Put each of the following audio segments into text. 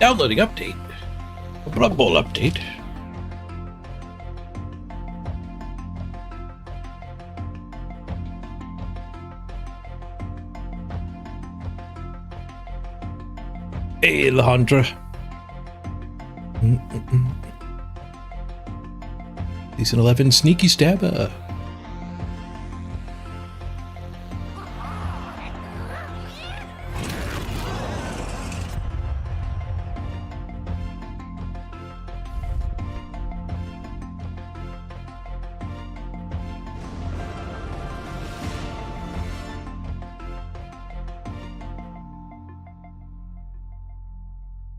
Downloading update. Blood Bowl update. Hey, Alejandra. Season 11 Sneaky Stabber.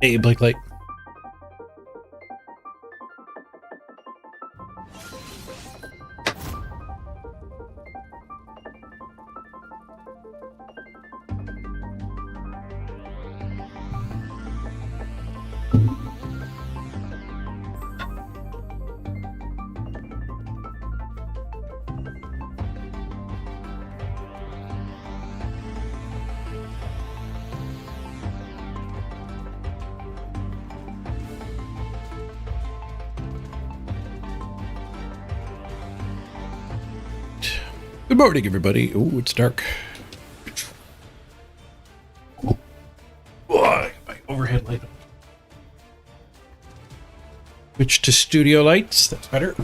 Hey, Blake Light. Good morning, everybody. Oh, it's dark. Oh, I got my overhead light. Switch to studio lights. That's better.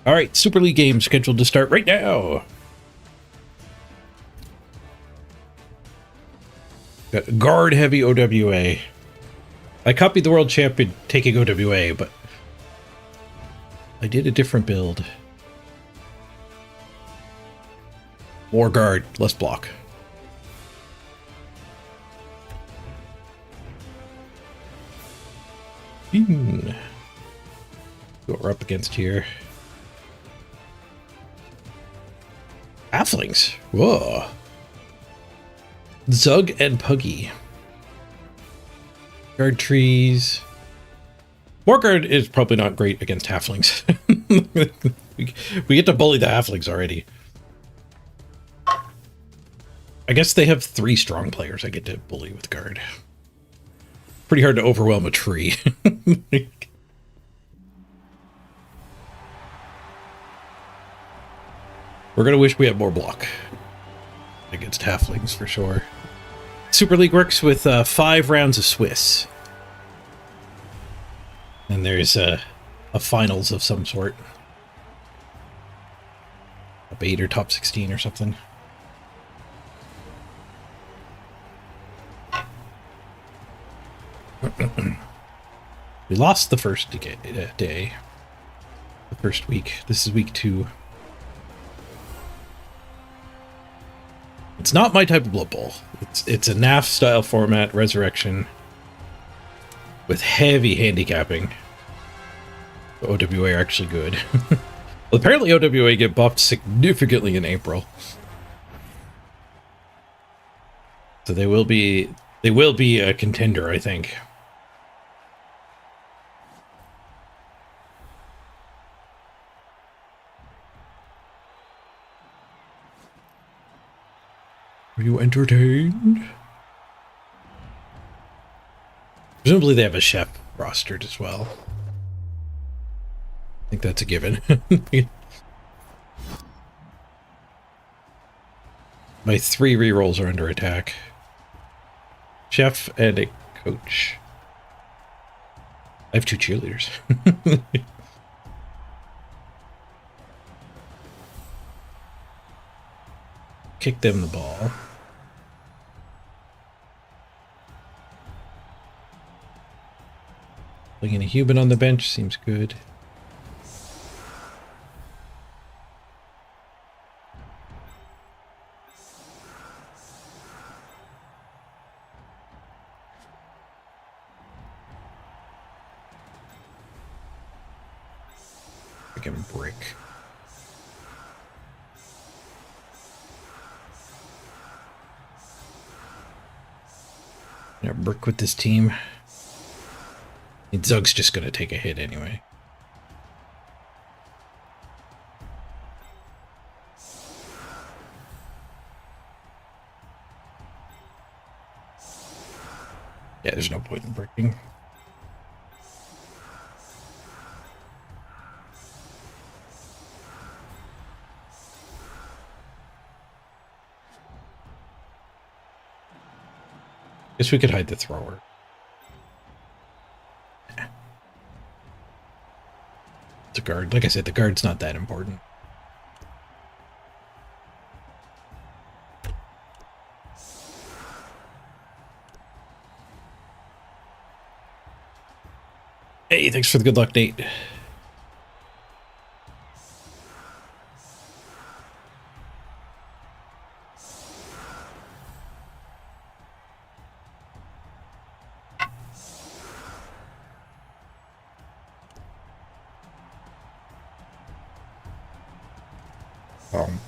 All right, Super League game scheduled to start right now. Got guard heavy OWA. I copied the world champion taking OWA, but I did a different build. More guard, less block. What we're up against here. Halflings. Whoa. Zug and Puggy. Guard trees. More guard is probably not great against halflings. we get to bully the halflings already. I guess they have 3 strong players I get to bully with guard. Pretty hard to overwhelm a tree. We're gonna wish we had more block against halflings for sure. Super League works with 5 rounds of Swiss. And there's a finals of some sort. Top 8 or top 16 or something. We lost the first day. The first week. This is week 2. It's not my type of Blood Bowl. It's a NAF style format, Resurrection, with heavy handicapping. The OWA are actually good. Well, apparently OWA get buffed significantly in April. So they will be a contender, I think. Are you entertained? Presumably they have a chef rostered as well. I think that's a given. My 3 rerolls are under attack. Chef and a coach. I have 2 cheerleaders. Kick them the ball. Putting a human on the bench seems good. Freaking brick. I'm gonna brick with this team. And Zug's just gonna take a hit anyway. Yeah, there's no point in breaking. Guess we could hide the thrower. It's a guard. Like I said, the guard's not that important. Hey, thanks for the good luck, Nate. Um.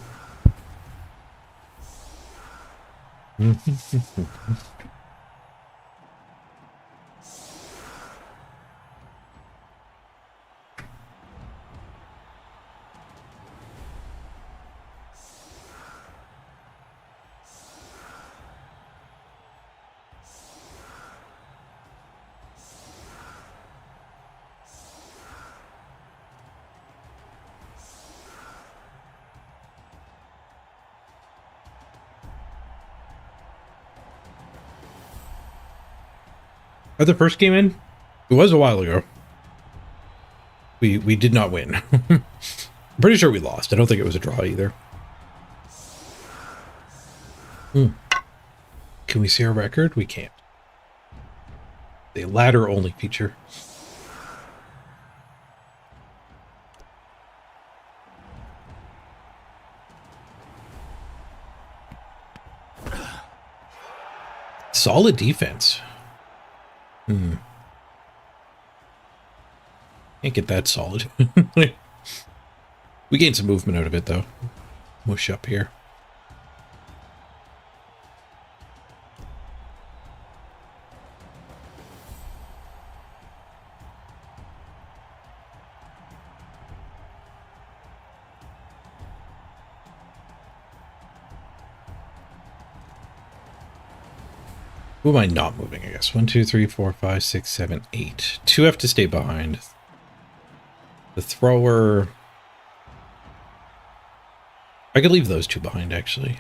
The first game in? It was a while ago. We did not win. I'm pretty sure we lost. I don't think it was a draw either. Can we see our record? We can't. The ladder only feature. Solid defense. Can't get that solid. We gained some movement out of it, though. Mush up here. Who am I not moving, I guess? 1, 2, 3, 4, 5, 6, 7, 8. 2 have to stay behind. The thrower... I could leave those 2 behind, actually.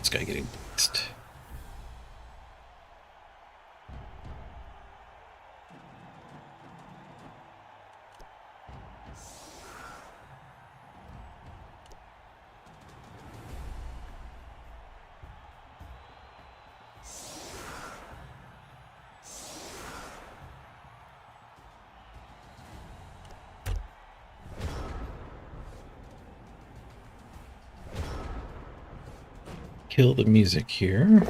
This guy getting blitzed. Kill the music here.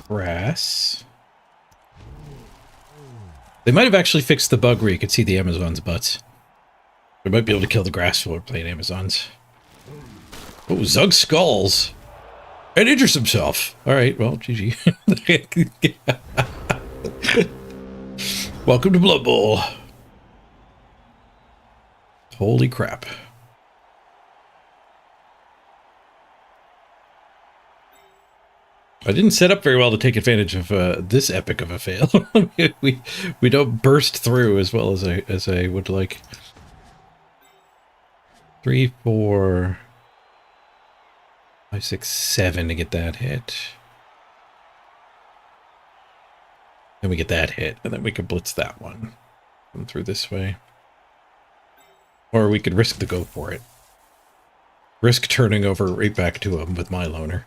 Grass. They might have actually fixed the bug where you could see the Amazons' butts. We might be able to kill the grass while we're playing Amazons. Oh, Zug skulls. And injures himself. Alright, well, GG. Welcome to Blood Bowl. Holy crap. I didn't set up very well to take advantage of this epic of a fail. we don't burst through as well as I would like. 3, 4, 5, 6, 7 to get that hit. Then we get that hit, and then we could blitz that one. Come through this way. Or we could risk the go for it. Risk turning over right back to him with my loner.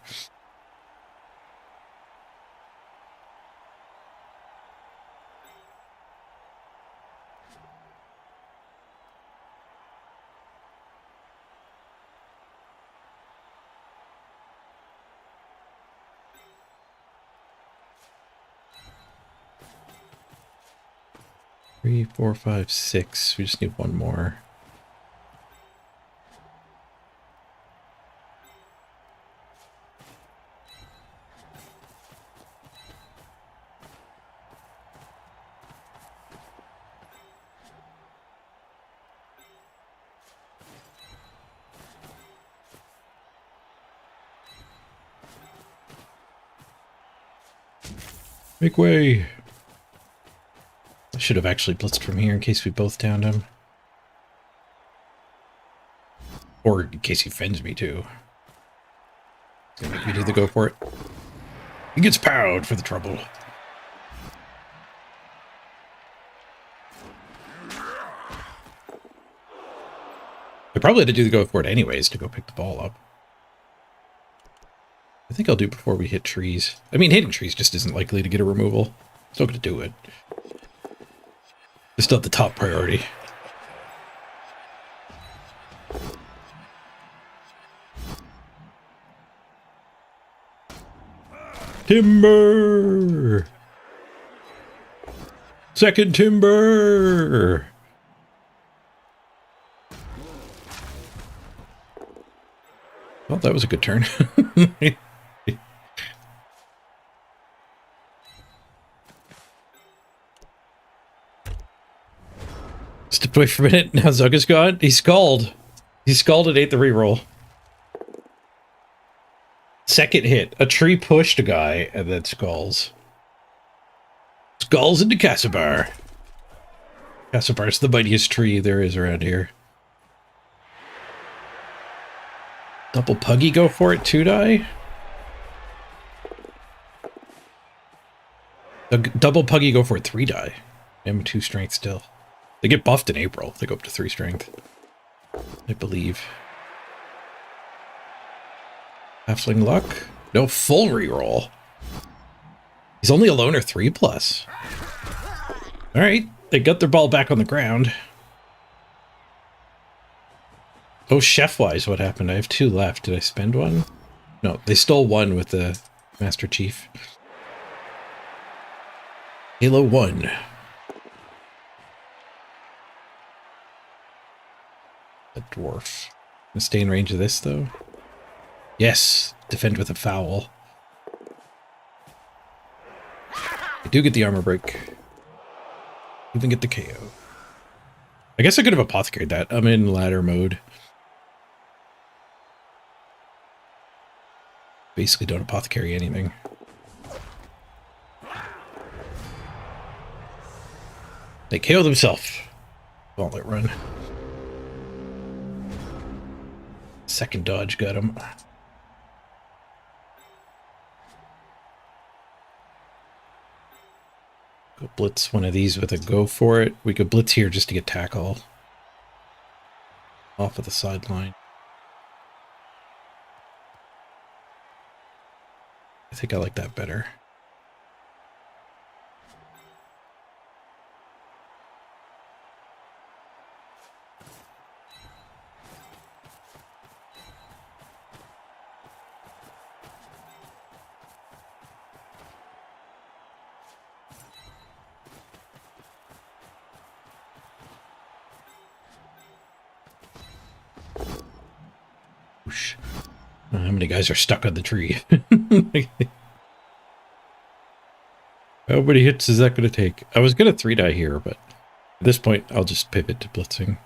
3, 4, 5, 6. We just need one more. Make way! I should have actually blitzed from here in case we both downed him. Or in case he fends me too. He's gonna make me do the go for it. He gets powed for the trouble. I probably had to do the go for it anyways to go pick the ball up. I think I'll do it before we hit trees. I mean, hitting trees just isn't likely to get a removal. Still gonna do it. It's not the top priority. Timber! Second timber! Well, that was a good turn. Stepped away for a minute. Now Zug is gone. He scalded. He scalded, ate the reroll. Second hit. A tree pushed a guy and then skulls. Skulls into Castlebar. Castlebar's the mightiest tree there is around here. Double Puggy go for it, 2-die? Double Puggy go for it, 3-die. I'm 2 strength still. They get buffed in April. They go up to 3 strength. I believe. Halfling luck? No, full reroll. He's only a loner 3+. Alright, they got their ball back on the ground. Oh, chef-wise, what happened? I have 2 left. Did I spend one? No, they stole 1 with the Master Chief. Halo 1. A dwarf. Gonna stay in range of this, though? Yes! Defend with a foul. I do get the armor break. Even get the KO. I guess I could have apothecared that. I'm in ladder mode. Basically don't apothecary anything. They KO themselves. Gauntlet run. Second dodge got him. Go blitz one of these with a go for it. We could blitz here just to get tackle. Off of the sideline. I think I like that better. Whoosh. How many guys are stuck on the tree? How many hits is that going to take? I was going to 3-die here, but at this point, I'll just pivot to blitzing.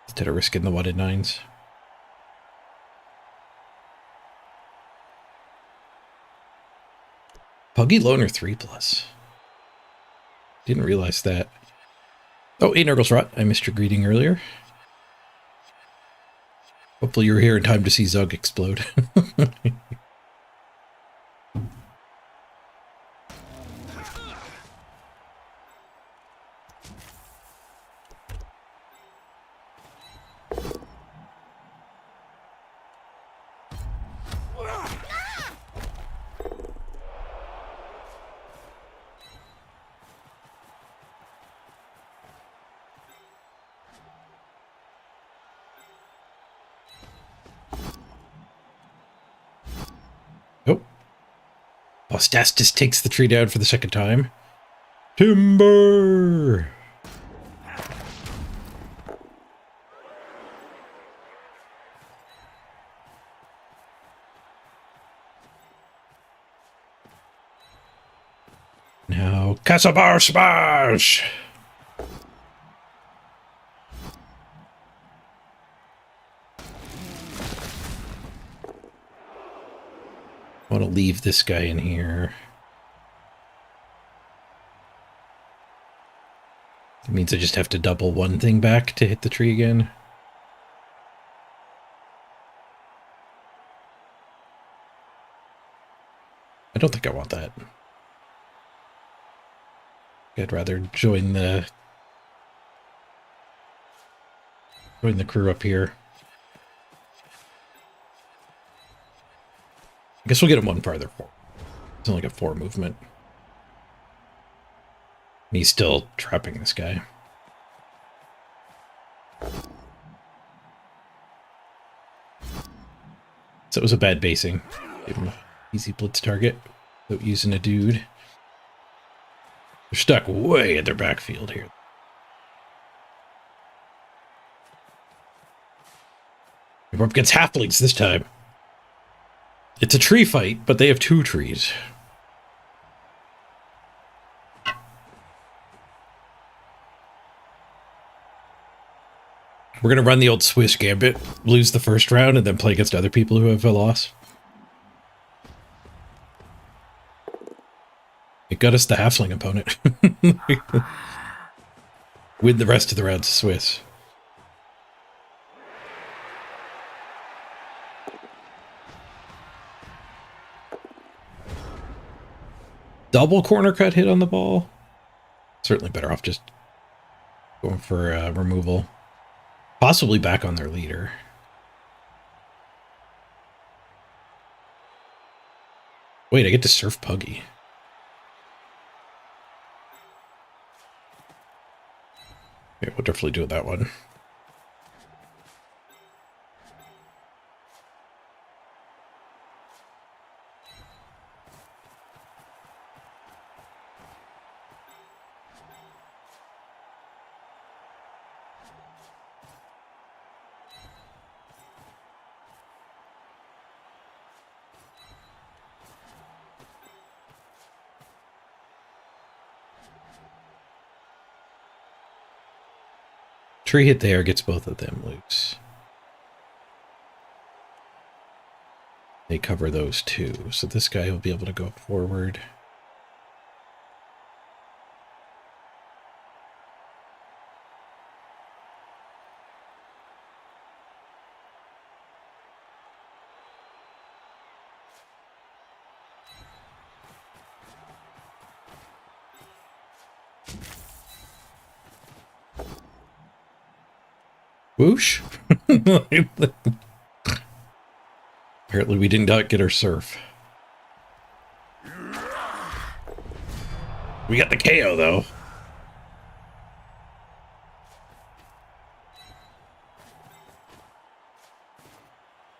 Instead of risking the 1-in-9s. Puggy Loner 3+. Didn't realize that. Oh, hey, Nurgle's Rot. I missed your greeting earlier. Hopefully you're here in time to see Zug explode. Nope. Bostastis takes the tree down for the second time. Timber! Now, Casabar Smash! I want to leave this guy in here. It means I just have to double one thing back to hit the tree again. I don't think I want that. I'd rather join the crew up here. I guess we'll get him one farther forward. It's only got 4 movement. And he's still trapping this guy. So it was a bad basing. Give him an easy blitz target without using a dude. They're stuck way at their backfield here. We're up against halflings this time. It's a tree fight, but they have 2 trees. We're going to run the old Swiss gambit, lose the first round, and then play against other people who have a loss. It got us the halfling opponent. Win the rest of the rounds Swiss. Double corner cut hit on the ball. Certainly better off just going for removal. Possibly back on their leader. Wait, I get to surf Puggy. Okay, we'll definitely do that one. Tree hit there gets both of them loose. They cover those 2, so this guy will be able to go forward. Whoosh. Apparently we did not get our surf. We got the KO though.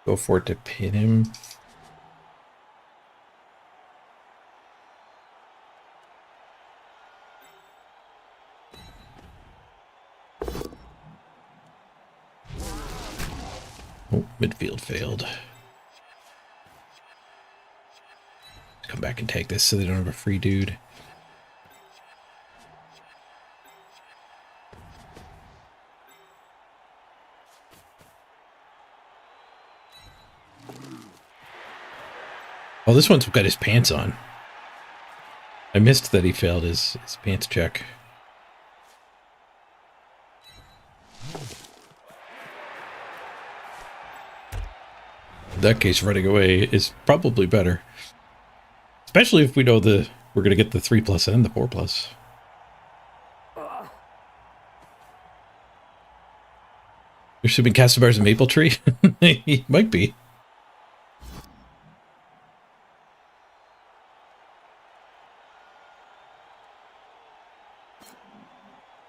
Go for it to pin him. Oh, midfield failed. Come back and take this so they don't have a free dude. Oh, this one's got his pants on. I missed that he failed his pants check. In that case, running away is probably better. Especially if we know we're going to get the 3+ and the 4+. There should be Casabar's a maple tree? He might be.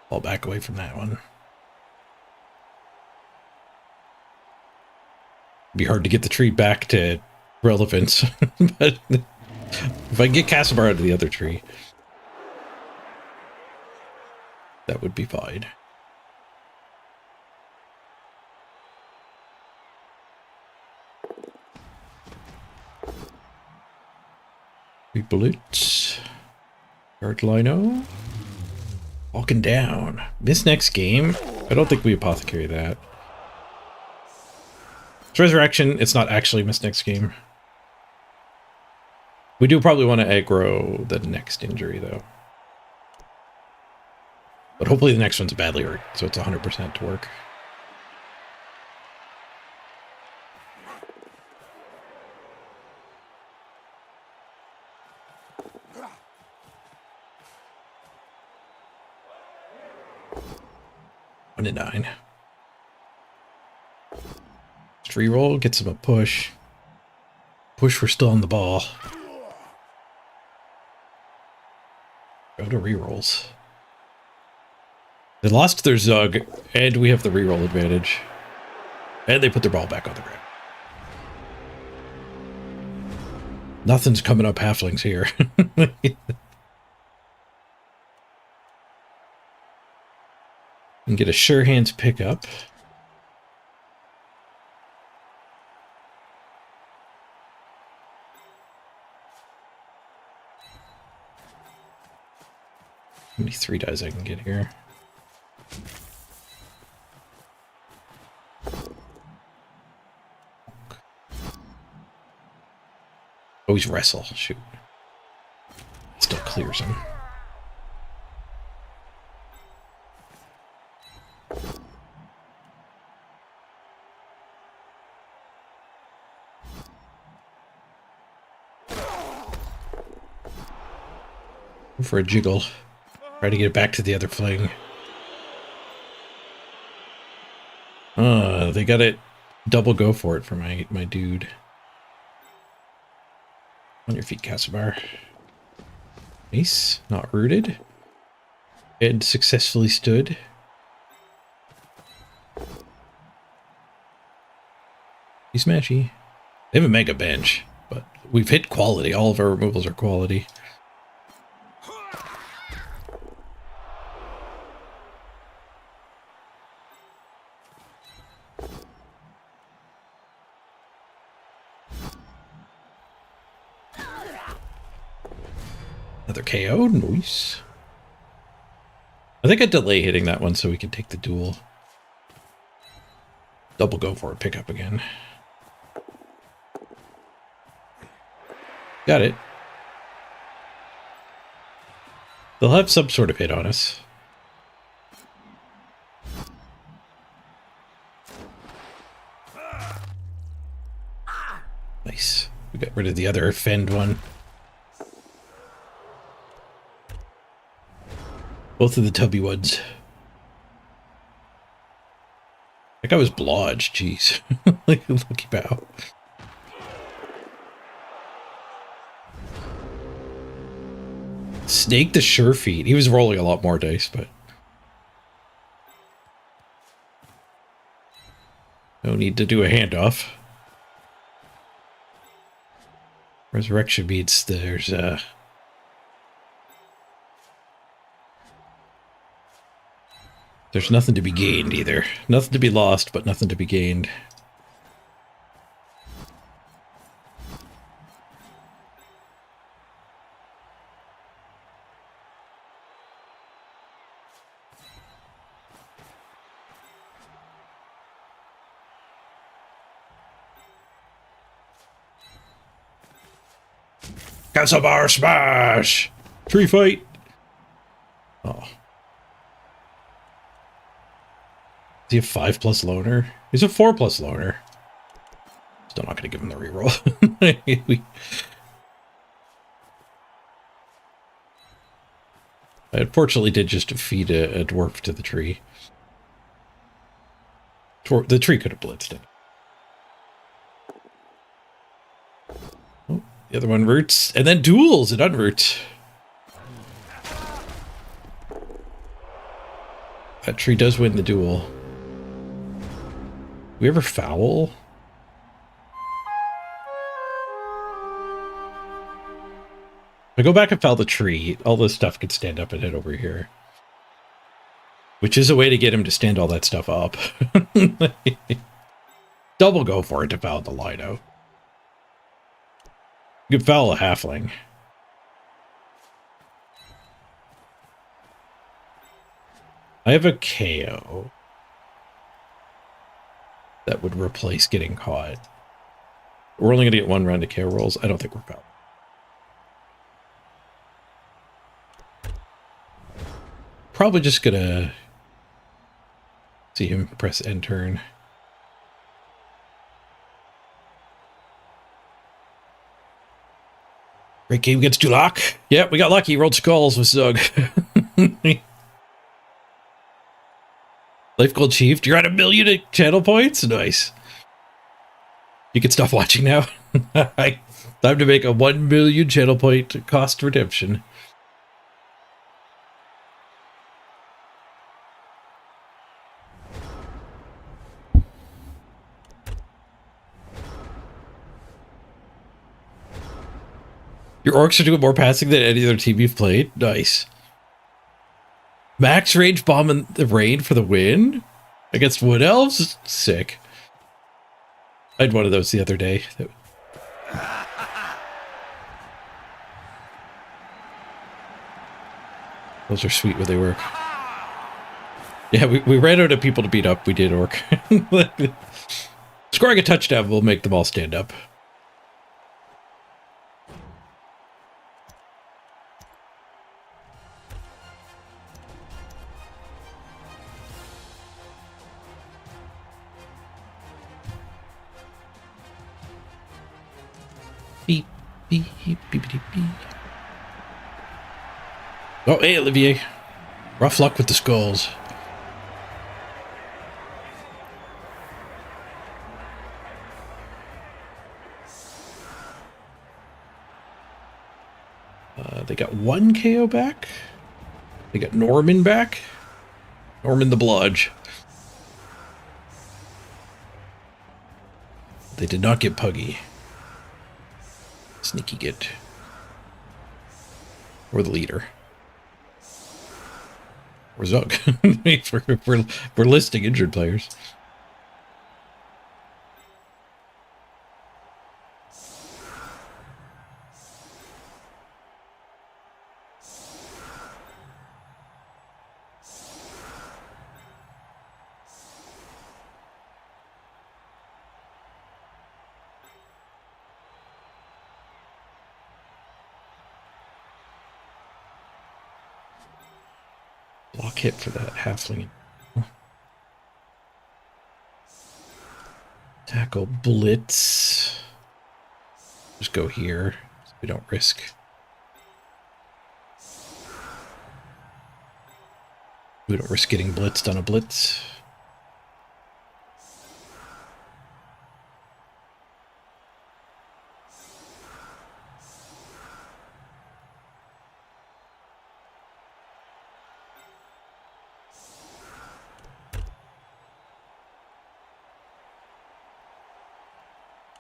Fall back away from that one. Be hard to get the tree back to relevance. But if I can get Casabar out of the other tree. that would be fine. Three bullets. Guard Lino. Walking down. This next game, I don't think we apothecary that. It's Resurrection, it's not actually Miss Next game. We do probably want to aggro the next injury, though. But hopefully the next one's badly hurt, so it's 100% to work. One to 9. Just reroll, gets him a push. Push, we're still on the ball. Go to rerolls. They lost their Zug, and we have the reroll advantage. And they put their ball back on the ground. Nothing's coming up halflings here. And get a sure hands pickup. How many 3 dies I can get here? Oh, he's wrestle. Shoot. Still clears him. For a jiggle. Try to get it back to the other fling. They got it. Double go for it for my dude. On your feet, Casabar. Ace, not rooted. Ed successfully stood. He's smashy. They have a mega bench, but we've hit quality. All of our removals are quality. Another KO, nice. I think I delay hitting that one so we can take the duel. Double go for it, pick up again. Got it. They'll have some sort of hit on us. Nice. We got rid of the other offend one. Both of the tubby ones. That guy was blodged, jeez. Lucky bow. Snake the sure feet. He was rolling a lot more dice, but no need to do a handoff. Resurrection beats there's nothing to be gained either. Nothing to be lost, but nothing to be gained. Casabar smash! Tree fight! Oh. Does he have 5+ loner? He's a 4+ loner. Still not going to give him the reroll. I unfortunately did just feed a dwarf to the tree. The tree could have blitzed it. Oh, the other one roots, and then duels. It unroots. That tree does win the duel. We ever foul? If I go back and foul the tree, all this stuff could stand up and hit over here. Which is a way to get him to stand all that stuff up. Double go for it to foul the Lido. You could foul a halfling. I have a KO that would replace getting caught. We're only going to get one round of KO rolls. I don't think we're fouled. Probably just going to see him press end turn. Great game against Dulak. Yep, we got lucky. Rolled skulls with Zug. Life goal achieved. You're at 1 million channel points. Nice. You can stop watching now. Time to make a 1 million channel point cost redemption. Your orcs are doing more passing than any other team you've played. Nice. Max range bomb in the rain for the win against Wood Elves? Sick. I had one of those the other day. Those are sweet when they work. Yeah, we ran out of people to beat up. We did orc. Scoring a touchdown will make them all stand up. Beep, beep, beep, beep, beep, beep. Oh, hey, Olivier. Rough luck with the skulls. They got 1 KO back. They got Norman back. Norman the Bludge. They did not get Puggy. Sneaky get. Or the leader. Or Zug. we're listing injured players. Block hit for that halfling. Tackle blitz. Just go here so we don't risk. We don't risk getting blitzed on a blitz.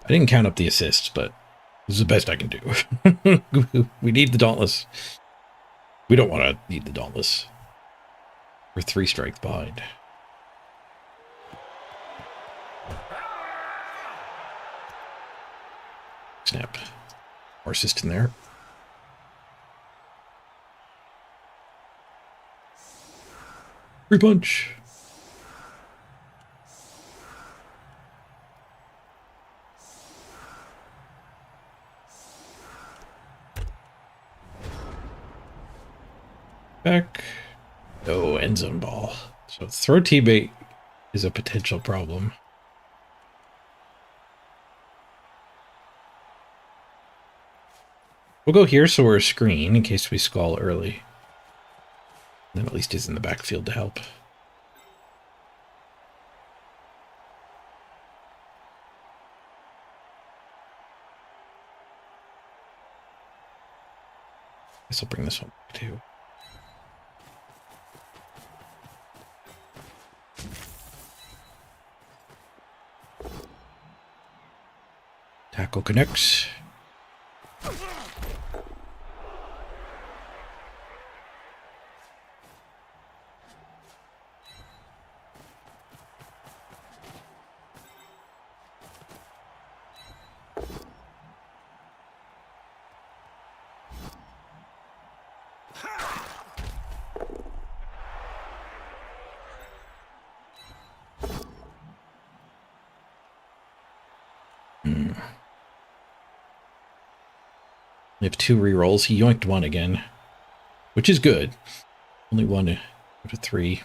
I didn't count up the assists, but this is the best I can do. We need the Dauntless. We don't want to need the Dauntless. We're 3 strikes behind. Snap. More assist in there. Free punch. Back. Oh, end zone ball. So throw teammate is a potential problem. We'll go here so we're a screen in case we skull early. Then at least he's in the backfield to help. Guess I'll bring this one back too. Tackle connects. We have 2 rerolls. He yoinked 1 again, which is good. Only 1 out of 3.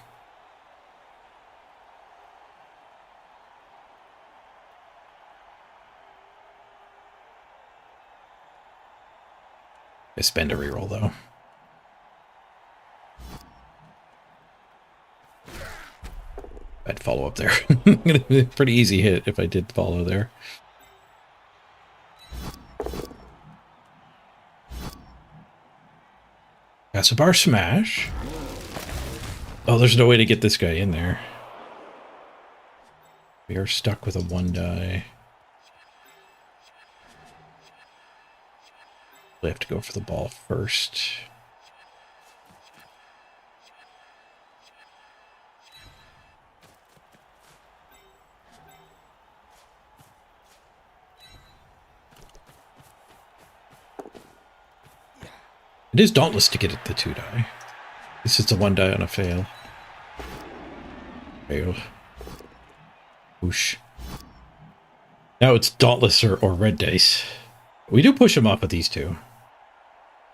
I spend a reroll though. I'd follow up there. Pretty easy hit if I did follow there. Castlebar smash. Oh, there's no way to get this guy in there. We are stuck with a 1 die. We have to go for the ball first. It is dauntless to get at the 2 die. This is a 1 die on a fail. Fail. Whoosh. Now it's dauntless or red dice. We do push him off of these 2.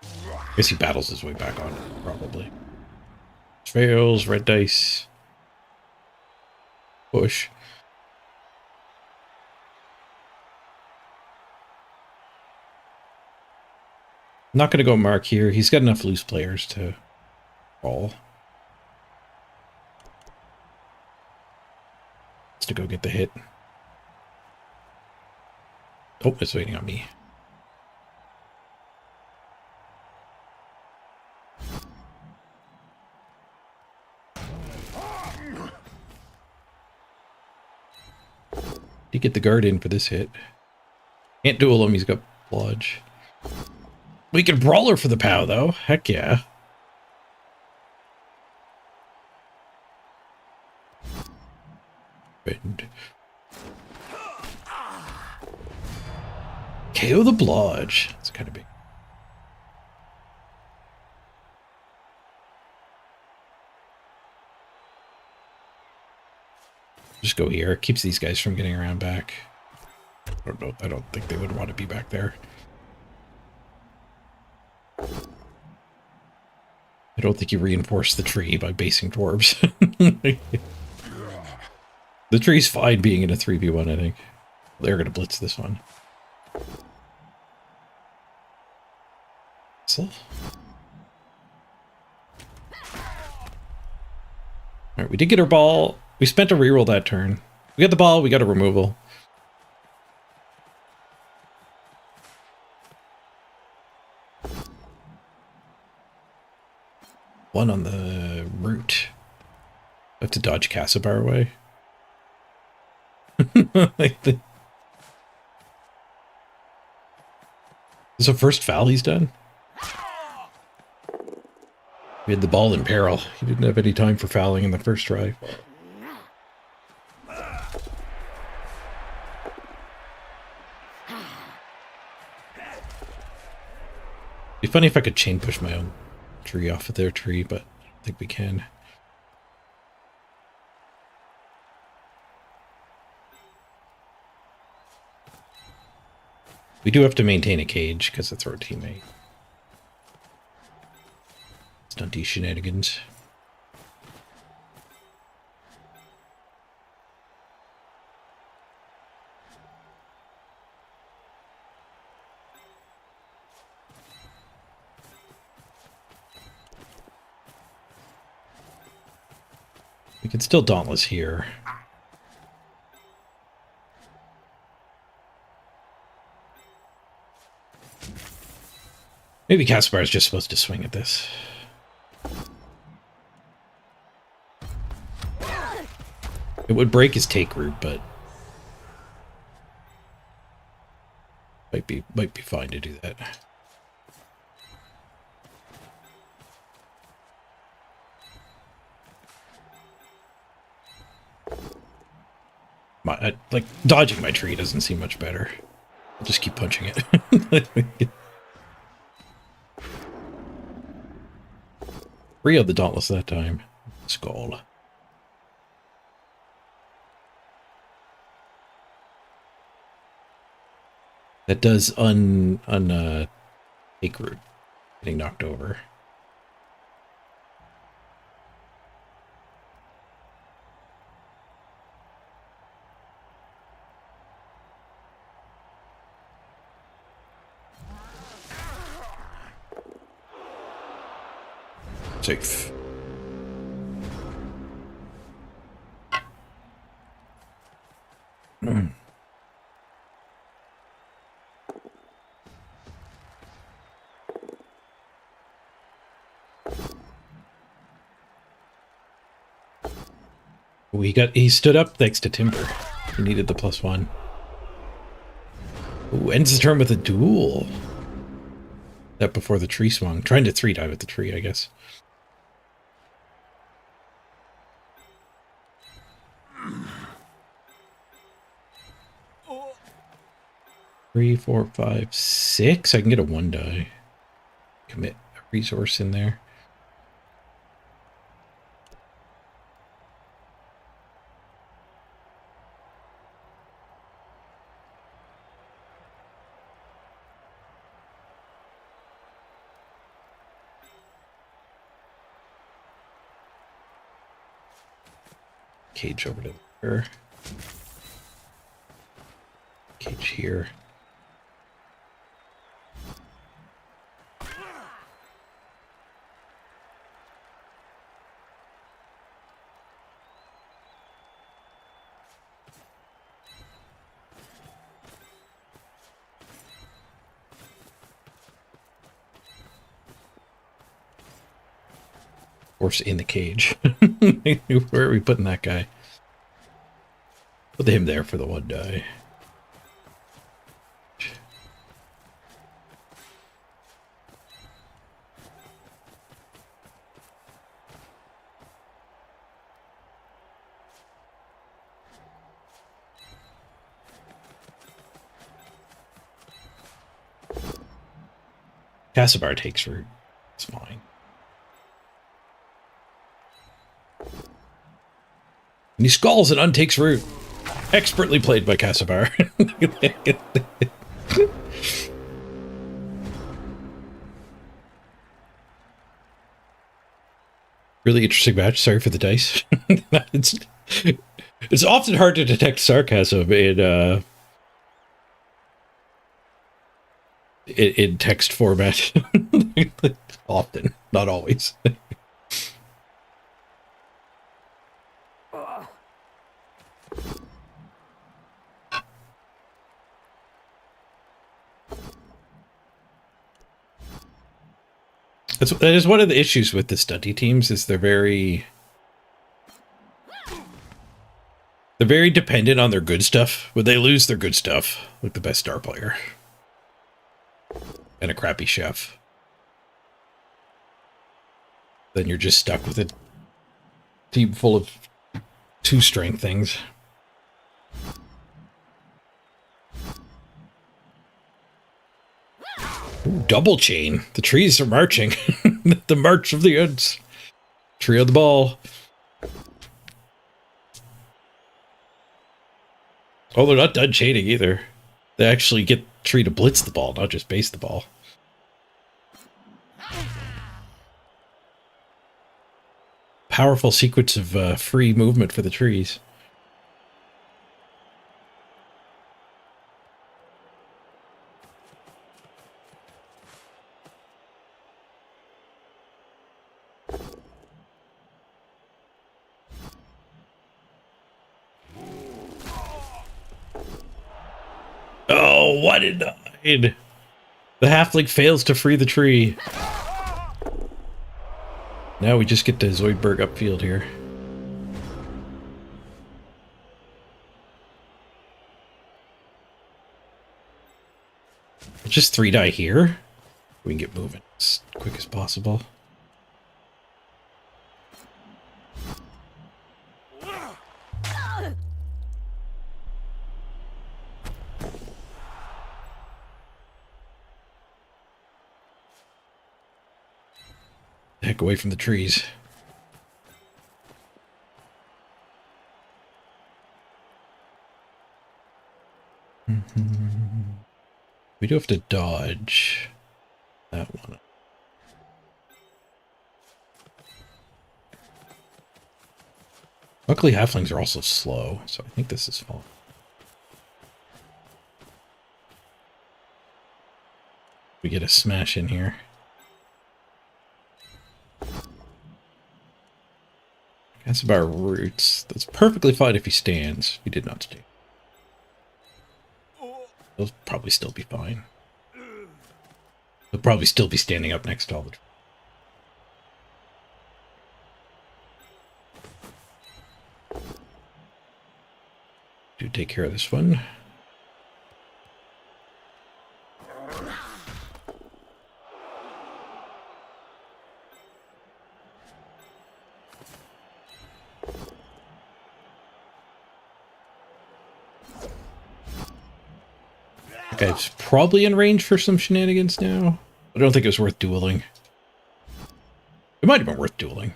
I guess he battles his way back on, probably. Fails, red dice. Push. I'm not going to go Mark here. He's got enough loose players to roll. Just to go get the hit. Oh, it's waiting on me. Did get the guard in for this hit. Can't duel him, he's got blodge. We can brawler for the POW though. Heck yeah. And KO the blodge. That's kind of big. Just go here. Keeps these guys from getting around back. I don't know. I don't think they would want to be back there. I don't think you reinforce the tree by basing dwarves. The tree's fine being in a 3v1, I think. They're going to blitz this one. So. Alright, we did get our ball. We spent a reroll that turn. We got the ball, we got a removal. One on the route. I have to dodge Castlebar away. This is the first foul he's done. We had the ball in peril. He didn't have any time for fouling in the first try. It'd be funny if I could chain push my own tree off of their tree, but I don't think we can. We do have to maintain a cage because it's our teammate. Stunty shenanigans. We can still dauntless here. Maybe Castlebar is just supposed to swing at this. It would break his take route, but might be fine to do that. Like dodging my tree doesn't seem much better. I'll just keep punching it. Three of the dauntless that time. Skull. That does take root getting knocked over. Safe. He stood up thanks to Timber. He needed the +1. Ooh, ends the turn with a duel. That before the tree swung. Trying to 3-die with the tree, I guess. Three, 4, 5, 6. I can get a 1-die. Commit a resource in there. Cage over to there. Cage here. Horse in the cage. Where are we putting that guy? Put him there for the 1-die. Cassibar takes root. It's fine. And he skulls and untakes root. Expertly played by Cassibar. Really interesting match. Sorry for the dice. it's often hard to detect sarcasm in text format. Often, not always. That is one of the issues with the study teams is they're very dependent on their good stuff. When they lose their good stuff, like the best star player and a crappy chef, then you're just stuck with a team full of 2-strength things. Ooh, double chain. The trees are marching. The march of the ends. Tree on the ball. Oh, they're not done chaining either. They actually get tree to blitz the ball, not just base the ball. Powerful sequence of free movement for the trees. Oh, what a nine! The halfling fails to free the tree. Now we just get to Zoidberg upfield here. Just 3-die here. We can get moving as quick as possible. Heck away from the trees. We do have to dodge that one. Luckily, halflings are also slow, so I think this is fine. We get a smash in here. That's about roots. That's perfectly fine if he stands. He did not stand. He'll probably still be fine. He'll probably still be standing up next to all the... Do take care of this one. Guy's probably in range for some shenanigans now. I don't think it was worth dueling. It might have been worth dueling.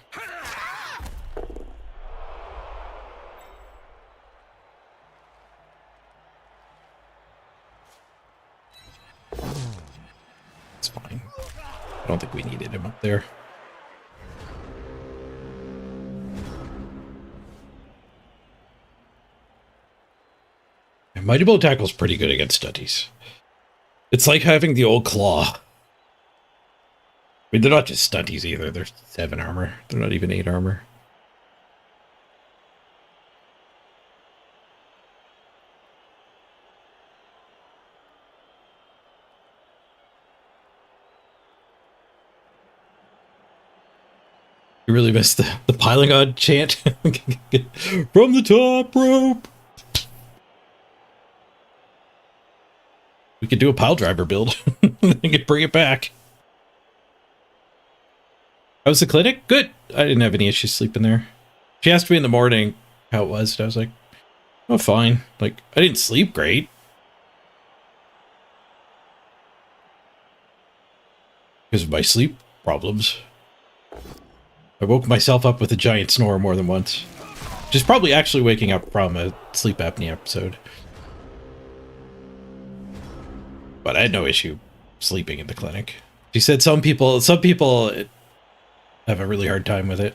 It's fine. I don't think we needed him up there. Mighty Blow Tackle's pretty good against stunties. It's like having the old claw. I mean, they're not just stunties either. They're 7 armor. They're not even 8 armor. You really missed the piling on chant. From the top rope. We could do a pile driver build. We could bring it back. How was the clinic? Good. I didn't have any issues sleeping there. She asked me in the morning how it was, and I was like, oh, fine. Like, I didn't sleep great. Because of my sleep problems. I woke myself up with a giant snore more than once. Which is probably actually waking up from a sleep apnea episode. But I had no issue sleeping in the clinic. She said some people have a really hard time with it.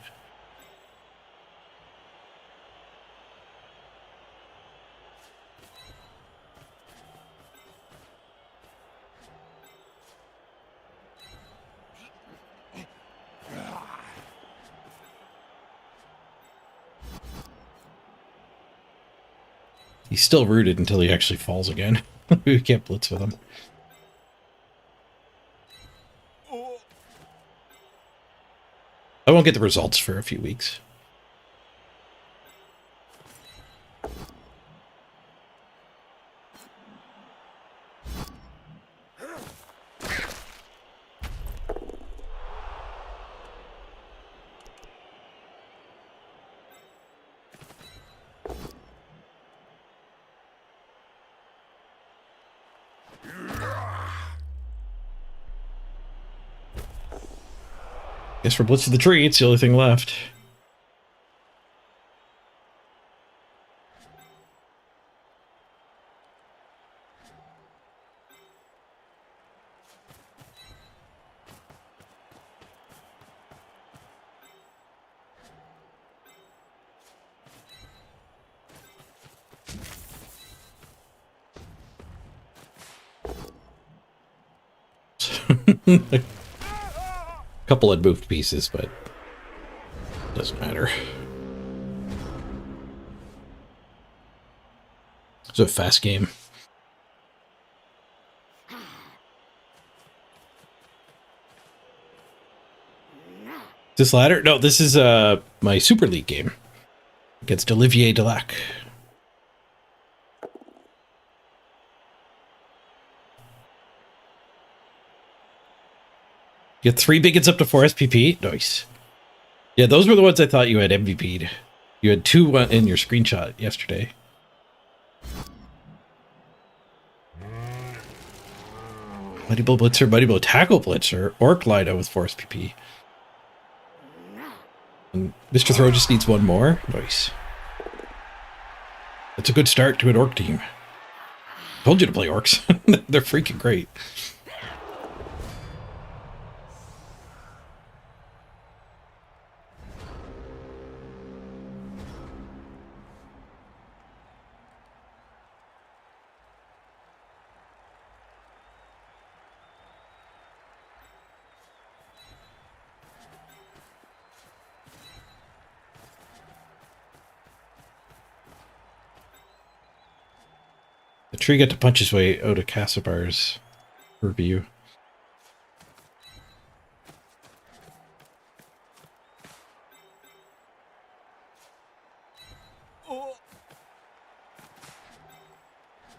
He's still rooted until he actually falls again. We can't blitz with him. I won't get the results for a few weeks. Guess we're blitzing the tree. It's the only thing left. A couple had moved pieces, but doesn't matter. It's a fast game. This ladder? No, this is my Super League game against Olivier Delac. You had 3 bigots up to 4 SPP? Nice. Yeah, those were the ones I thought you had MVP'd. You had 2 in your screenshot yesterday. Mighty Blow Blitzer, Mighty Blow Tackle Blitzer, Orc Lido with 4 SPP. And Mr. Throw just needs 1 more. Nice. That's a good start to an Orc team. Told you to play orcs. They're freaking great. The tree got to punch his way out of Cassabar's review.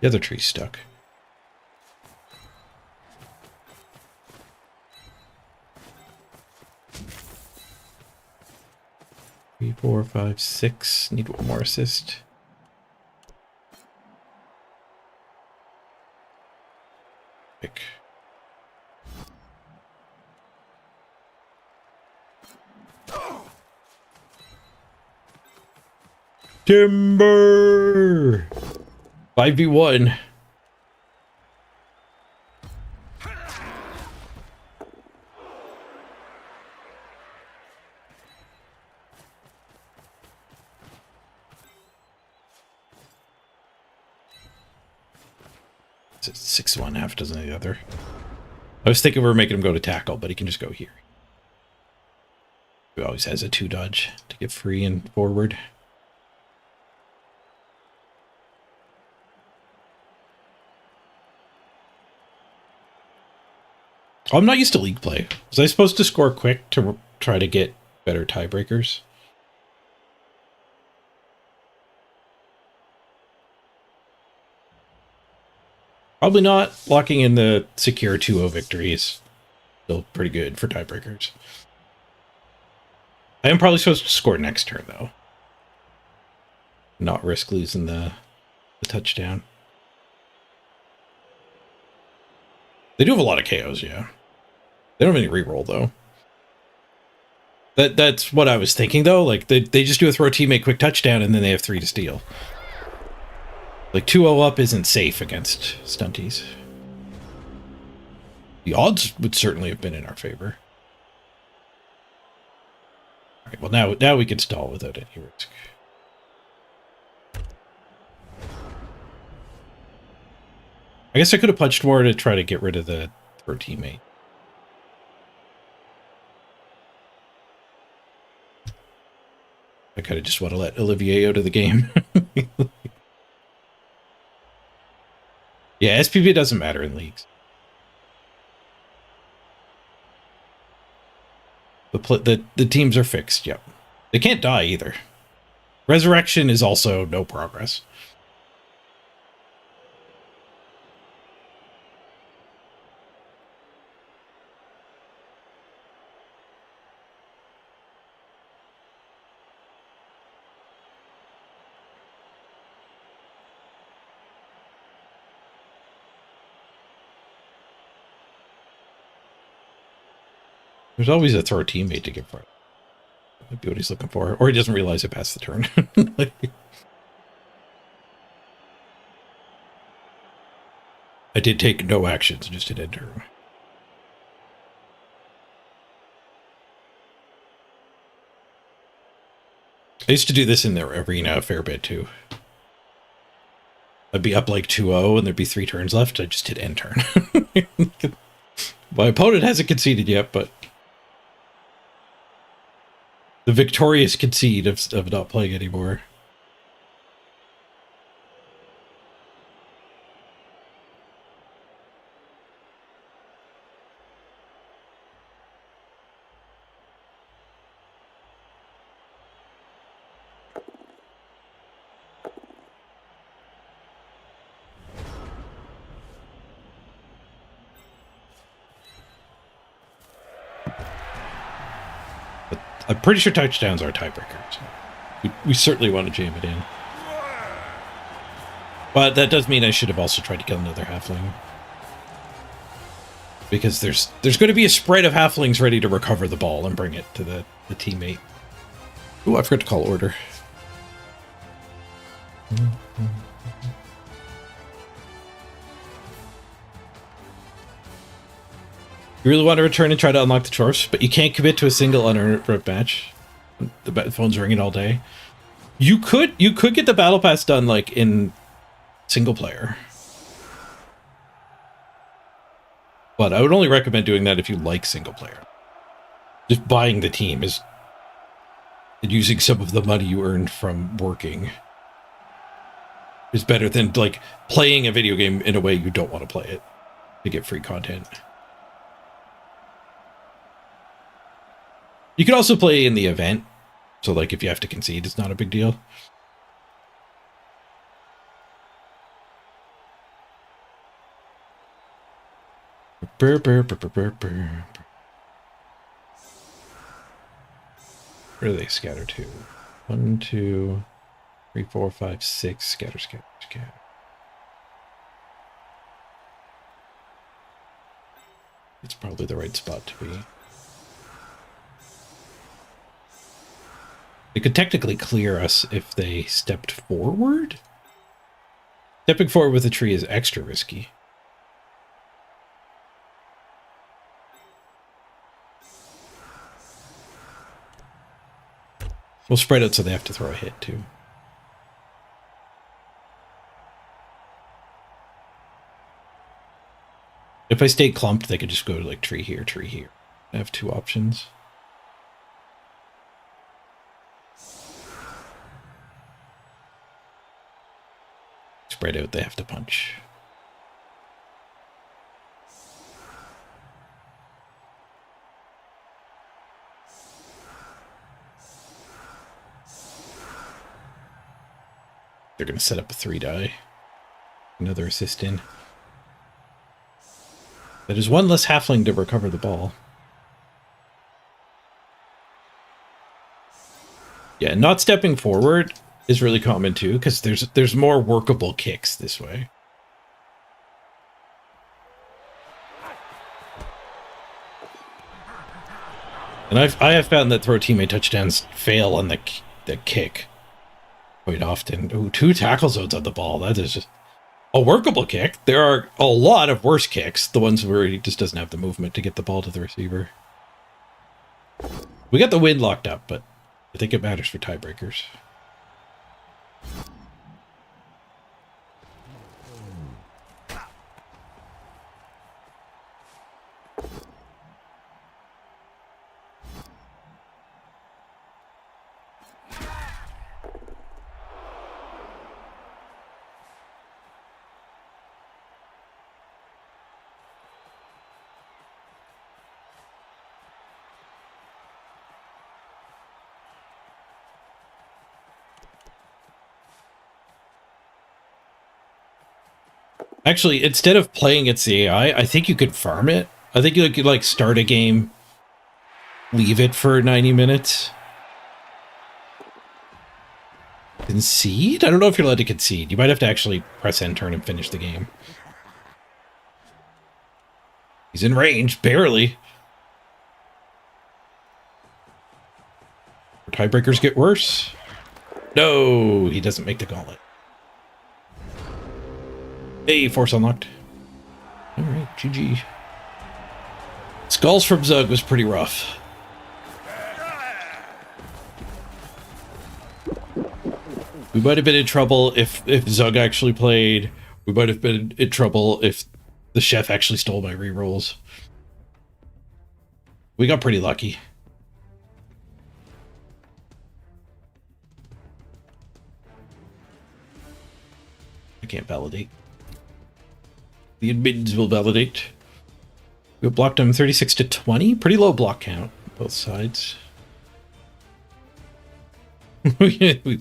The other tree's stuck. Three, 4, 5, 6. Need one more assist. Pick. Timber! 5v1. It's 6-1, half dozen of the other. I was thinking we were making him go to tackle, but he can just go here. He always has a 2 dodge to get free and forward. Oh, I'm not used to league play. Was I supposed to score quick to try to get better tiebreakers? Probably not. Locking in the secure 2-0 victories. Still pretty good for tiebreakers. I am probably supposed to score next turn, though. Not risk losing the touchdown. They do have a lot of KOs, yeah. They don't have any reroll, though. That's what I was thinking, though. Like, they just do a throw teammate quick touchdown, and then they have 3 to steal. Like, 2-0 up isn't safe against stunties. The odds would certainly have been in our favor. All right, well, now we can stall without any risk. I guess I could have punched more to try to get rid of the throw teammate. I kind of just want to let Olivier out of the game. Yeah, SPV doesn't matter in leagues. The teams are fixed, yep. They can't die either. Resurrection is also no progress. There's always a throw teammate to get for it. Might be what he's looking for. Or he doesn't realize it passed the turn. I did take no actions, just hit enter. I used to do this in the arena a fair bit too. I'd be up like 2-0 and there'd be 3 turns left. I just hit end turn. My opponent hasn't conceded yet, but the victorious concede of not playing anymore. I'm pretty sure touchdowns are tiebreakers. We certainly want to jam it in. But that does mean I should have also tried to kill another halfling. Because there's going to be a spread of halflings ready to recover the ball and bring it to the teammate. Ooh, I forgot to call order. You really want to return and try to unlock the chores, but you can't commit to a single uninterrupted match. The phone's ringing all day. You could get the battle pass done like in single player. But I would only recommend doing that if you like single player. Just buying the team is and using some of the money you earned from working is better than like playing a video game in a way you don't want to play it to get free content. You could also play in the event. So like if you have to concede, it's not a big deal. Where do they scatter to? 1, 2, 3, 4, 5, 6. Scatter, scatter, scatter. It's probably the right spot to be. They could technically clear us if they stepped forward. Stepping forward with a tree is extra risky. We'll spread out so they have to throw a hit too. If I stay clumped, they could just go to like tree here, tree here. I have 2 options. Spread out, they have to punch. They're going to set up a 3-die. Another assist in. That is 1 less halfling to recover the ball. Yeah, not stepping forward is really common too, because there's more workable kicks this way. And I have found that throw teammate touchdowns fail on the kick quite often. Ooh, 2 tackle zones on the ball. That is just a workable kick. There are a lot of worse kicks, the ones where he just doesn't have the movement to get the ball to the receiver. We got the wind locked up, but I think it matters for tiebreakers. Actually, instead of playing its AI, I think you could farm it. I think you could like start a game, leave it for 90 minutes. Concede? I don't know if you're allowed to concede. You might have to actually press end turn and finish the game. He's in range, barely. Tiebreakers get worse. No, he doesn't make the gauntlet. Hey, force unlocked. Alright, GG. Skulls from Zug was pretty rough. We might have been in trouble if Zug actually played. We might have been in trouble if the chef actually stole my rerolls. We got pretty lucky. I can't validate. The admins will validate. We blocked them 36 to 20. Pretty low block count, both sides. we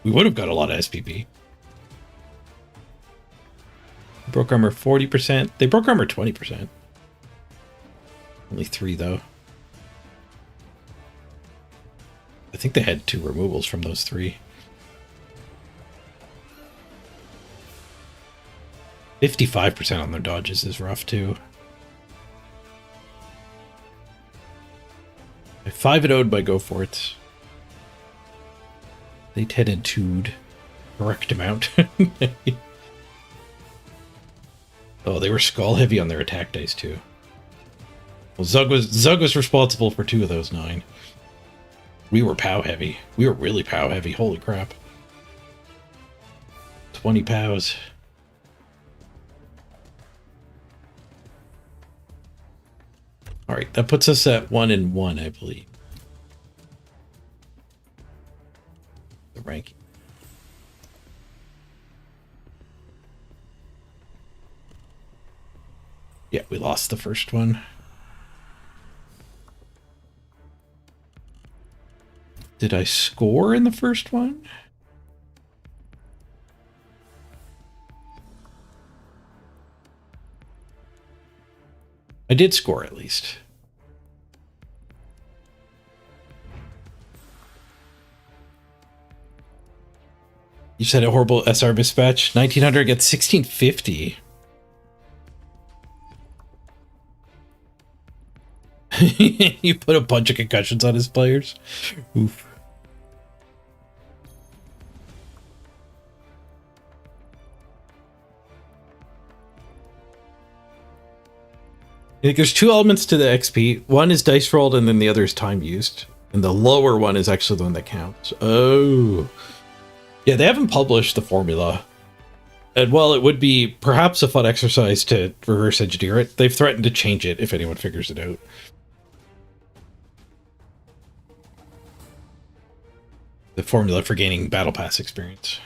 would have got a lot of SPP. Broke armor 40%. They broke armor 20%. Only 3 though. I think they had 2 removals from those 3. 55% on their dodges is rough too. I 5-0'd by Go For It. They 10-2'd. Correct amount. Oh, they were skull heavy on their attack dice too. Well, Zug was responsible for 2 of those 9. We were POW heavy. We were really POW heavy. Holy crap. 20 POWs. Alright, that puts us at 1-1, I believe. The ranking. Yeah, we lost the first one. Did I score in the first one? I did score at least. You said a horrible SR mismatch. 1900 gets 1650. You put a bunch of concussions on his players. Oof. I think there's 2 elements to the XP. One is dice rolled, and then the other is time used. And the lower one is actually the one that counts. Oh. Yeah, they haven't published the formula. And while it would be perhaps a fun exercise to reverse engineer it, they've threatened to change it if anyone figures it out. The formula for gaining Battle Pass experience.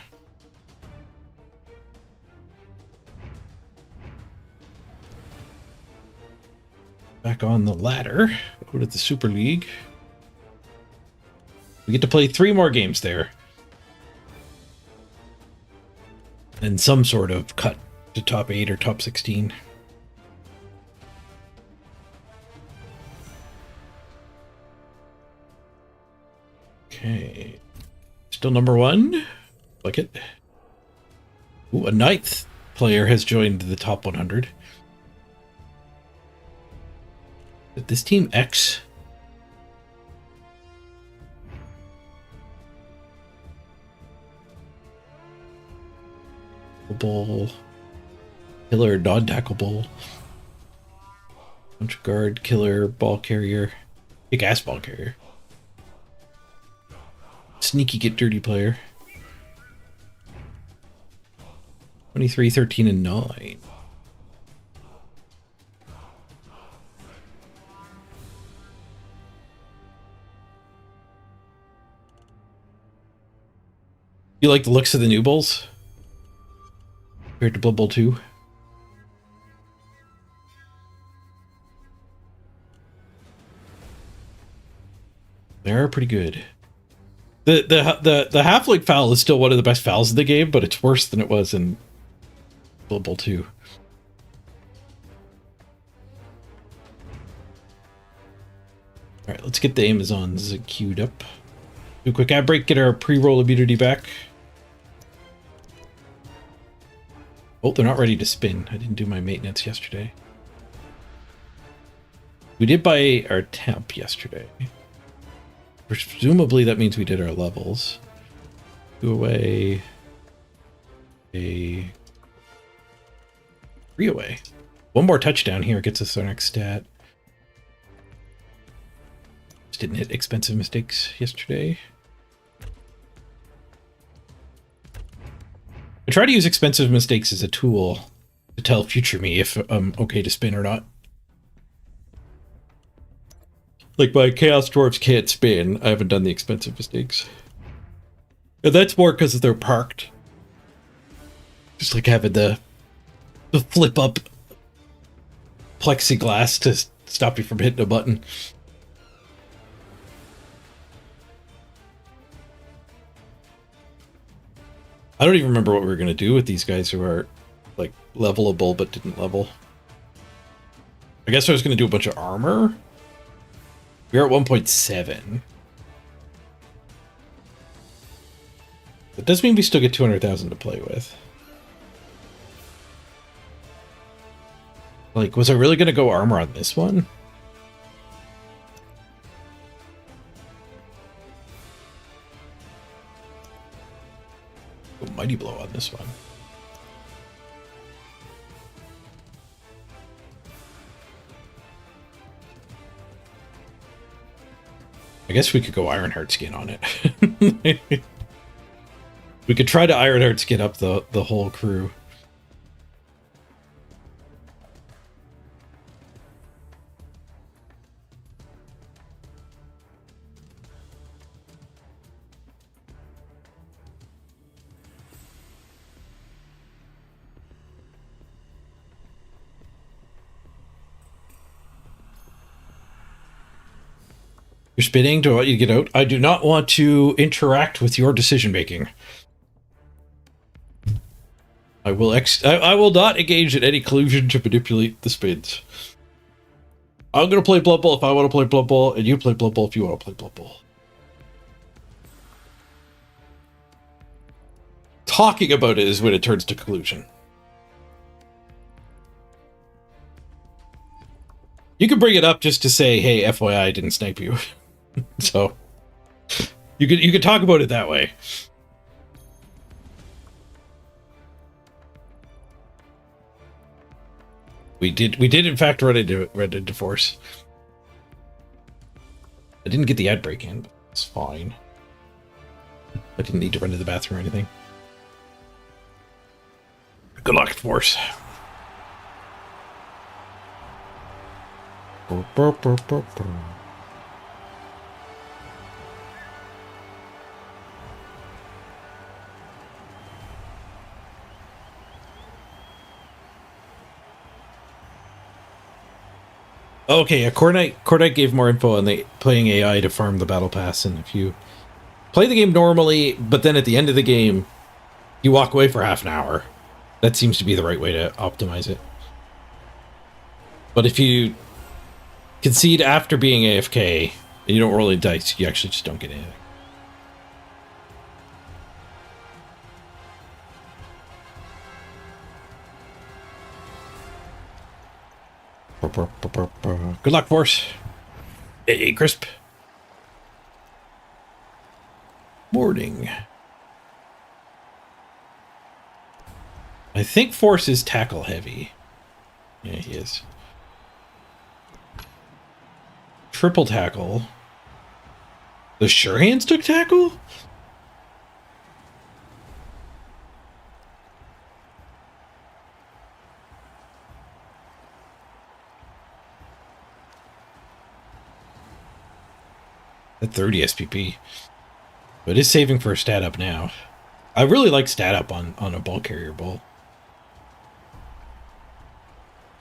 Back on the ladder. Go to the Super League. We get to play 3 more games there. And some sort of cut to top 8 or top 16. Okay. Still number 1. Like it. Ooh, a 9th player has joined the top 100. But this team X. Ball. Killer, non-tackleable. Punch guard, killer, ball carrier. Big ass ball carrier. Sneaky get dirty player. 23, 13, and 9. You like the looks of the new bulls? Compared to Blood Bowl 2? They're pretty good. The halfling foul is still one of the best fouls in the game, but it's worse than it was in Blood Bowl 2. Alright, let's get the Amazons queued up. Do a quick ad break, get our pre-roll immunity back. Oh, they're not ready to spin. I didn't do my maintenance yesterday. We did buy our temp yesterday. Presumably that means we did our levels. 2 away. 3 away. 1 more touchdown here gets us our next stat. Just didn't hit expensive mistakes yesterday. I try to use expensive mistakes as a tool to tell future me if I'm okay to spin or not. Like my Chaos Dwarves can't spin, I haven't done the expensive mistakes. And that's more because they're parked. Just like having the flip up plexiglass to stop you from hitting a button. I don't even remember what we were going to do with these guys who are, like, levelable but didn't level. I guess I was going to do a bunch of armor. We're at 1.7. That does mean we still get 200,000 to play with. Like, was I really going to go armor on this one? Mighty blow on this one. I guess we could go Ironheart skin on it. We could try to Ironheart skin up the whole crew. You're spinning to what you get out. I do not want to interact with your decision making. I will not engage in any collusion to manipulate the spins. I'm gonna play Blood Bowl if I want to play Blood Bowl, and you play Blood Bowl if you want to play Blood Bowl. Talking about it is when it turns to collusion. You can bring it up just to say, "Hey, FYI, I didn't snipe you." So you could talk about it that way. We did in fact run into force. I didn't get the ad break in, but it's fine. I didn't need to run to the bathroom or anything. Good luck, force. Okay, Cornite gave more info on the playing AI to farm the battle pass, and if you play the game normally, but then at the end of the game, you walk away for half an hour. That seems to be the right way to optimize it. But if you concede after being AFK, and you don't roll any dice, you actually just don't get anything. Good luck, Force. Hey, Crisp. Morning. I think Force is tackle heavy. Yeah, he is. Triple tackle. The Sure Hands took tackle? At 30 SPP. But it is saving for a stat up now. I really like stat up on a ball carrier bull.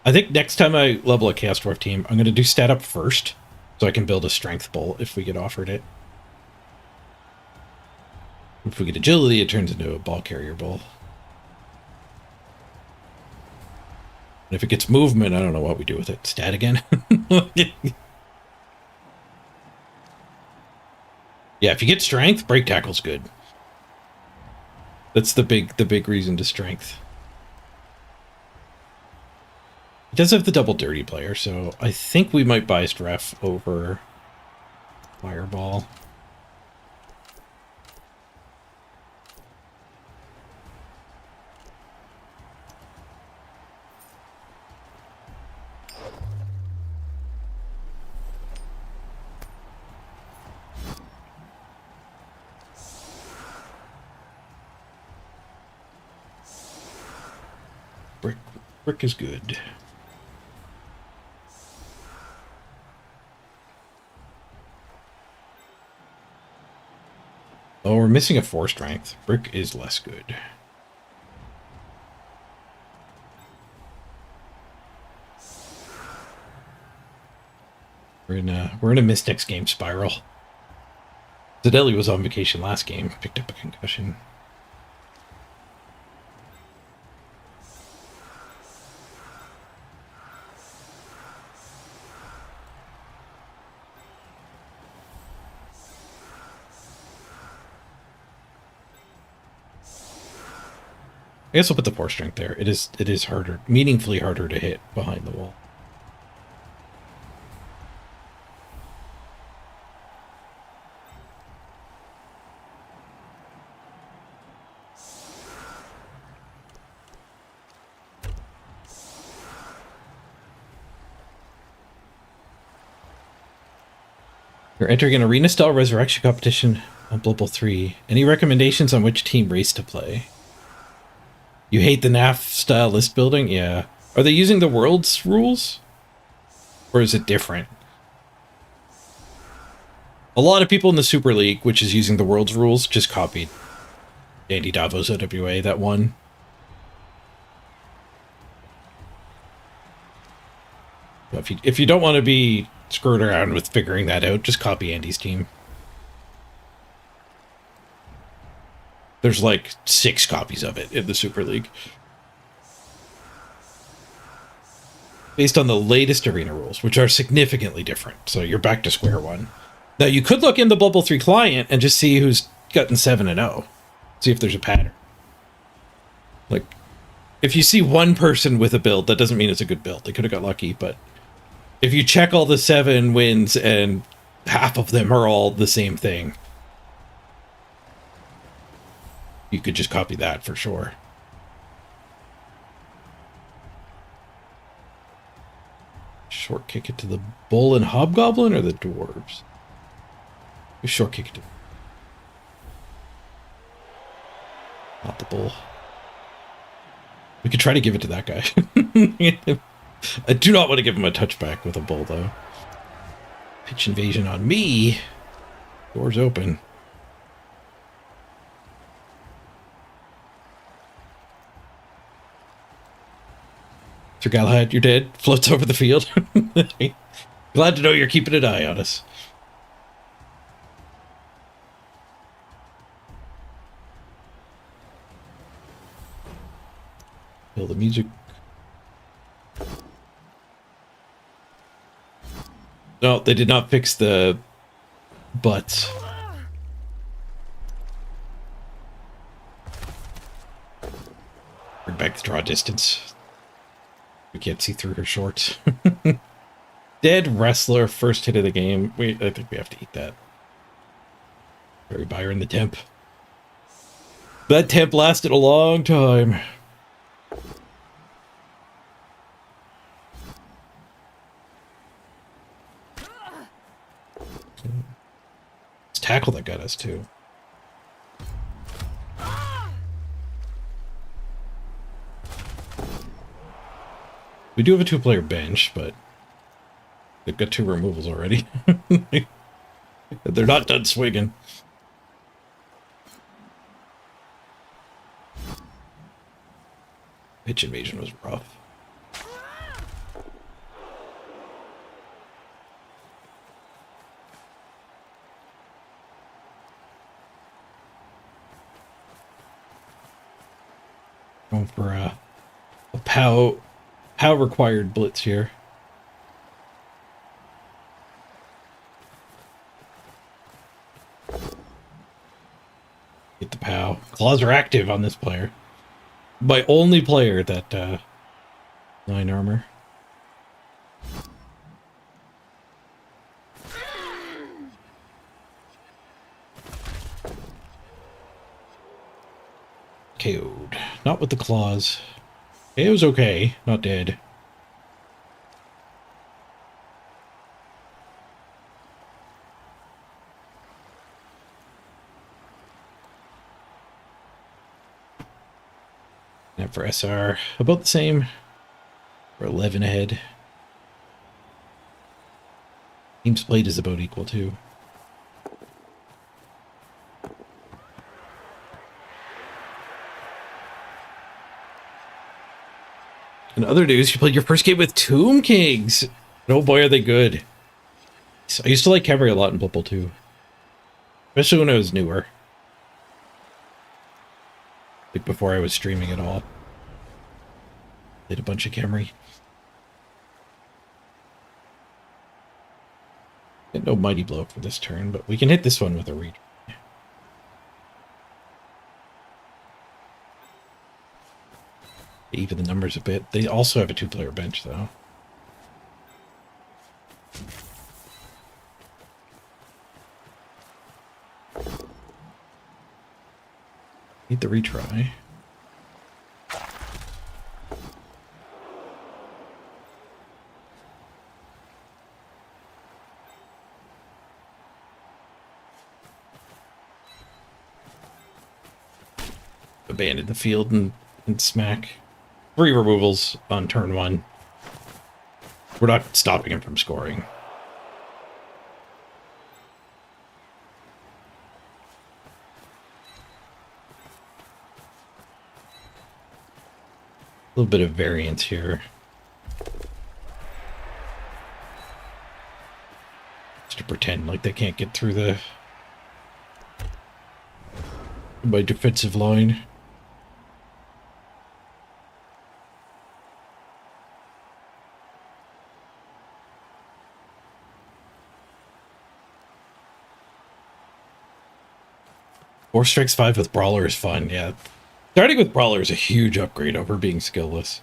I think next time I level a Chaos Dwarf team, I'm going to do stat up first, so I can build a strength bull if we get offered it. If we get agility, it turns into a ball carrier bull. And if it gets movement, I don't know what we do with it. Stat again? Yeah, if you get strength, break tackle's good. That's the big reason to strength. It does have the double dirty player, so I think we might biased ref over Fireball. Brick is good. Oh, we're missing a 4 strength. Brick is less good. We're in a Mystics game spiral. Zedeli was on vacation last game, picked up a concussion. I guess I'll put the 4 strength there. It is harder, meaningfully harder to hit behind the wall. You're entering an arena-style resurrection competition on Blood Bowl 3. Any recommendations on which team race to play? You hate the NAF-style list building? Yeah. Are they using the World's rules? Or is it different? A lot of people in the Super League, which is using the World's rules, just copied Andy Davos OWA, that one. If you don't want to be screwed around with figuring that out, just copy Andy's team. There's like 6 copies of it in the Super League. Based on the latest arena rules, which are significantly different. So you're back to square one. Now you could look in the Bubble 3 client and just see who's gotten 7-0. See if there's a pattern. Like, if you see one person with a build, that doesn't mean it's a good build. They could have got lucky, but if you check all the 7 wins and half of them are all the same thing, you could just copy that for sure. Short kick it to the bull and hobgoblin or the dwarves? You short kick it to... Not the bull. We could try to give it to that guy. I do not want to give him a touchback with a bull, though. Pitch invasion on me. Doors open. Sir Galahad, you're dead. Floats over the field. Glad to know you're keeping an eye on us. Kill the music. No, they did not fix the butts. Bring back the draw distance. We can't see through her shorts. Dead wrestler, first hit of the game. I think we have to eat that. Very buyer in the temp. That temp lasted a long time. It's tackle that got us too. We do have a 2-player bench, but they've got 2 removals already. They're not done swinging. Pitch invasion was rough. Going for a POW required blitz here. Get the POW. Claws are active on this player. My only player that 9 armor. KO'd. Not with the claws. It was okay, not dead. And for SR, about the same. We're 11 ahead. Team's played is about equal too. In other news, you played your first game with Tomb Kings. And oh boy, are they good. I used to like Khemri a lot in Blood Bowl 2. Especially when I was newer. Like before I was streaming at all. Did a bunch of Khemri. Get no Mighty Blow for this turn, but we can hit this one with a read. Even the numbers a bit. They also have a 2-player bench, though. Need the retry. abandon the field and smack. 3 removals on turn 1. We're not stopping him from scoring. A little bit of variance here. Just to pretend like they can't get through my defensive line. Four strikes 5 with Brawler is fun, yeah. Starting with Brawler is a huge upgrade over being skillless.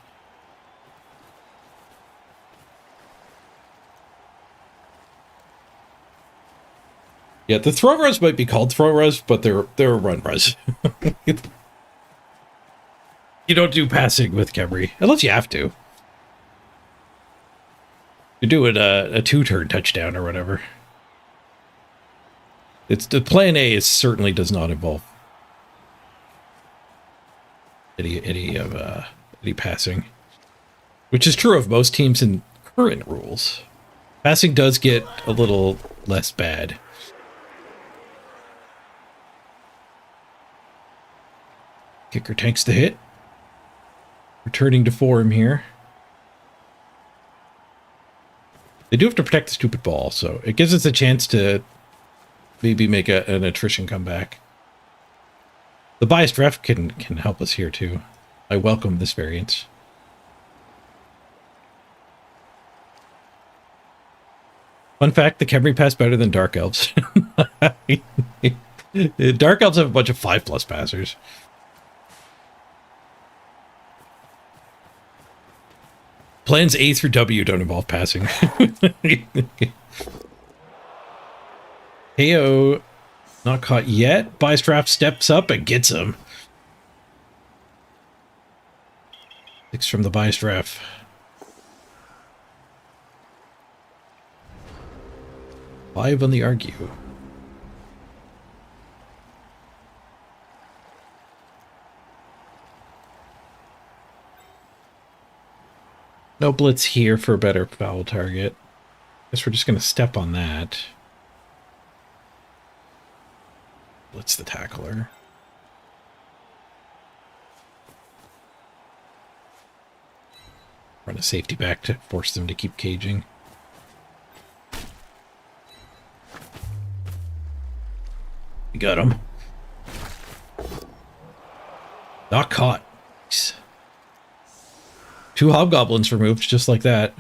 Yeah, the throw res might be called throw res, but they're run res. You don't do passing with Khemri, unless you have to. You're doing a 2-turn touchdown or whatever. It's the plan A is certainly does not involve any passing, which is true of most teams in current rules. Passing does get a little less bad. Kicker tanks the hit. Returning to form here. They do have to protect the stupid ball, so it gives us a chance to maybe make an attrition comeback. The biased ref can help us here too. I welcome this variance. Fun fact, the Khemri pass better than Dark Elves. Dark Elves have a bunch of 5+ passers. Plans A through W don't involve passing. KO, not caught yet. Bystrap steps up and gets him. 6 from the Bystrap. Five on the argue. No blitz here for a better foul target. Guess we're just going to step on that. Blitz the tackler. Run a safety back to force them to keep caging. We got him. Not caught. Nice. 2 hobgoblins removed just like that.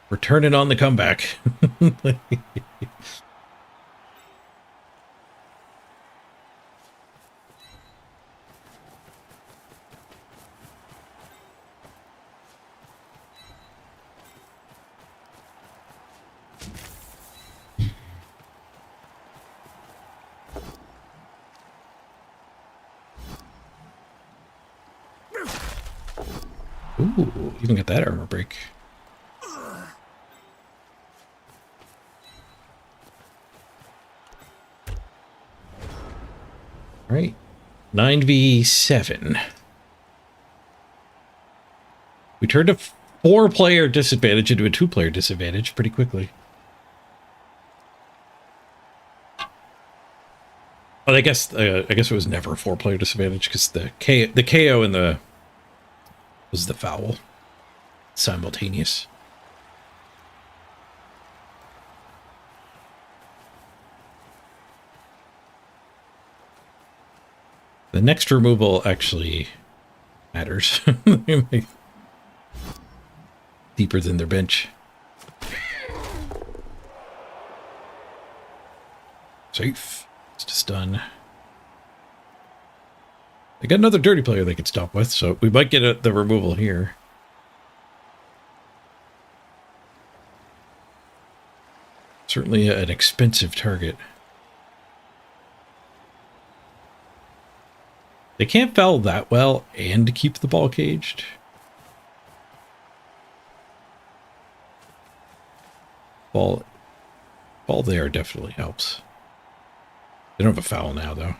We're turning on the comeback. Ooh, even got that armor break. All right, 9v7. We turned a 4-player disadvantage into a 2-player disadvantage pretty quickly. But I guess it was never a 4-player disadvantage because the KO and the was the foul simultaneous. The next removal actually matters. Deeper than their bench. Safe. It's just done. They got another dirty player they could stop with, so we might get the removal here. Certainly an expensive target. They can't foul that well and keep the ball caged. Ball there definitely helps. They don't have a foul now, though.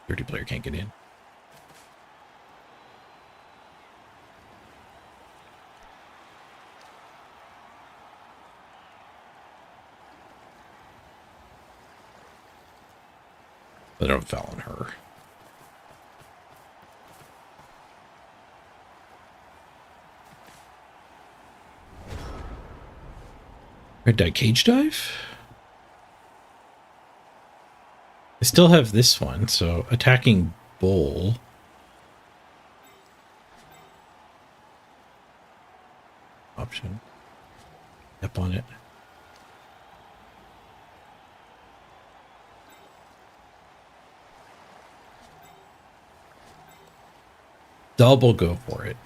30 player can't get in. But I don't foul on her. Red die cage dive? I still have this one, so attacking bowl. Option. Step on it. Double go for it.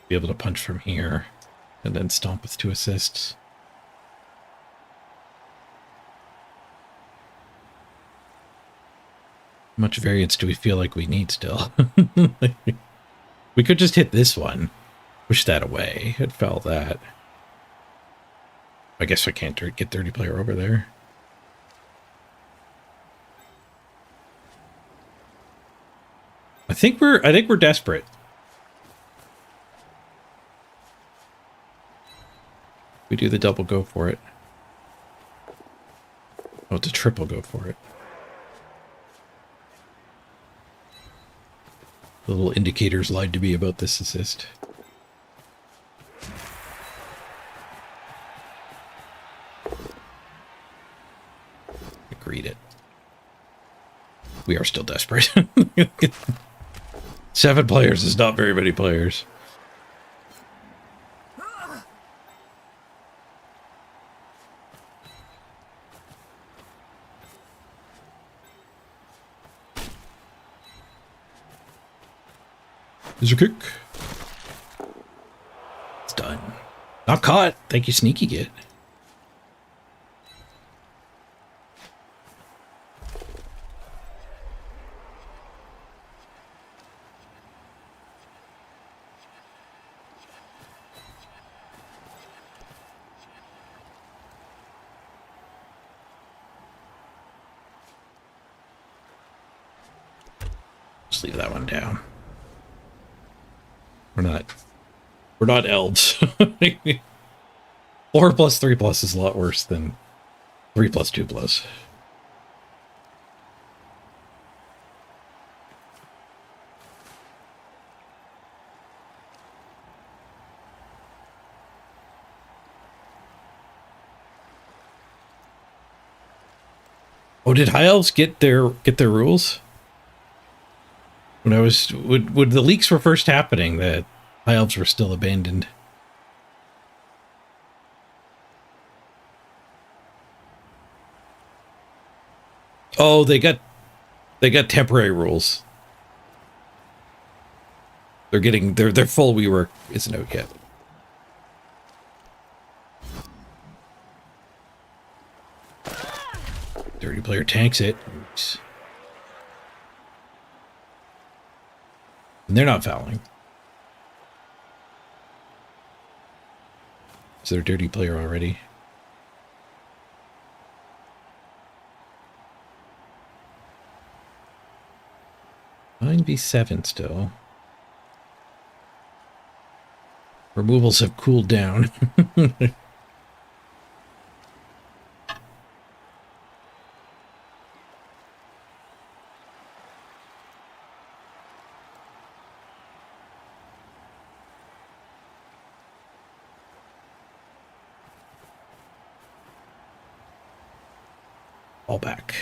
Be able to punch from here and then stomp with 2 assists. How much variance do we feel like we need still? We could just hit this one. Push that away. It fell that. I guess I can't get 30 player over there. I think we're desperate. We do the double go for it. Oh, it's a triple go for it. The little indicators lied to me about this assist. Agreed it. We are still desperate. 7 players is not very many players. Is your kick? It's done. Not caught. Thank you, Sneaky Git. Just leave that one down. We're not elves. 4 plus 3 plus is a lot worse than 3 plus 2 plus. Oh, did high elves get their rules? When I was when the leaks were first happening, that high elves were still abandoned. Oh, they got temporary rules. They're getting their full rework isn't out yet. Dirty player tanks it. Oops. And they're not fouling. Is there a dirty player already? Nine v 7 still. Removals have cooled down. All back.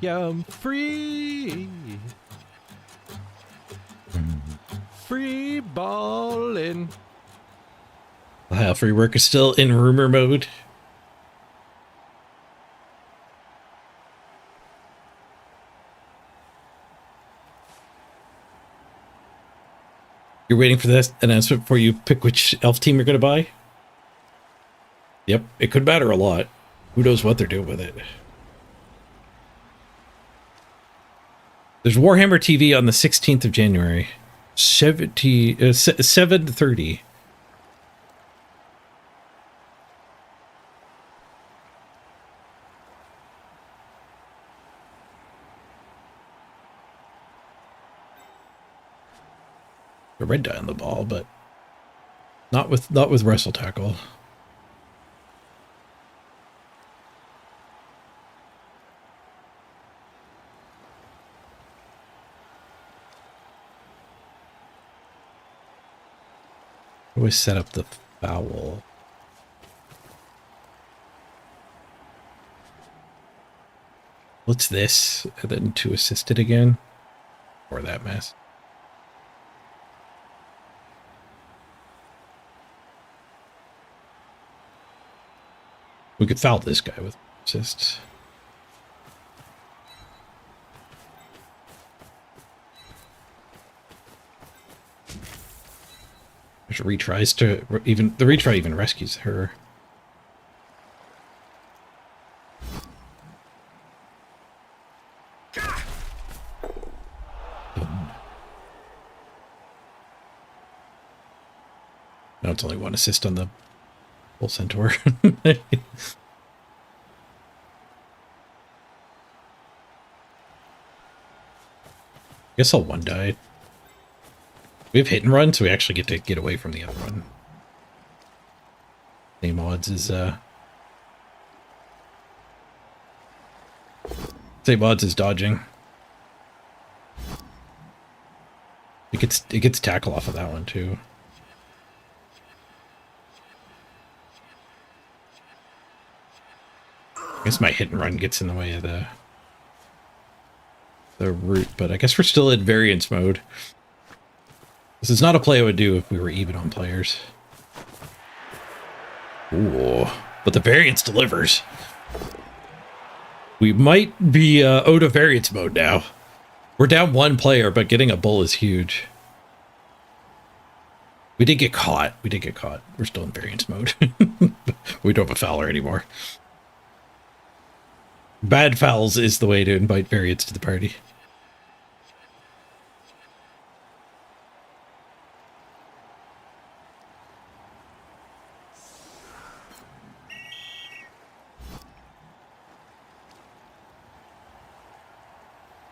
Yeah, I'm free. Free ballin'. Wow, free work is still in rumor mode. You're waiting for this announcement before you pick which elf team you're going to buy? Yep, it could matter a lot. Who knows what they're doing with it. There's Warhammer TV on the 16th of January. 7:30. A red dye on the ball, but not with wrestle tackle. Always set up the foul. What's this? And then to assist it again? Or that mess. We could foul this guy with assists. There's retries to even the retry even rescues her. Now it's only one assist on the full centaur. Guess I'll one die. We have hit and run, so we actually get to get away from the other one. Same odds as dodging. It gets tackle off of that one too. I guess my hit and run gets in the way of the route, but I guess we're still in variance mode. This is not a play I would do if we were even on players. Ooh, but the variance delivers. We might be out of variance mode now. We're down one player, but getting a bull is huge. We did get caught. We're still in variance mode. We don't have a fouler anymore. Bad fouls is the way to invite variance to the party.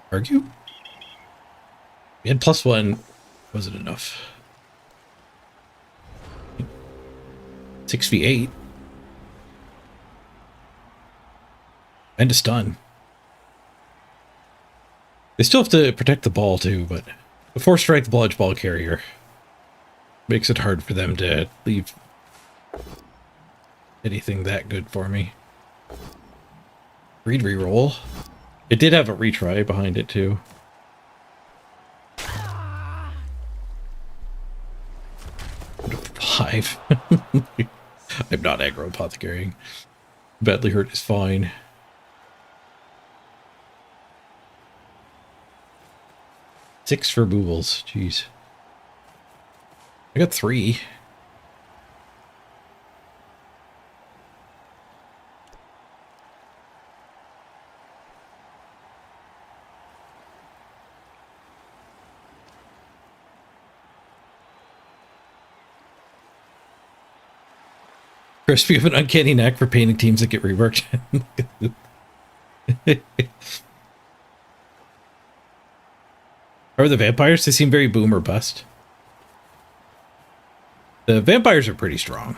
Argue? We had +1. Was it enough? 6v8. And a stun. They still have to protect the ball too, but the 4-strike blodge ball carrier makes it hard for them to leave anything that good for me. Read reroll. It did have a retry behind it too. Five. I'm not aggro apothecarying. Badly hurt is fine. Six for boobles. Jeez. I got 3. Chris, we have an uncanny knack for painting teams that get reworked. How are the vampires? They seem very boom or bust. The vampires are pretty strong.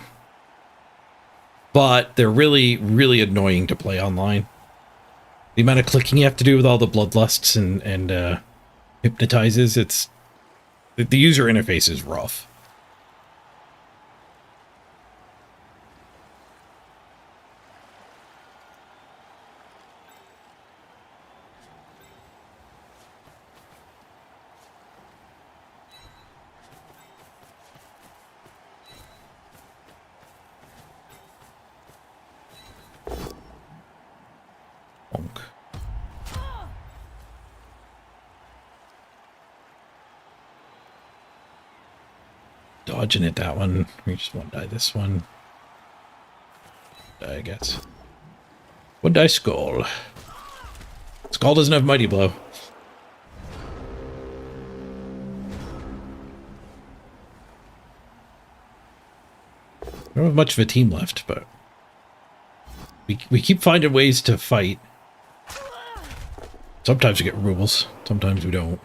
But they're really, really annoying to play online. The amount of clicking you have to do with all the bloodlusts and hypnotizes, it's... The user interface is rough. Dodging it, that one. We just won't die this one. Die, I guess. One die skull. Skull doesn't have mighty blow. don't have much of a team left, but we keep finding ways to fight. Sometimes we get removals, sometimes we don't.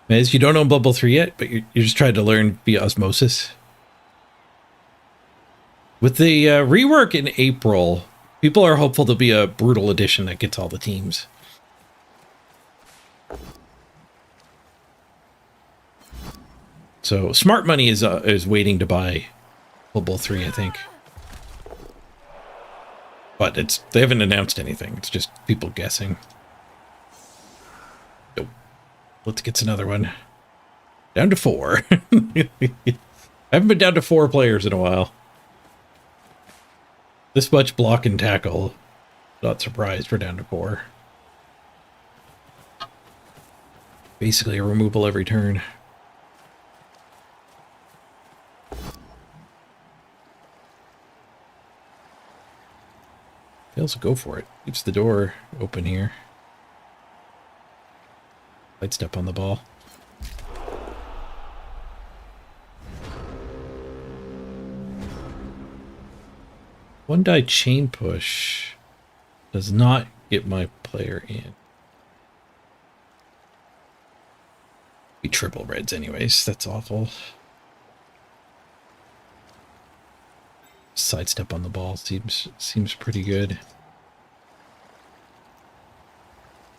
As you don't own Bubble 3 yet, but you're just trying to learn via osmosis. With the rework in April, people are hopeful there'll be a brutal edition that gets all the teams. So Smart Money is waiting to buy Bubble 3, I think. But they haven't announced anything. It's just people guessing. Nope. Let's get another one. Down to 4. I haven't been down to 4 players in a while. This much block and tackle. Not surprised we're down to 4. Basically a removal every turn. Fails to go for it. Keeps the door open here. Light step on the ball. One die chain push does not get my player in. We triple reds anyways. That's awful. Sidestep on the ball seems pretty good.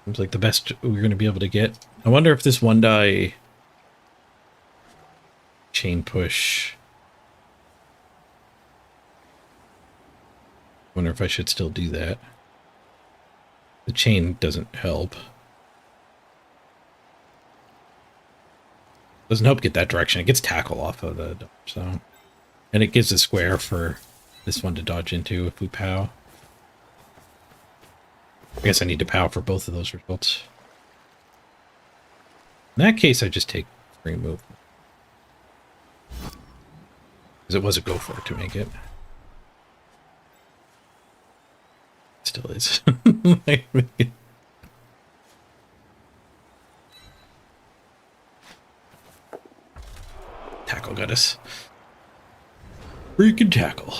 Seems like the best we're going to be able to get. I wonder if this one die chain push. Wonder if I should still do that. The chain doesn't help. Doesn't help get that direction. It gets tackle off of the dodge, so. And it gives a square for this one to dodge into if we POW. I guess I need to POW for both of those results. In that case, I just take free movement. Because it was a go for it to make it. Still is. Tackle got us. Freaking tackle.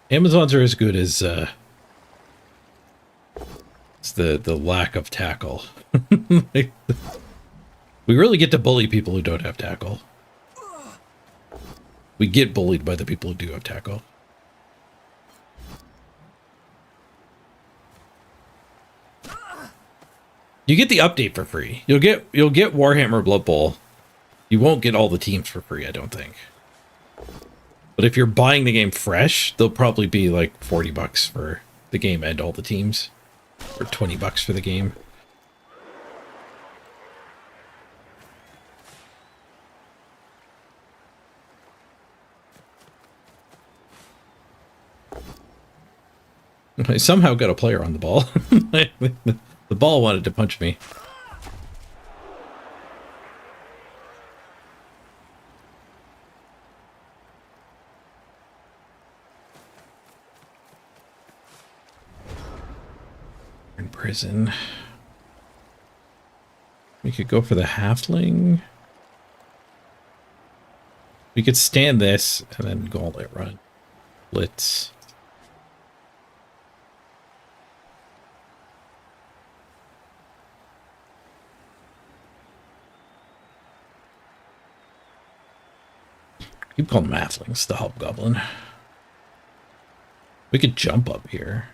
Amazons are as good as the lack of tackle. We really get to bully people who don't have tackle. We get bullied by the people who do have tackle. You get the update for free. You'll get Warhammer Blood Bowl. You won't get all the teams for free, I don't think. But if you're buying the game fresh, they'll probably be like $40 for the game and all the teams. Or $20 for the game. I somehow got a player on the ball. The ball wanted to punch me. In prison. We could go for the halfling. We could stand this and then gauntlet run. Blitz. Keep calling them halflings, the hobgoblin. We could jump up here.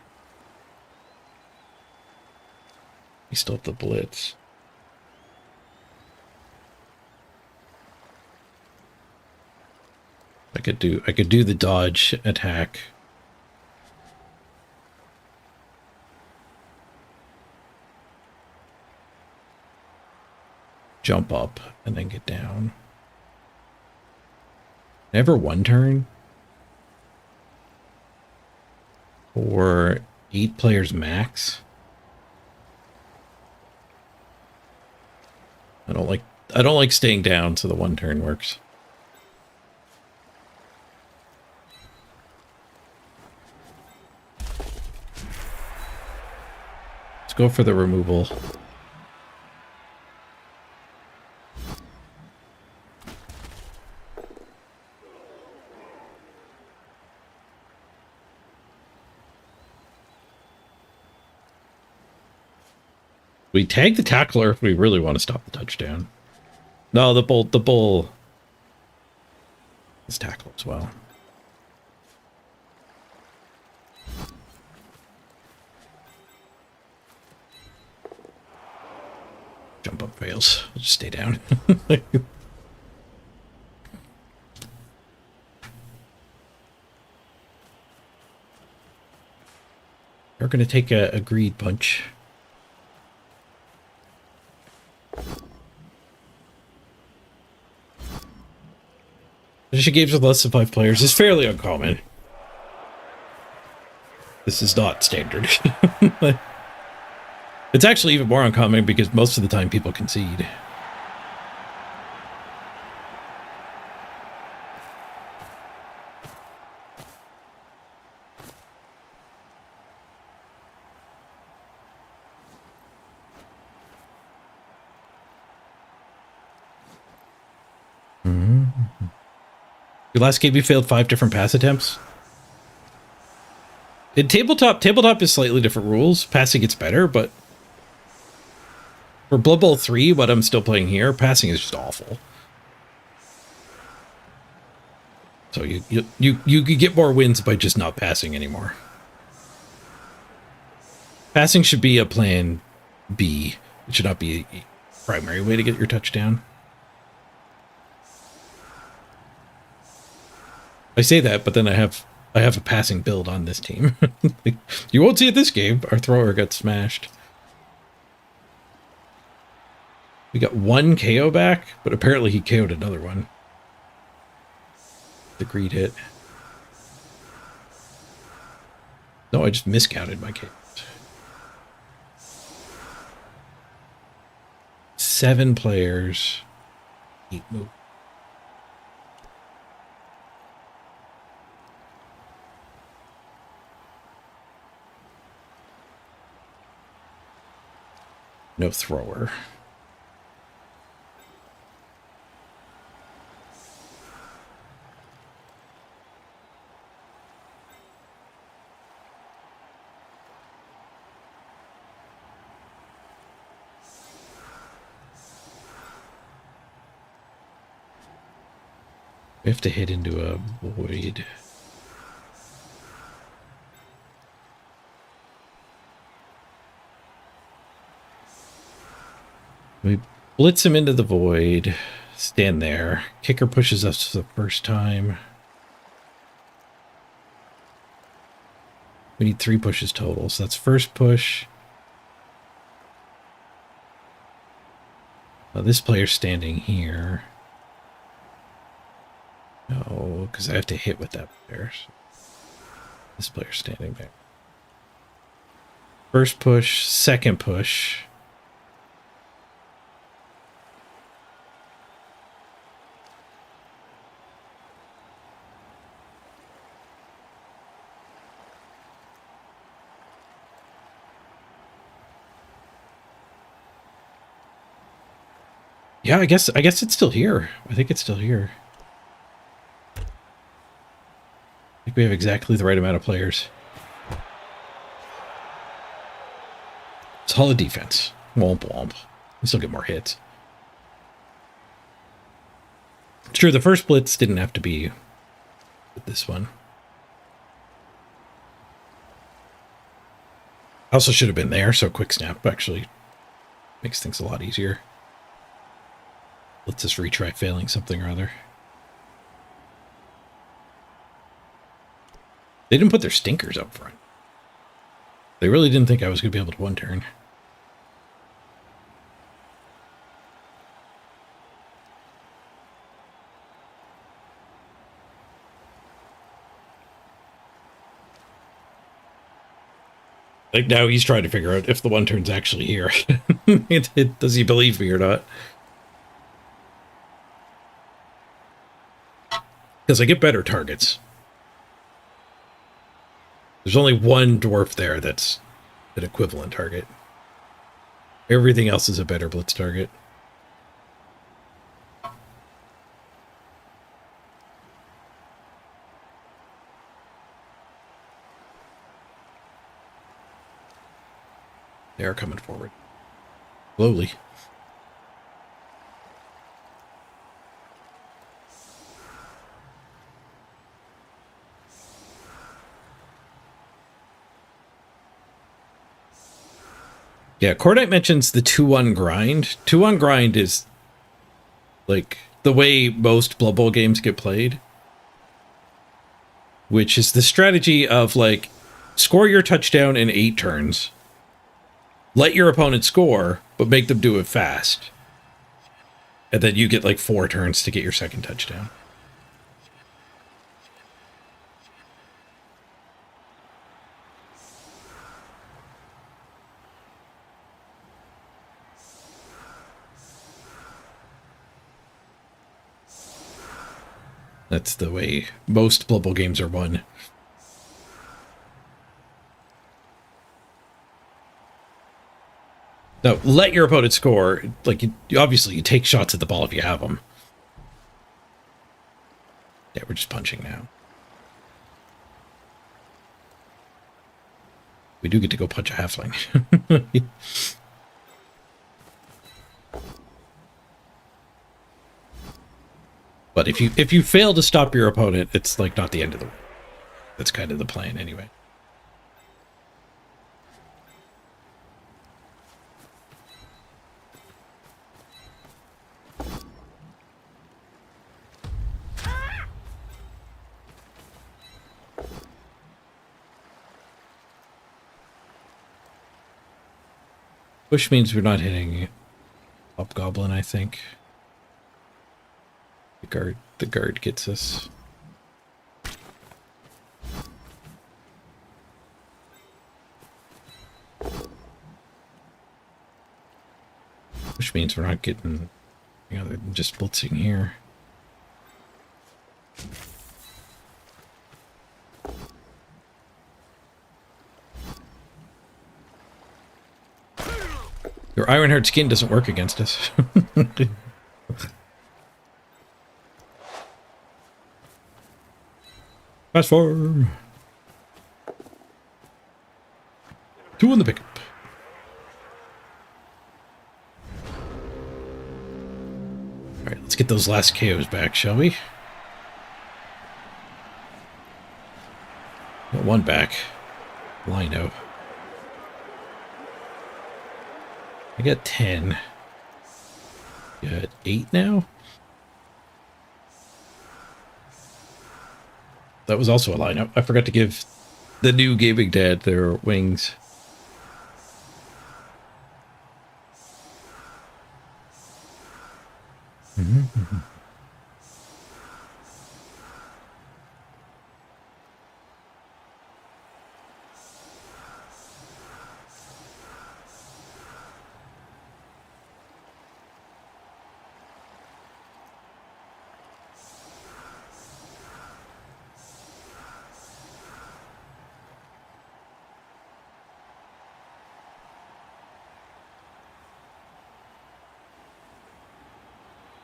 We still have the blitz. I could do the dodge attack. Jump up and then get down. Never one turn. For 8 players max. I don't like staying down, so the one turn works. Let's go for the removal. We tag the tackler if we really want to stop the touchdown. No, the bull is tackle as well. Jump up fails. I'll just stay down. We're going to take a greed punch. She games with less than 5 players is fairly uncommon. This is not standard. It's actually even more uncommon because most of the time people concede. Your last game you failed 5 different pass attempts? In tabletop is slightly different rules. Passing gets better, but for Blood Bowl 3, what I'm still playing here, passing is just awful. So you get more wins by just not passing anymore. Passing should be a plan B. It should not be a primary way to get your touchdown. I say that, but then I have a passing build on this team. You won't see it this game. Our thrower got smashed. We got 1 KO back, but apparently he KO'd another one. The greed hit. No, I just miscounted my KOs. 7 players. 8 move. No thrower. We have to hit into a void. We blitz him into the void. Stand there. Kicker pushes us the first time. We need 3 pushes total. So that's first push. This player's standing here. No, because I have to hit with that player. So this player's standing there. First push, second push. Yeah, I guess it's still here. I think it's still here. I think we have exactly the right amount of players. Solid defense. Womp womp. We still get more hits. Sure, the first blitz didn't have to be with this one. Also should have been there, so quick snap actually makes things a lot easier. Let's just retry failing something or other. They didn't put their stinkers up front. They really didn't think I was going to be able to one turn. Like now he's trying to figure out if the one turn's actually here. Does he believe me or not? Because I get better targets. There's only one dwarf there that's an equivalent target. Everything else is a better blitz target. They are coming forward. Slowly. Yeah, Cordite mentions the 2-1 grind. 2-1 grind is like the way most Blood Bowl games get played, which is the strategy of like score your touchdown in 8 turns, let your opponent score, but make them do it fast. And then you get like 4 turns to get your second touchdown. That's the way most Blood Bowl games are won. No, let your opponent score. Like, obviously, you take shots at the ball if you have them. Yeah, we're just punching now. We do get to go punch a halfling. But if you fail to stop your opponent, it's like not the end of the world. That's kind of the plan anyway. Push means we're not hitting Hobgoblin, I think. The guard gets us. Which means we're not getting, you know, they're just blitzing here. Your Ironheart skin doesn't work against us. Fast form. 2 in the pickup. Alright, let's get those last KOs back, shall we? Got 1 back. Lino. I got 10. You got 8 now? That was also a lineup. I forgot to give the new gaming dad their wings. Mm-hmm.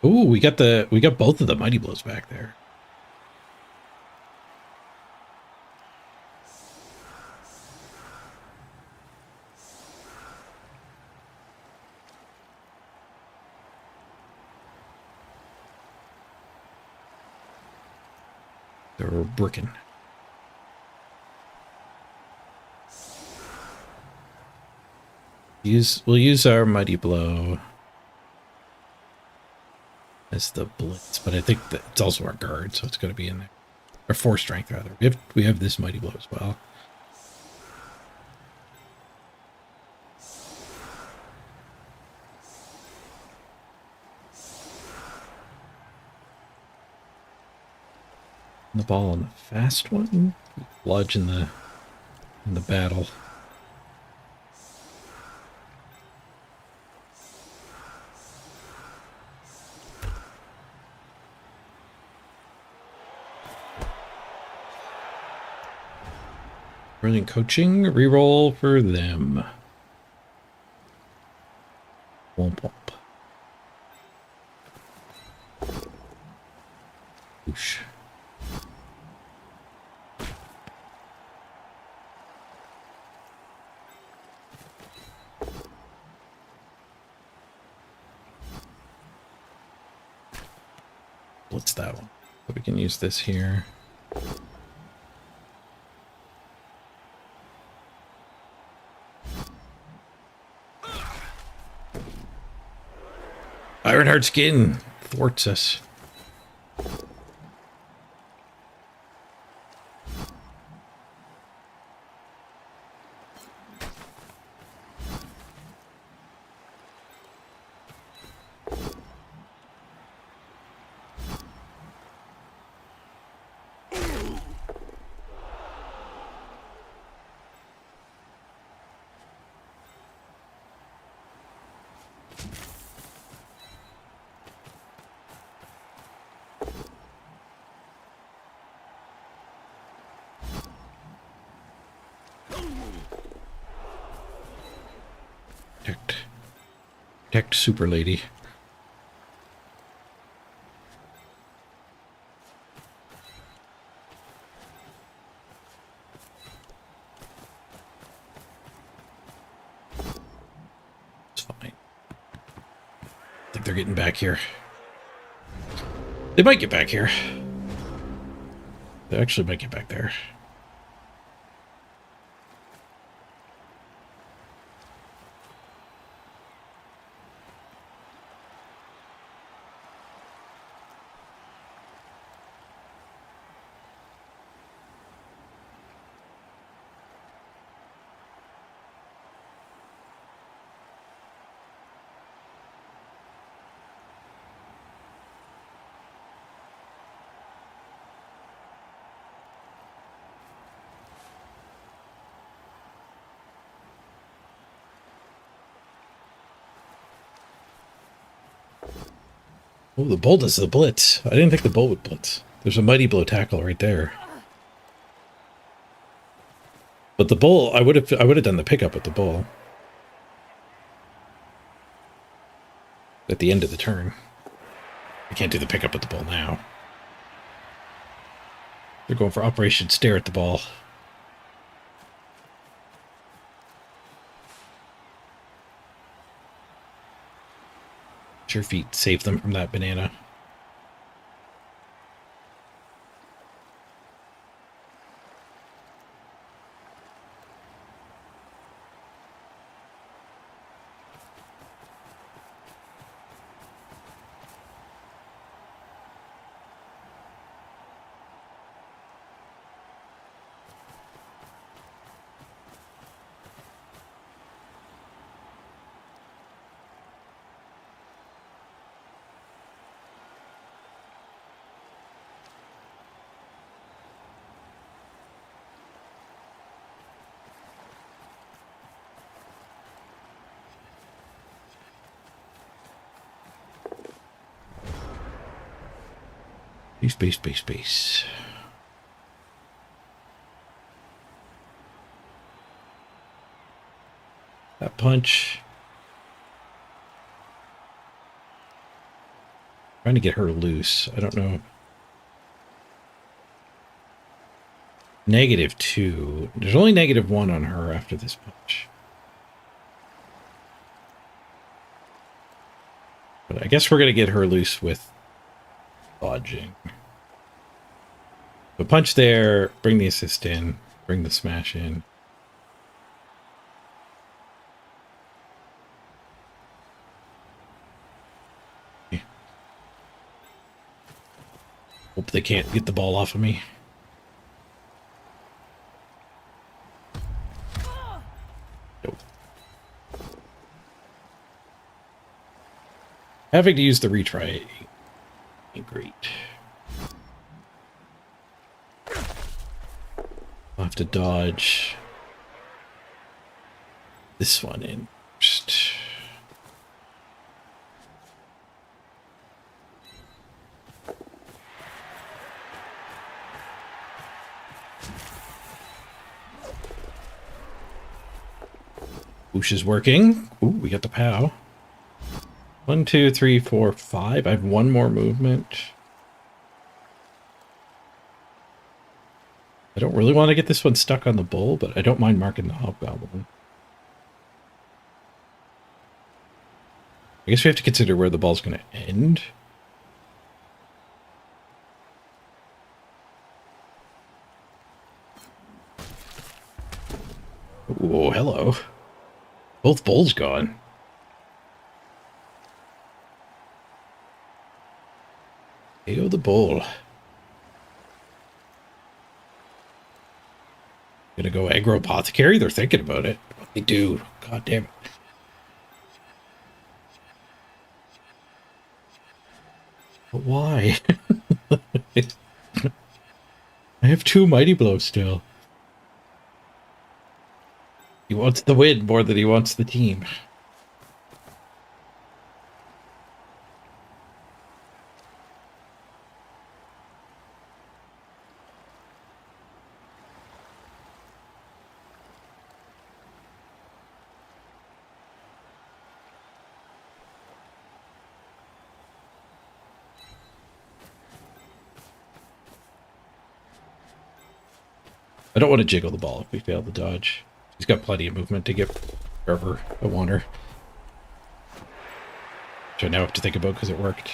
Ooh, we got both of the mighty blows back there. They're bricking. We'll use our mighty blow as the blitz, but I think that it's also our guard, so it's going to be in there. Or 4 strength rather. We have this mighty blow as well. The ball on the fast one, bludge in the battle. Brilliant coaching. Reroll for them. Womp womp. Whoosh. What's that one? But we can use this here. Ironheart skin thwarts us. Protect super lady. It's fine. I think they're getting back here. They might get back here. They actually might get back there. Oh, the bull does the blitz. I didn't think the bull would blitz. There's a mighty blow tackle right there. But the bull, I would have done the pickup with the bull at the end of the turn. I can't do the pickup with the bull now. They're going for Operation Stare at the ball. Sure feet save them from that banana. Space. That punch. Trying to get her loose. I don't know. -2. There's only -1 on her after this punch. But I guess we're going to get her loose with dodging. The punch there, bring the assist in, bring the smash in. Hope they can't get the ball off of me. Nope. Having to use the retry ain't great. I'll have to dodge this one in first. Whoosh is working. Ooh, we got the POW. 1, 2, 3, 4, 5. I have one more movement. I don't really want to get this one stuck on the bull, but I don't mind marking the hobgoblin. I guess we have to consider where the ball's going to end. Oh, hello. Both bulls gone. KO the bull. Gonna go aggro apothecary? They're thinking about it. They do. God damn it. But why? I have 2 mighty blows still. He wants the win more than he wants the team. I don't want to jiggle the ball if we fail the dodge. He's got plenty of movement to get wherever I want her. Which I now have to think about because it worked.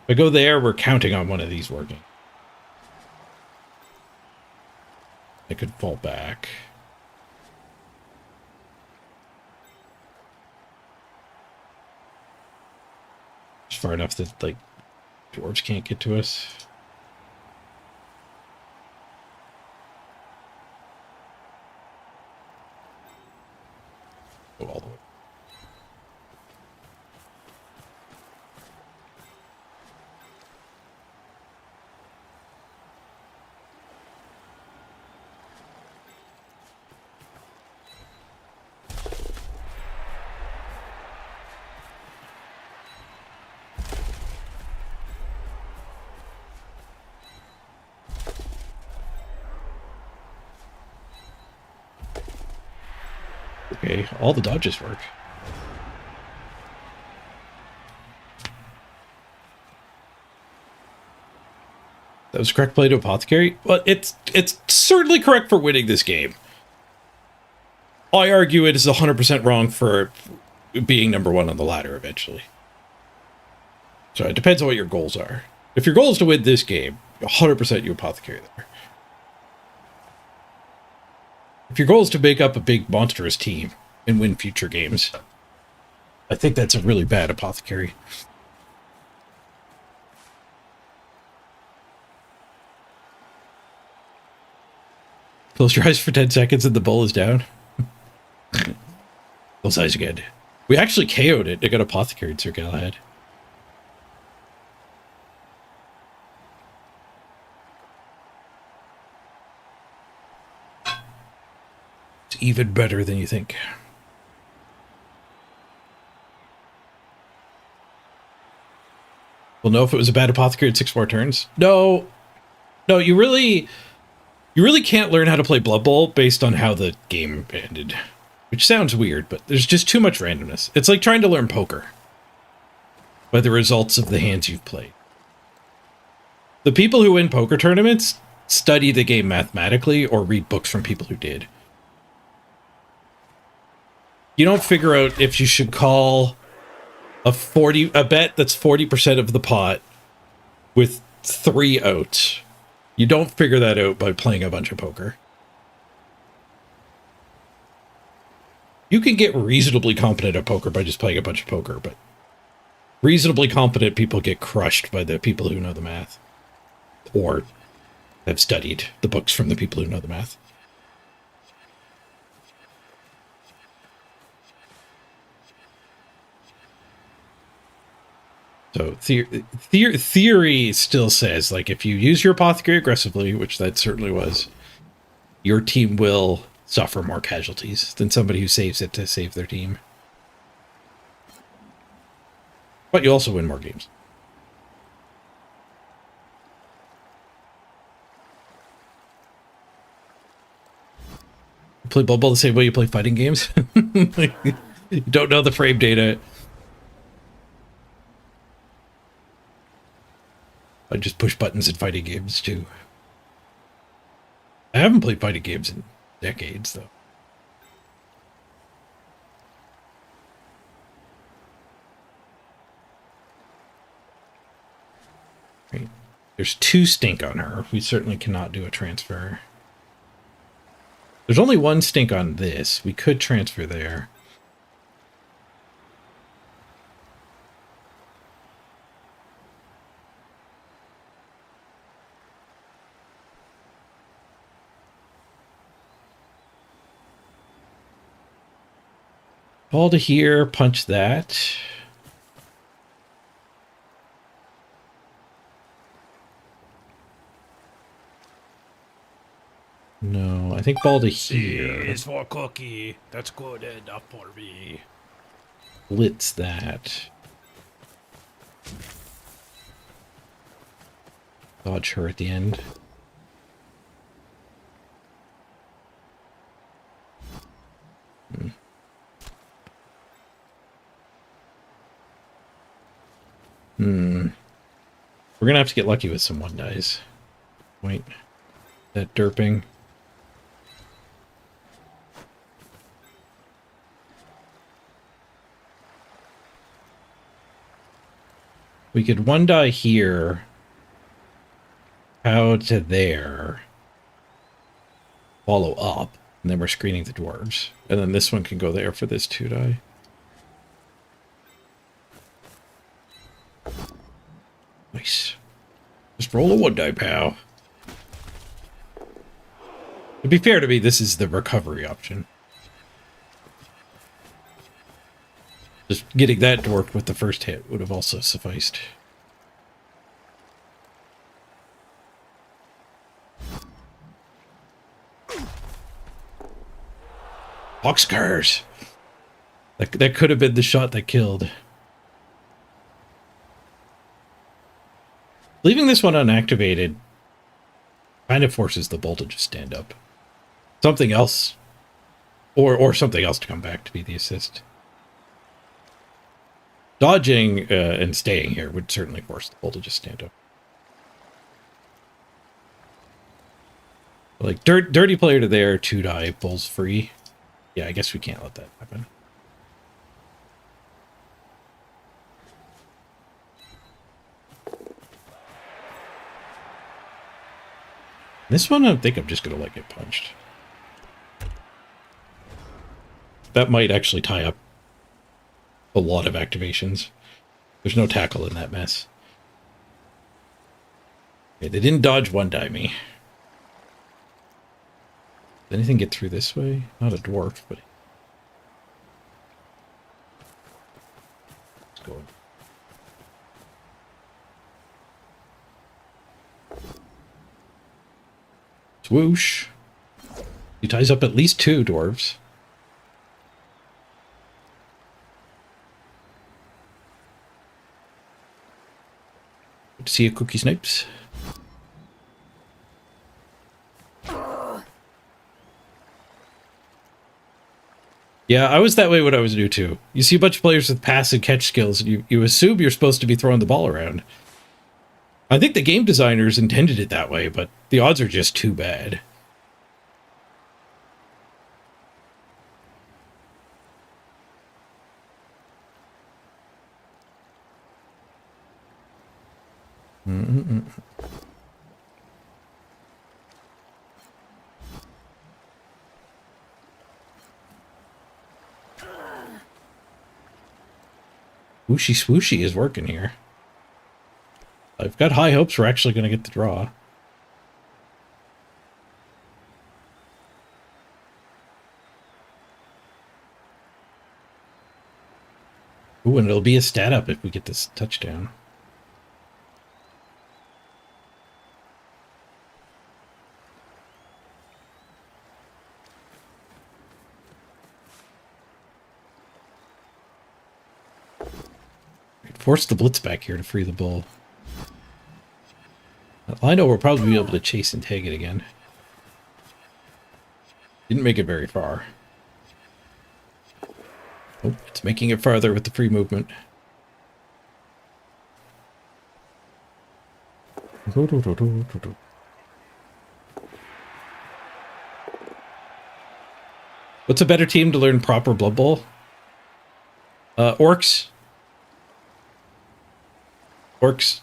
If I go there, we're counting on one of these working. I could fall back. It's far enough that, like, dwarves can't get to us. Go all the way. Okay, all the dodges work. That was correct play to apothecary. Well, it's certainly correct for winning this game. I argue it is 100% wrong for being number 1 on the ladder eventually. So it depends on what your goals are. If your goal is to win this game, 100% you apothecary there. If your goal is to make up a big monstrous team and win future games, I think that's a really bad apothecary. Close your eyes for 10 seconds and the bull is down. Close eyes again. We actually KO'd it. It got apothecaried, Sir Galahad. It's even better than you think. We'll know if it was a bad apothecary at 6 more turns. No, you really can't learn how to play Blood Bowl based on how the game ended. Which sounds weird, but there's just too much randomness. It's like trying to learn poker by the results of the hands you've played. The people who win poker tournaments study the game mathematically or read books from people who did. You don't figure out if you should call a bet that's 40% of the pot with 3 outs. You don't figure that out by playing a bunch of poker. You can get reasonably competent at poker by just playing a bunch of poker, but reasonably competent people get crushed by the people who know the math or have studied the books from the people who know the math. So theory still says, like, if you use your apothecary aggressively, which that certainly was, your team will suffer more casualties than somebody who saves it to save their team. But you also win more games. Play Blood Bowl the same way you play fighting games? You don't know the frame data. I just push buttons in fighting games too. I haven't played fighting games in decades though. Right. There's 2 stink on her. We certainly cannot do a transfer. There's only 1 stink on this. We could transfer there. Ball to here, punch that. No, I think ball to here. C is for cookie. That's good enough for me. Blitz that. Dodge her at the end. We're gonna have to get lucky with some 1 dice. Wait. That derping. We could 1 die here. How to there. Follow up. And then we're screening the dwarves. And then this one can go there for this 2 die. Nice. Just roll a 1 die, pal. To be fair to me, this is the recovery option. Just getting that dwarf with the first hit would have also sufficed. Boxcars! That could have been the shot that killed. Leaving this one unactivated kind of forces the bull to just stand up. Something else, or something else to come back to be the assist. Dodging and staying here would certainly force the bull to just stand up. Like, dirty player to there, 2 die, bull's free. Yeah, I guess we can't let that happen. This one, I think I'm just going to let get punched. That might actually tie up a lot of activations. There's no tackle in that mess. Okay, they didn't dodge 1 die me. Did anything get through this way? Not a dwarf, but... Let's go. Swoosh. He ties up at least 2 dwarves. Good to see you, Cookie Snipes. Yeah, I was that way when I was new too. You see a bunch of players with pass and catch skills, and you assume you're supposed to be throwing the ball around. I think the game designers intended it that way, but the odds are just too bad. Swooshy swooshy is working here. I've got high hopes we're actually going to get the draw. Ooh, and it'll be a stat up if we get this touchdown. Force the blitz back here to free the bull. I know we'll probably be able to chase and tag it again. Didn't make it very far. Oh, it's making it farther with the free movement. What's a better team to learn proper Blood Bowl? Orcs. Orcs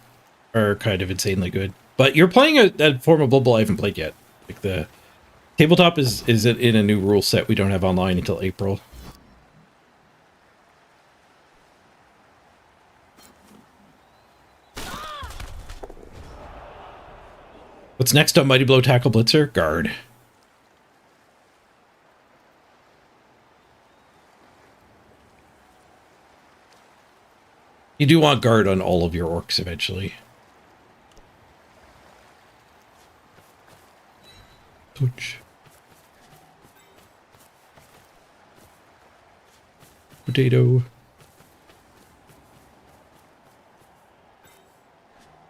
are kind of insanely good. But you're playing a form of Blood Bowl I haven't played yet. Like the tabletop is in a new rule set we don't have online until April. What's next on Mighty Blow Tackle Blitzer? Guard. You do want guard on all of your orcs eventually. Touch. Potato.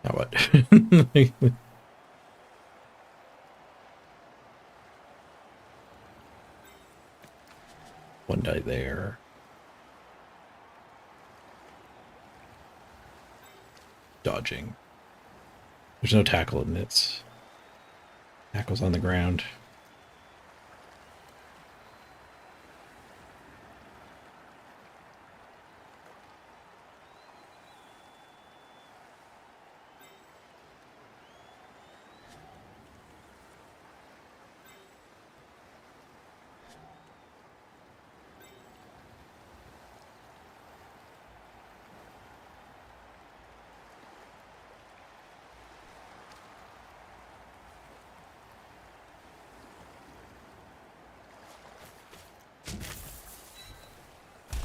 Now what? One die there. Dodging. There's no tackle in this. Tackle's on the ground.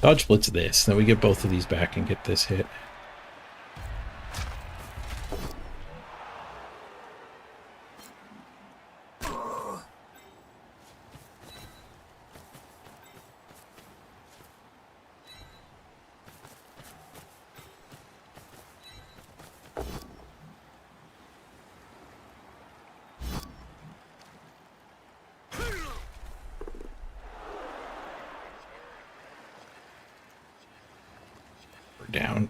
Dodge blitz this, then we get both of these back and get this hit. Down.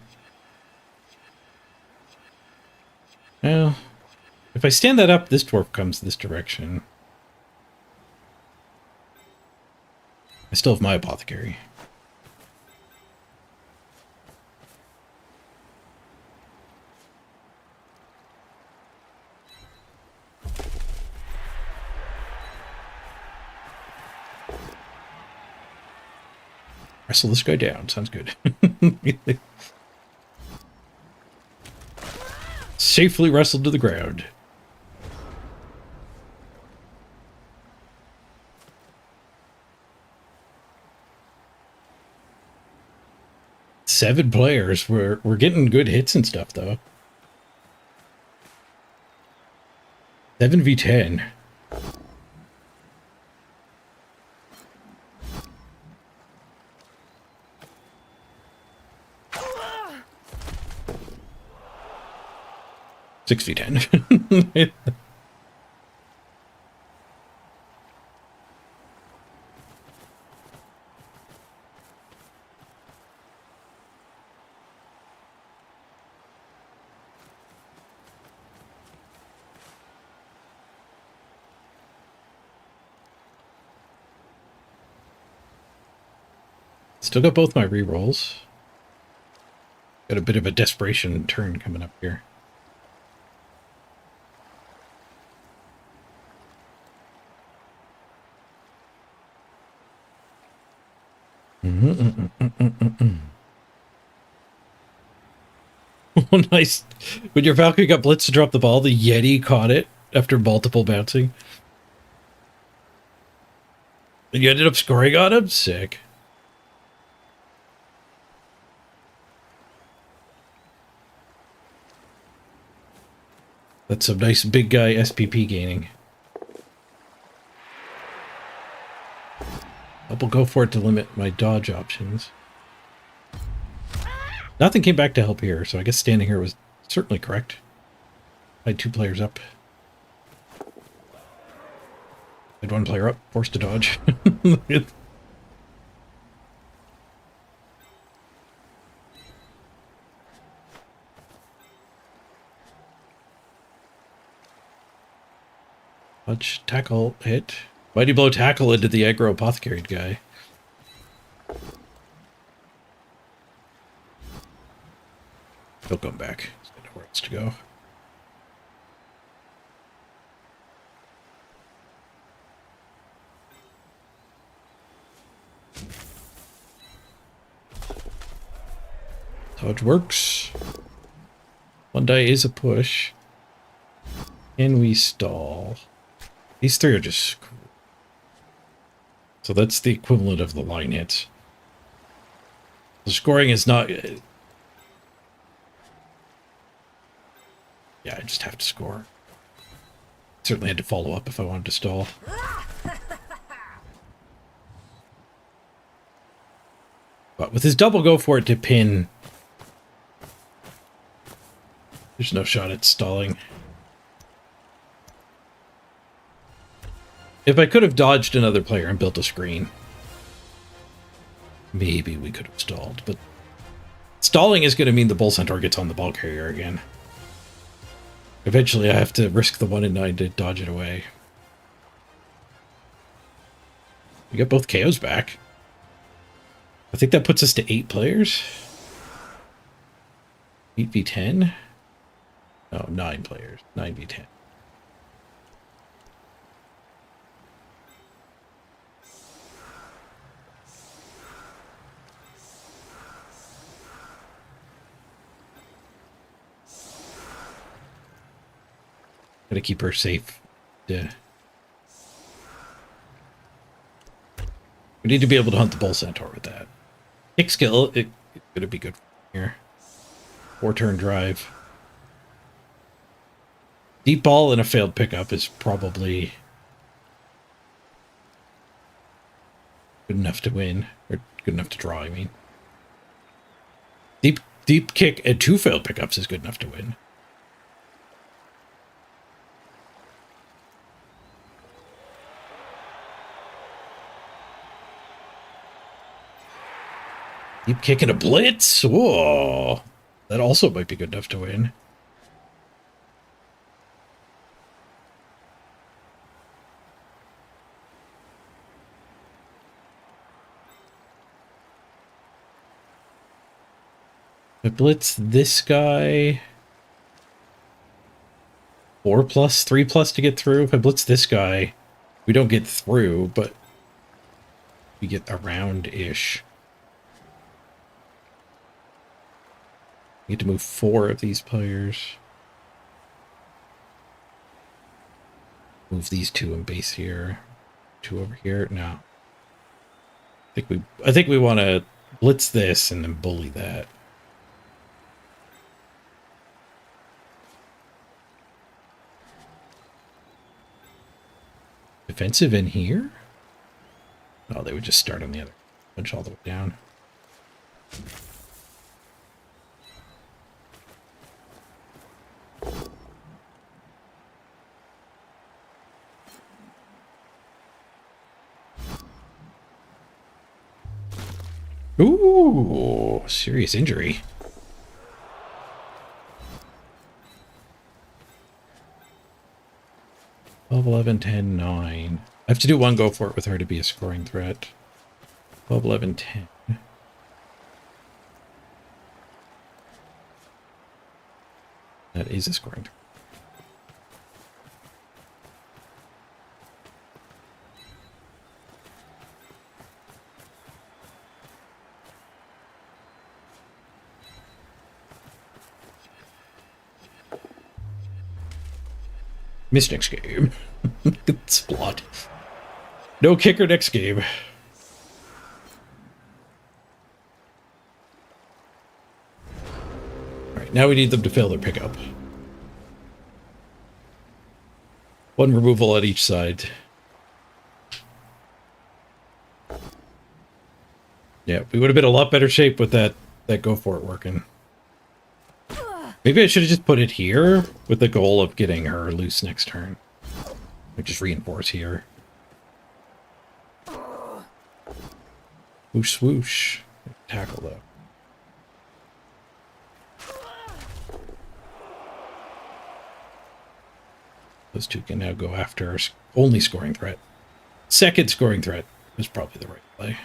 Well, if I stand that up, this dwarf comes this direction. I still have my apothecary. Wrestle this guy down. Sounds good. Safely wrestled to the ground. Seven players. We're getting good hits and stuff though. 7v10. Six v 10. Still got both my rerolls. Got a bit of a desperation turn coming up here. Oh, nice. When your Valkyrie got blitzed to drop the ball, the Yeti caught it after multiple bouncing. And you ended up scoring on him? Sick. That's some nice big guy SPP gaining. I will go for it to limit my dodge options. Nothing came back to help here, so I guess standing here was certainly correct. I had two players up. Had one player up, forced to dodge. Dodge, tackle, hit. Mighty blow tackle into the aggro apothecary guy. He'll come back. He's got nowhere else to go. Dodge works. One die is a push. Can we stall? These three are just screwed. So that's the equivalent of the line hits. The scoring is not... Yeah, I just have to score. Certainly had to follow up if I wanted to stall. But with his double go for it to pin, there's no shot at stalling. If I could have dodged another player and built a screen, maybe we could have stalled. But stalling is going to mean the Bull Centaur gets on the ball carrier again. Eventually I have to risk the 1 in 9 to dodge it away. We got both KOs back. I think that puts us to 8 players. 8v10? No, 9 players. 9v10. Gotta keep her safe. Yeah. We need to be able to hunt the Bull Centaur with that. Kick skill, it's gonna be good here. 4-turn drive. Deep ball and a failed pickup is probably good enough to win. Or good enough to draw, I mean. Deep kick and 2 failed pickups is good enough to win. Deep kick and a blitz? Whoa. That also might be good enough to win. I blitz this guy. 4+, 3+ to get through. If I blitz this guy, we don't get through, but we get around-ish. We need to move 4 of these players. Move these 2 in base here. 2 over here. No. I think we want to blitz this and then bully that. Defensive in here? Oh, they would just start on the other. Punch all the way down. Ooh, serious injury. Twelve, 11, 10, 9. I have to do one go for it with her to be a scoring threat. 12, 11, 10. That is a scoring threat. Missed next game. Good splot. No kicker next game. Alright, now we need them to fail their pickup. 1 removal on each side. Yeah, we would have been a lot better shape with that go for it working. Maybe I should have just put it here with the goal of getting her loose next turn. We just reinforce here. Whoosh swoosh. Tackle though. Those two can now go after our only scoring threat. Second scoring threat is probably the right play.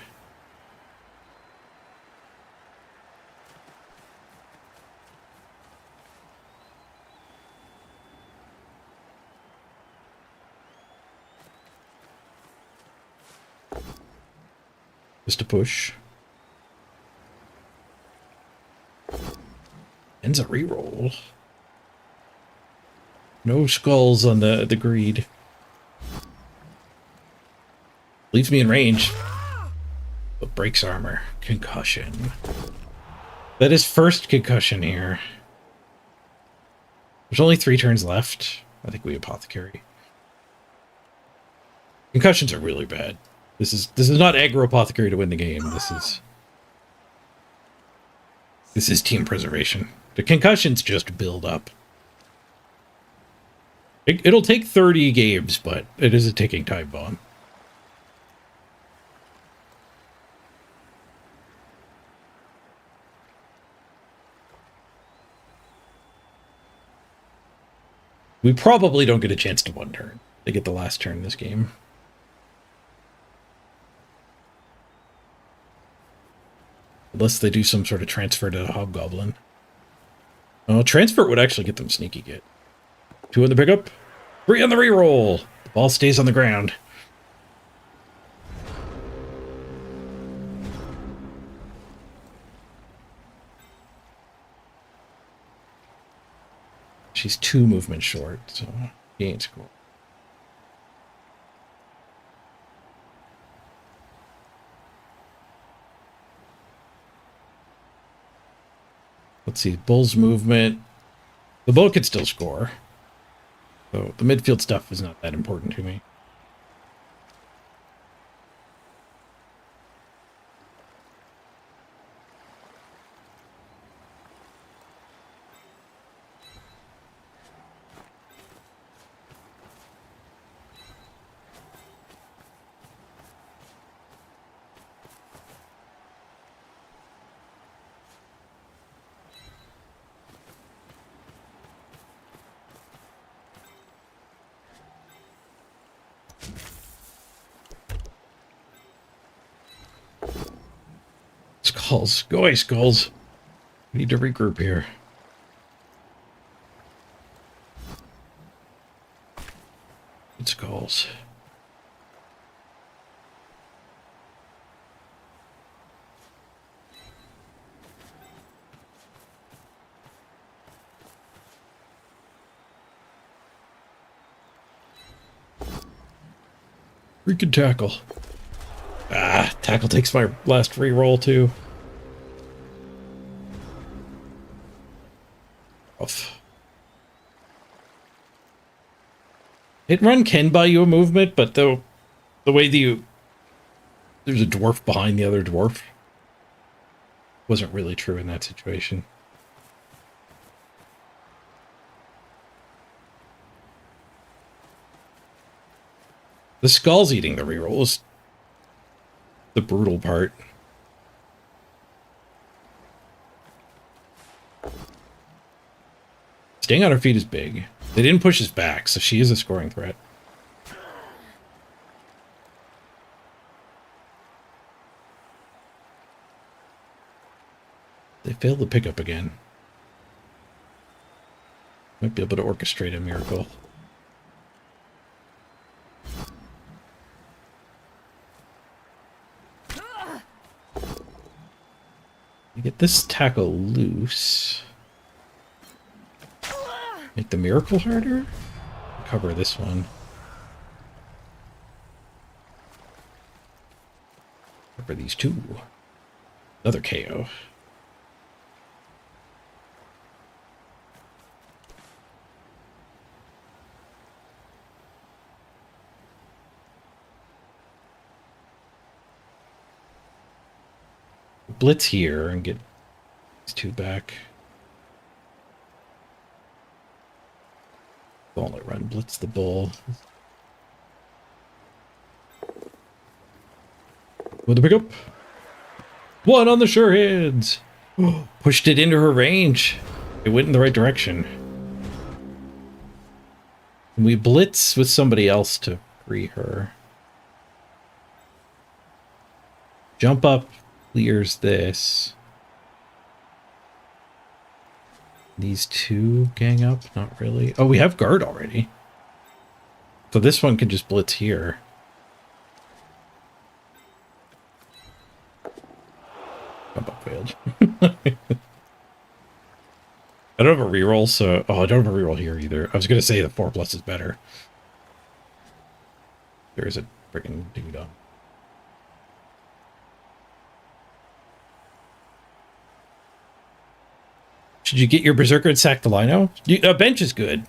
Just a push. Ends a reroll. No skulls on the greed. Leaves me in range. But breaks armor. Concussion. That is first concussion here. There's only 3 turns left. I think we apothecary. Concussions are really bad. This is not aggro apothecary to win the game. This is team preservation. The concussions just build up. It'll take 30 games, but it is a ticking time bomb. We probably don't get a chance to one turn. They get the last turn in this game. Unless they do some sort of transfer to the Hobgoblin. Oh, transfer would actually get them sneaky get. 2 on the pickup. 3 on the reroll. The ball stays on the ground. She's 2 movement short, so he ain't scored. Let's see, Bull's movement. The Bull could still score. So the midfield stuff is not that important to me. Skulls. Go away, Skulls. We need to regroup here. Good Skulls. Freaking tackle. Ah, tackle takes my last reroll too. Off. Hit and run can buy you a movement, but the way there's a dwarf behind the other dwarf wasn't really true in that situation. The Skull's eating the reroll is the brutal part. Staying on her feet is big. They didn't push us back, so she is a scoring threat. They failed the pickup again. Might be able to orchestrate a miracle. You get this tackle loose. Make the miracle harder? Cover this one. Cover these 2. Another KO. Blitz here and get these 2 back. Gauntlet run, blitz the bull. With the pickup. One on the sure hands. Pushed it into her range. It went in the right direction. And we blitz with somebody else to free her. Jump up clears this. These two gang up? Not really. Oh, we have guard already. So this one can just blitz here. Jump up failed. I don't have a reroll, so... Oh, I don't have a reroll here either. I was going to say the 4+ is better. There's a freaking dude on. Should you get your Berserker and sack the Lino? A bench is good.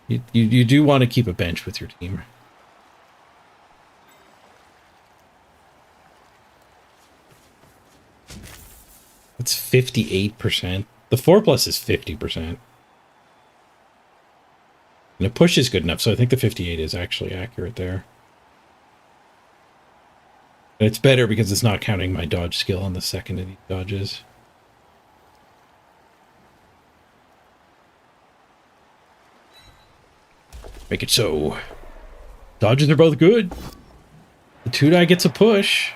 You do want to keep a bench with your team. That's 58%. The 4+ is 50%. And a push is good enough, so I think the 58 is actually accurate there. And it's better because it's not counting my dodge skill on the second of these dodges. Make it so. Dodges are both good. The 2-die gets a push.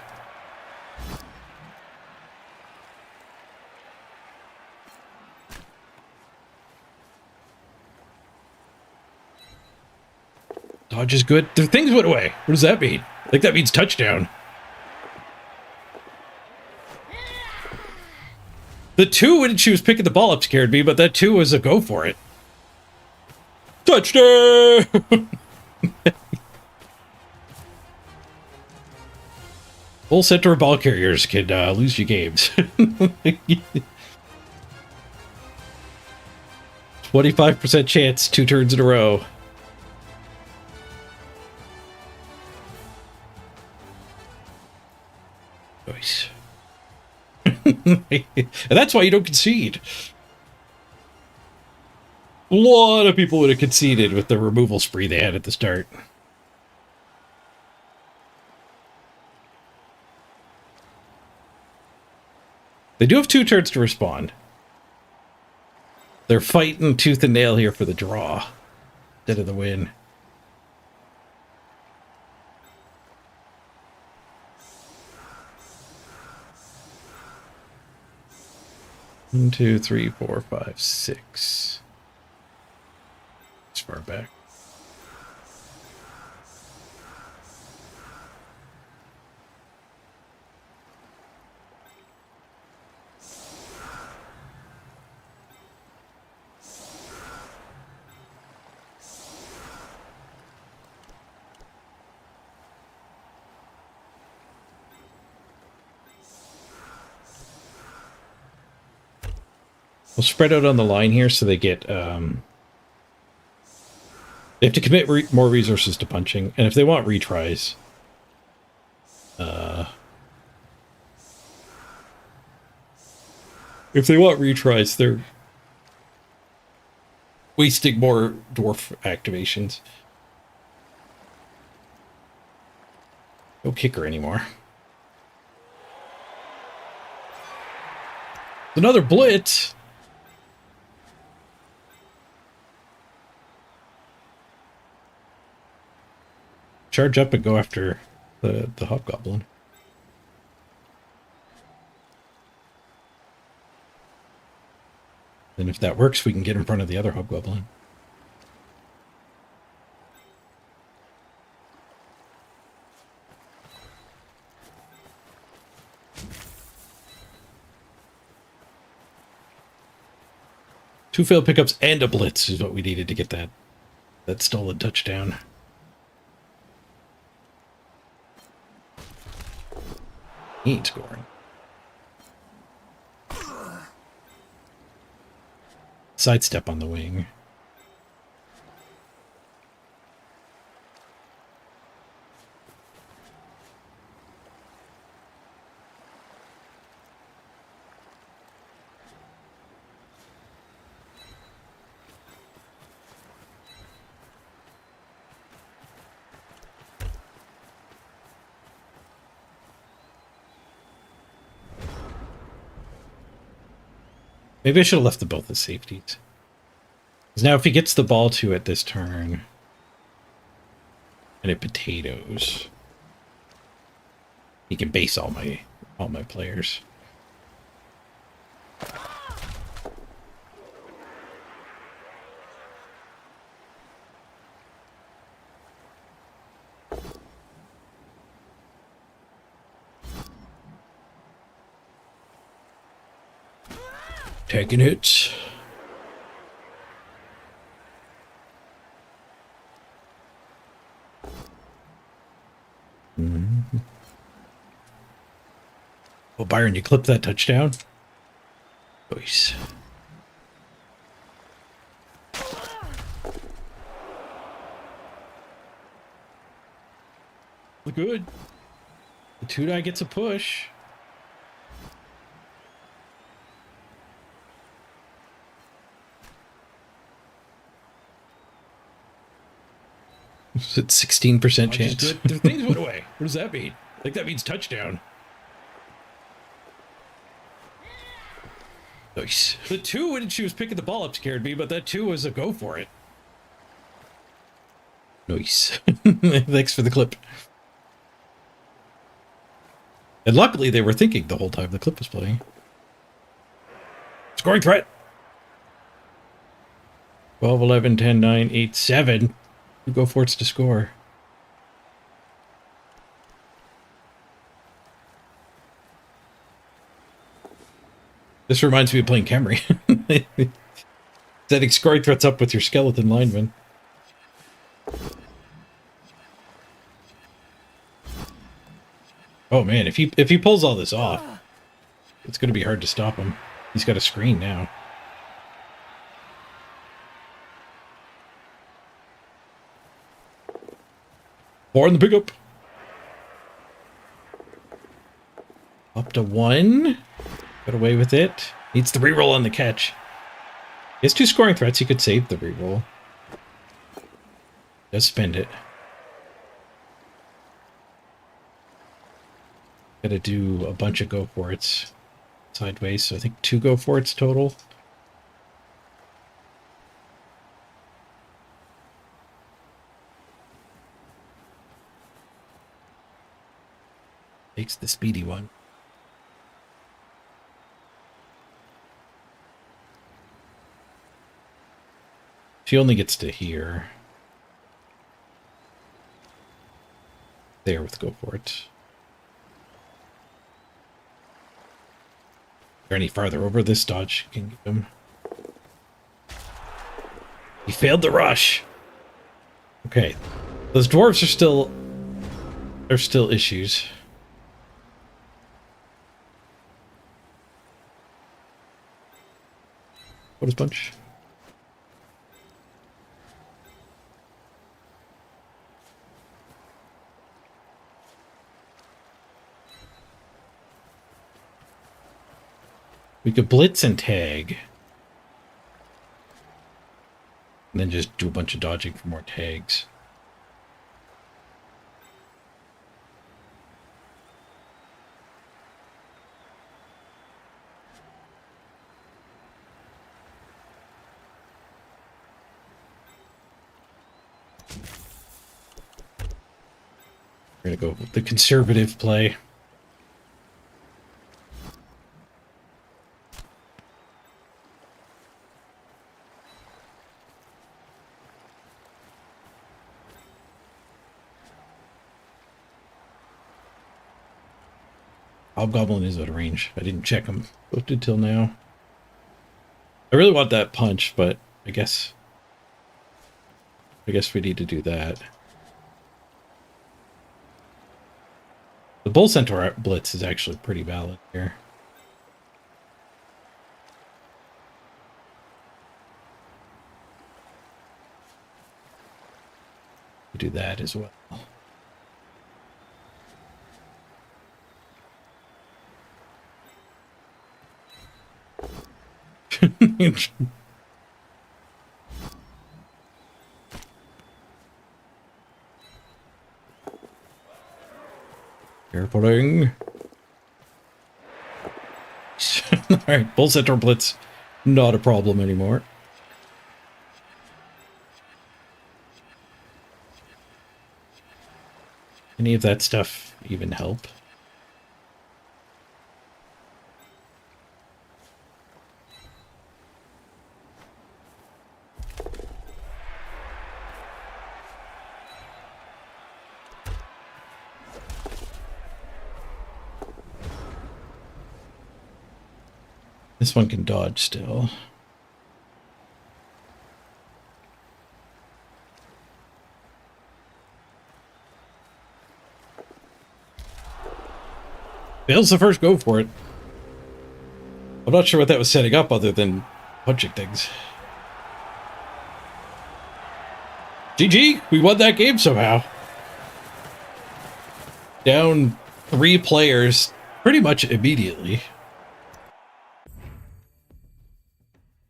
Dodge is good. The things went away. What does that mean? I think that means touchdown. The 2 when she was picking the ball up scared me, but that 2 was a go for it. Touchdown! Full center of ball carriers can lose you games. 25% chance 2 turns in a row. Nice. And that's why you don't concede. A lot of people would have conceded with the removal spree they had at the start. They do have 2 turns to respond. They're fighting tooth and nail here for the draw instead of the win. One, 2, 3, 4, 5, 6. It's far back. We'll spread out on the line here so they get, they have to commit more resources to punching, and if they want retries, they're wasting more dwarf activations. No kicker anymore. Another blitz. Charge up and go after the hobgoblin. And if that works, we can get in front of the other hobgoblin. Two failed pickups and a blitz is what we needed to get that stolen touchdown. He ain't scoring. Sidestep on the wing. Maybe I should have left the both as safeties. Because now if he gets the ball to it this turn, and it potatoes, he can base all my players. Taking hits. Mm-hmm. Well, Byron, you clipped that touchdown. Nice. Look good. The 2-die gets a push. It's 16% chance. The things went away. What does that mean? I think that means touchdown. Nice. The 2 when she was picking the ball up scared me, but that 2 was a go for it. Nice. Thanks for the clip. And luckily they were thinking the whole time the clip was playing. Scoring threat. 12, 11, 10, 9, 8, 7. Go for it to score. This reminds me of playing Camry. Setting scoring threats up with your skeleton lineman. Oh man, if he pulls all this off, it's going to be hard to stop him. He's got a screen now. Four in the pickup. Up to 1. Got away with it. Needs the reroll on the catch. He has 2 scoring threats. He could save the reroll. Does spend it. Gotta do a bunch of go for it's sideways. So I think 2 go for it's total. Takes the speedy one. She only gets to here. There with go for it. Or any farther over this dodge can get him. He failed the rush. Okay. Those dwarves are still... There's still issues. What is bunch? We could blitz and tag. And then just do a bunch of dodging for more tags. We're going to go with the conservative play. Hobgoblin is out of range. I didn't check him booked until now. I really want that punch, but I guess we need to do that. The Bull Centaur blitz is actually pretty valid here. We do that as well. Carefuling. Alright, Bull Centaur blitz. not a problem anymore. Any of that stuff even help? This one can dodge still. Fails the first go for it. I'm not sure what that was setting up other than punching things. GG! We won that game somehow. Down 3 players pretty much immediately.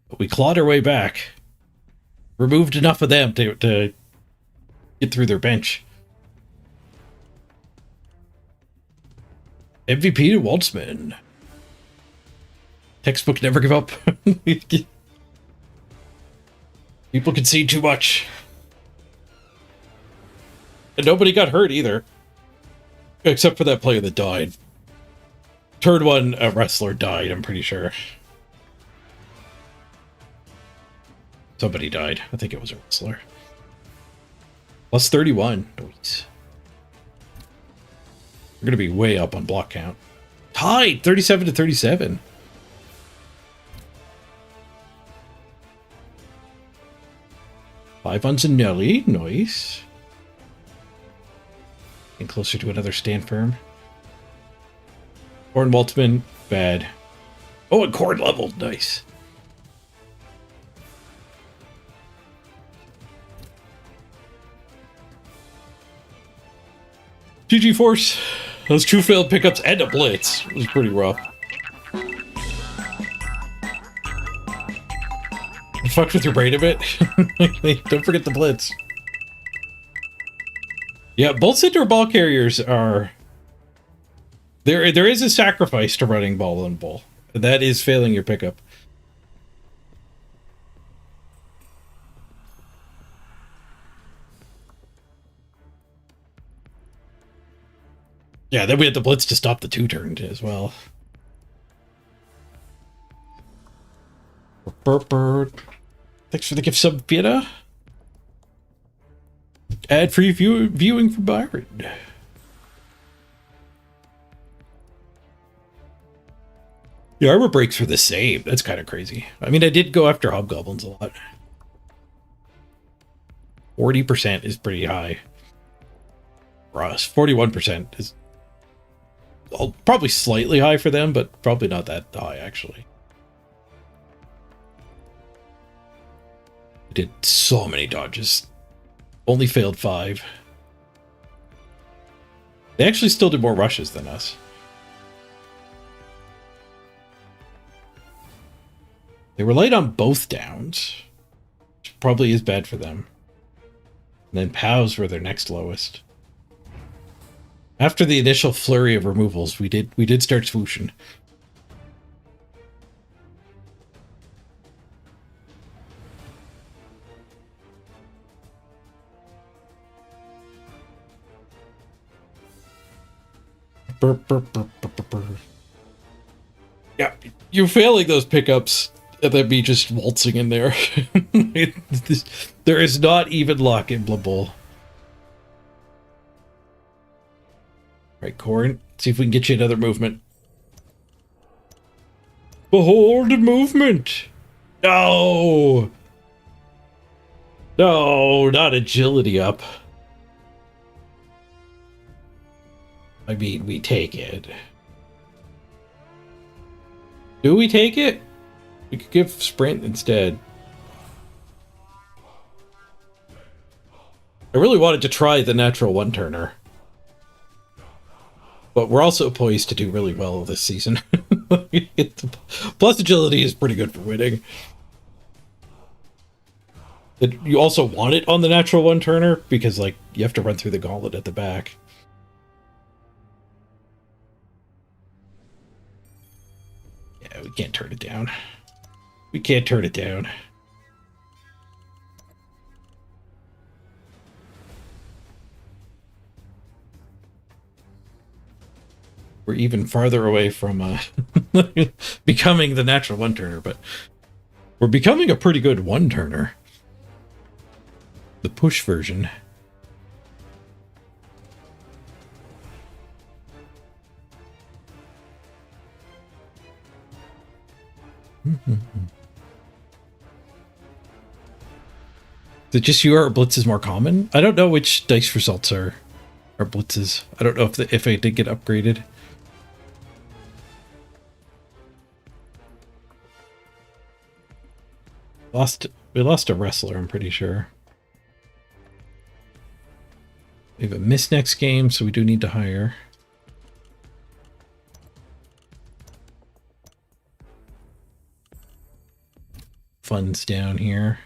But we clawed our way back. Removed enough of them to get through their bench. MVP to Waltzman. Textbook never give up. People concede too much. And nobody got hurt either. Except for that player that died. Turn 1, a wrestler died, I'm pretty sure. Somebody died. I think it was a wrestler. Plus 31. Nice. We're going to be way up on block count. Tied! 37 to 37. Five on Zanelli. Nice. Getting closer to another stand firm. Corn Waltman. Bad. Oh, and Corn leveled. Nice. GG Force. Those 2 failed pickups and a blitz. It was pretty rough. You fucked with your brain a bit. Don't forget the blitz. Yeah, both center ball carriers are... There is a sacrifice to running ball and bull. That is failing your pickup. Yeah, then we had the blitz to stop the 2-turn as well. Thanks for the gift sub, Vienna. Ad-free viewing for Byron. The armor breaks were the same. That's kind of crazy. I mean, I did go after hobgoblins a lot. 40% is pretty high. For us, 41% is probably slightly high for them, but probably not that high, actually. I did so many dodges. Only failed 5. They actually still did more rushes than us. They were light on both downs, which probably is bad for them. And then POWs were their next lowest. After the initial flurry of removals, we did start swooshing. Yeah, you're failing those pickups, and then me just waltzing in there. There is not even luck in Blood Bowl. Right, Corn. See if we can get you another movement. Behold movement! No! No, not agility up. I mean, we take it. Do we take it? We could give sprint instead. I really wanted to try the natural one-turner. But we're also poised to do really well this season. Plus agility is pretty good for winning. You also want it on the natural one-turner because, like, you have to run through the gauntlet at the back. Yeah, we can't turn it down. We can't turn it down. We're even farther away from becoming the natural one-turner, but we're becoming a pretty good one-turner. The push version. Is it just you or blitz is more common? I don't know which dice results are blitzes. I don't know if I did get upgraded. We lost a wrestler, I'm pretty sure. We have a miss next game, so we do need to hire. Funds down here.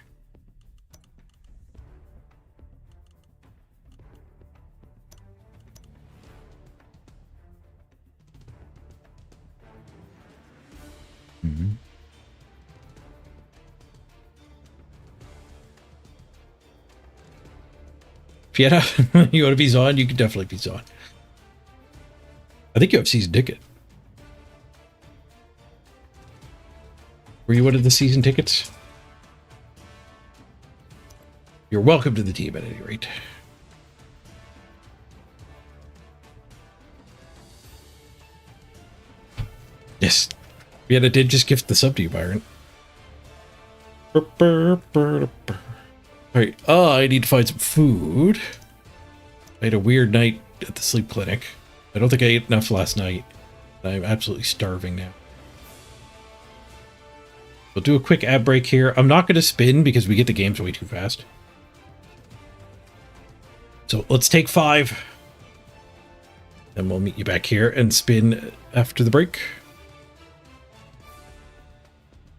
Mm-hmm. Yeah, you want to be Zon? You can definitely be Zon. I think you have season ticket. Were you one of the season tickets? You're welcome to the team at any rate. Yes. Yeah, that did just gift the sub to you, Byron. Alright, I need to find some food. I had a weird night at the sleep clinic. I don't think I ate enough last night. I'm absolutely starving now. We'll do a quick ad break here. I'm not going to spin because we get the games way too fast. So let's take 5. And we'll meet you back here and spin after the break.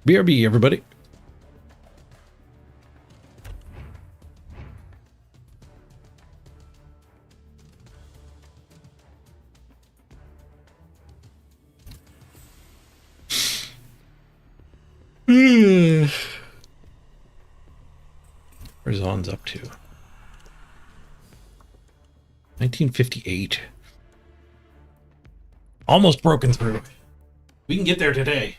BRB, everybody. Where's On's up to? 1958. Almost broken through. We can get there today.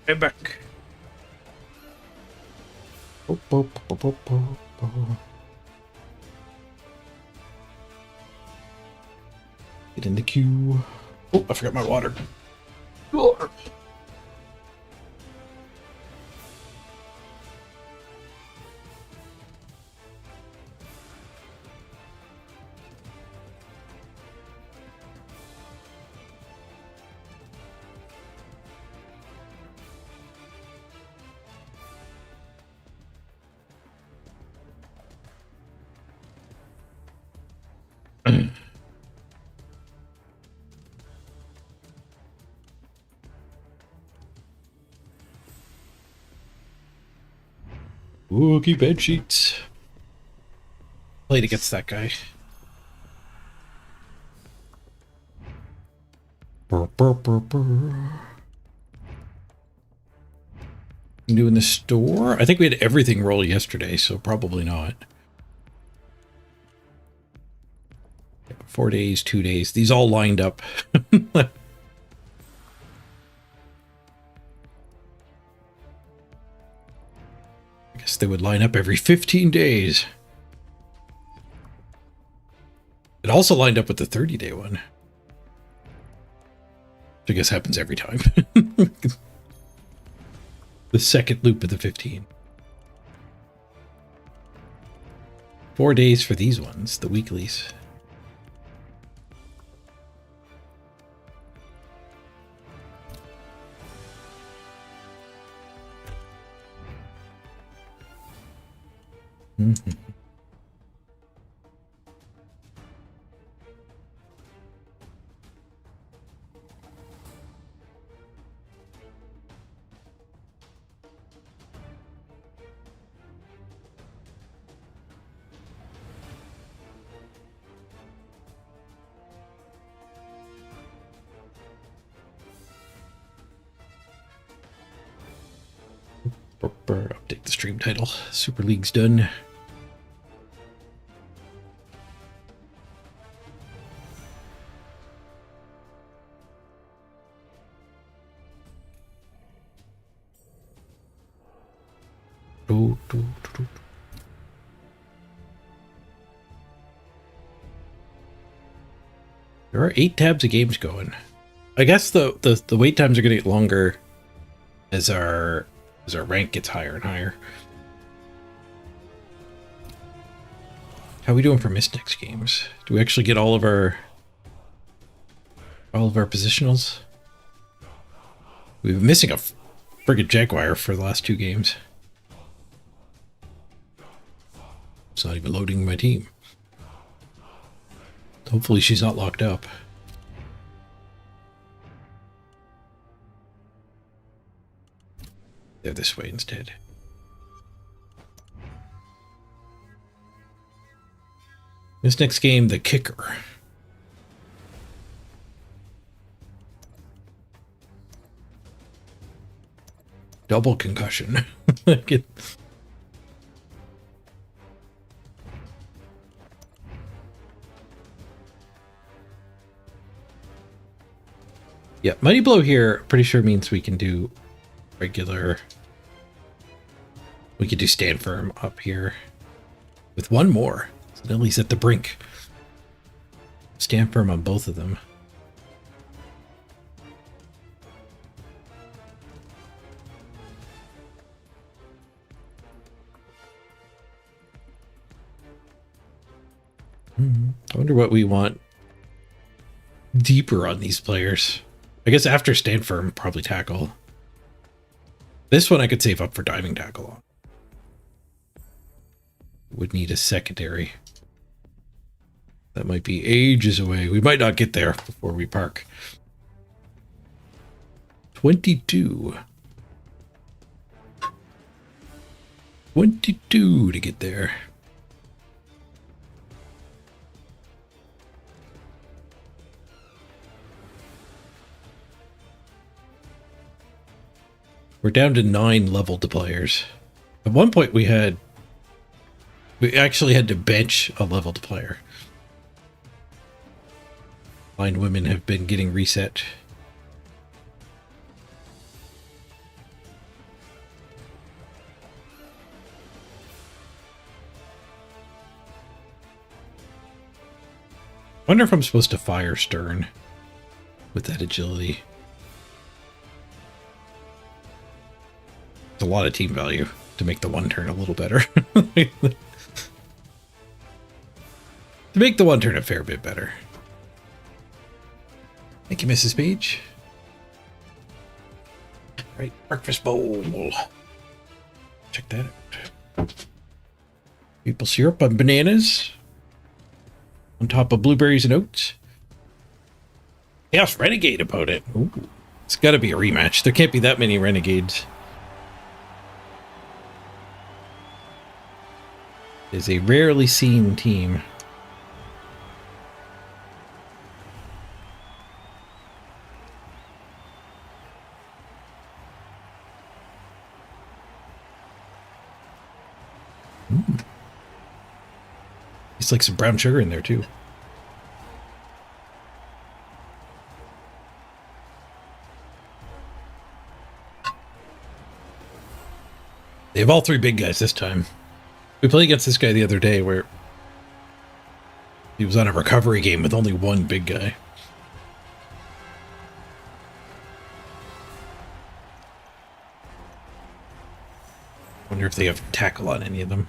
I'm back. Get in the queue. Oh, I forgot my water. Wookie bed sheets. Played against that guy. Burr, burr, burr, burr. Doing the store? I think we had everything roll yesterday, so probably not. 4 days, 2 days. These all lined up. I guess they would line up every 15 days. It also lined up with the 30-day one. Which I guess happens every time. The second loop of the 15. 4 days for these ones, the weeklies. Mm-hmm. Update the stream title. Super League's done. There are 8 tabs of games going. I guess the wait times are going to get longer as our rank gets higher and higher. How are we doing for Mystics games? Do we actually get all of our positionals? We've been missing a friggin' Jaguar for the last 2 games. It's not even loading my team. Hopefully she's not locked up. They're this way instead. This next game, the kicker. Double concussion. Yeah, Mighty Blow here, pretty sure means we can do regular. We could do Stand Firm up here with one more. So Lily's at the brink. Stand Firm on both of them. I wonder what we want deeper on these players. I guess after Stand Firm, probably Tackle. This one I could save up for Diving Tackle on. Would need a secondary. That might be ages away. We might not get there before we park. 22. 22 to get there. We're down to 9 leveled players. At one point we actually had to bench a leveled player. Blind women have been getting reset. Wonder if I'm supposed to fire Stern with that agility. It's a lot of team value to make the one turn a little better. To make the one turn a fair bit better. Thank you, Mrs. Page. All right, breakfast bowl. Check that out. Maple syrup on bananas. On top of blueberries and oats. Chaos Renegade opponent. Ooh, it's got to be a rematch. There can't be that many Renegades. It's a rarely seen team. It's like some brown sugar in there too. They have all three big guys this time. We played against this guy the other day where he was on a recovery game with only one big guy. Wonder if they have tackle on any of them.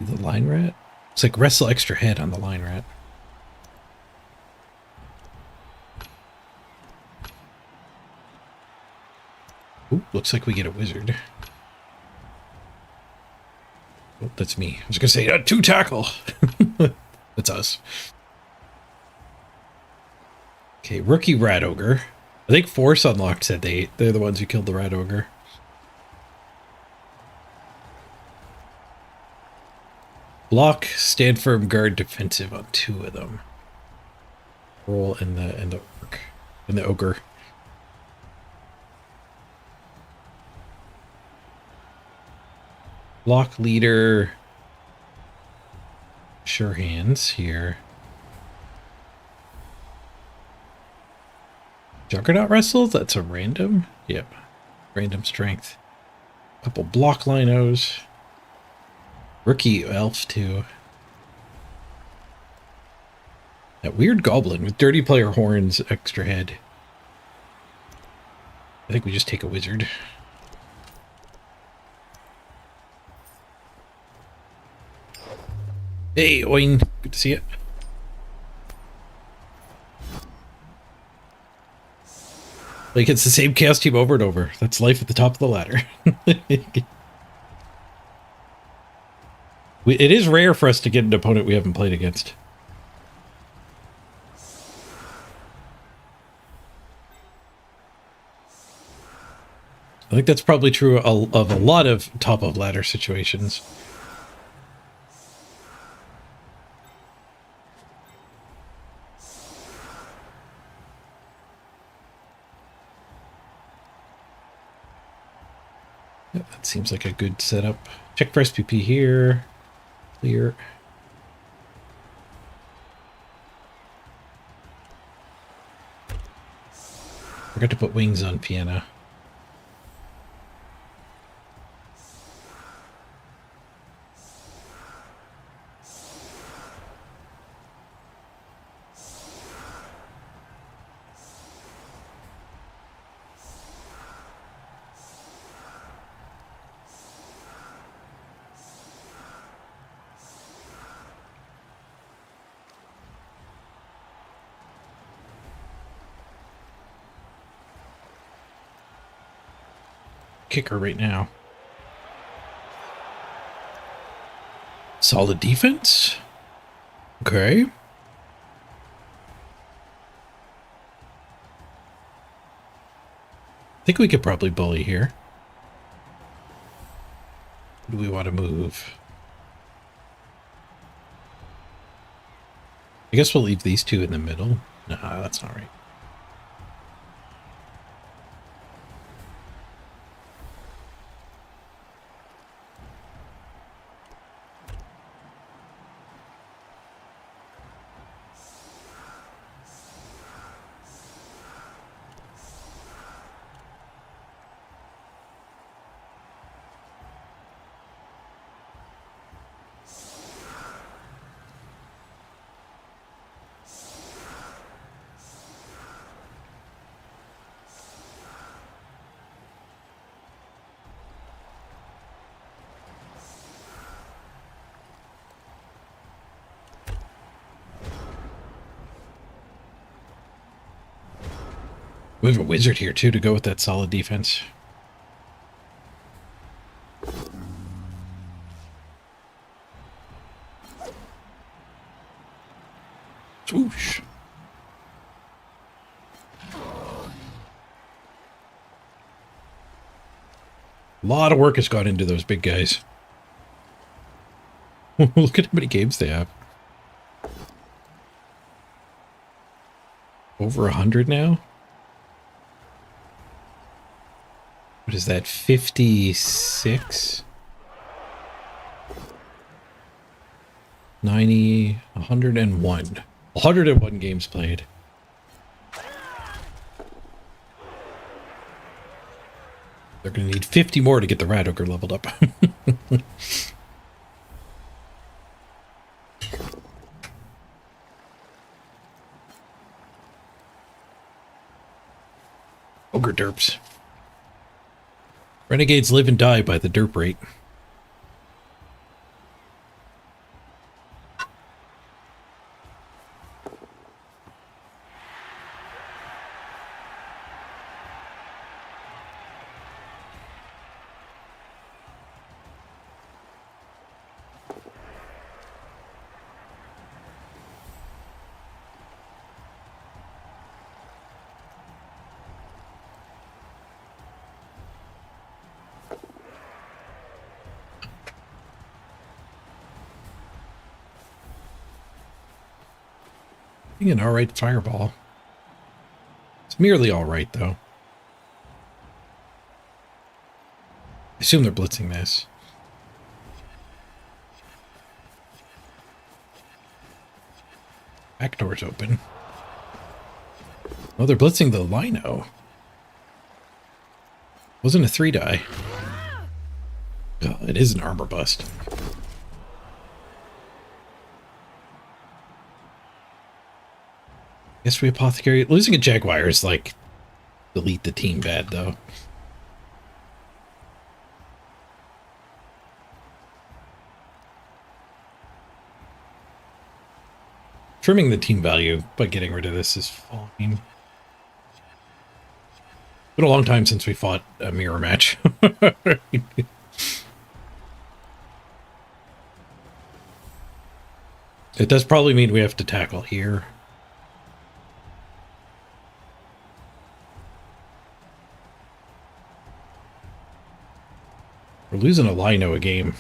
The line rat? It's like wrestle extra head on the line rat. Ooh, looks like we get a wizard. Oh, that's me. I was gonna say, 2 tackle. That's us. Okay, rookie rat ogre. I think Force Unlocked said they're the ones who killed the rat ogre. Block, stand firm, guard, defensive on 2 of them. Roll in the ogre. Block leader. Sure hands here. Juggernaut wrestles? That's a random? Yep. Random strength. Couple block linos. Rookie elf too. That weird goblin with dirty player horns, extra head. I think we just take a wizard. Hey, Oin. Good to see you. Like, it's the same chaos team over and over. That's life at the top of the ladder. It is rare for us to get an opponent we haven't played against. I think that's probably true of a lot of top of ladder situations. Yeah, that seems like a good setup. Check for SPP here. Clear. Forgot to put wings on piano. Kicker right now. Solid defense. Okay. I think we could probably bully here. Do we want to move? I guess we'll leave these 2 in the middle. Nah, that's not right. We have a wizard here, too, to go with that solid defense. Swoosh. A lot of work has gone into those big guys. Look at how many games they have. Over 100 now? What is that, 56? 90, 101. 101 games played. They're going to need 50 more to get the Rat Ogre leveled up. Ogre derps. Renegades live and die by the derp rate. I think an alright fireball. It's merely alright, though. I assume they're blitzing this. Back door's open. Oh, they're blitzing the Lino. Wasn't a 3-die. Oh, it is an armor bust. Guess we apothecary. Losing a Jaguar is like delete the team bad, though. Trimming the team value by getting rid of this is fine. Been a long time since we fought a mirror match. It does probably mean we have to tackle here. We're losing a Lino a game.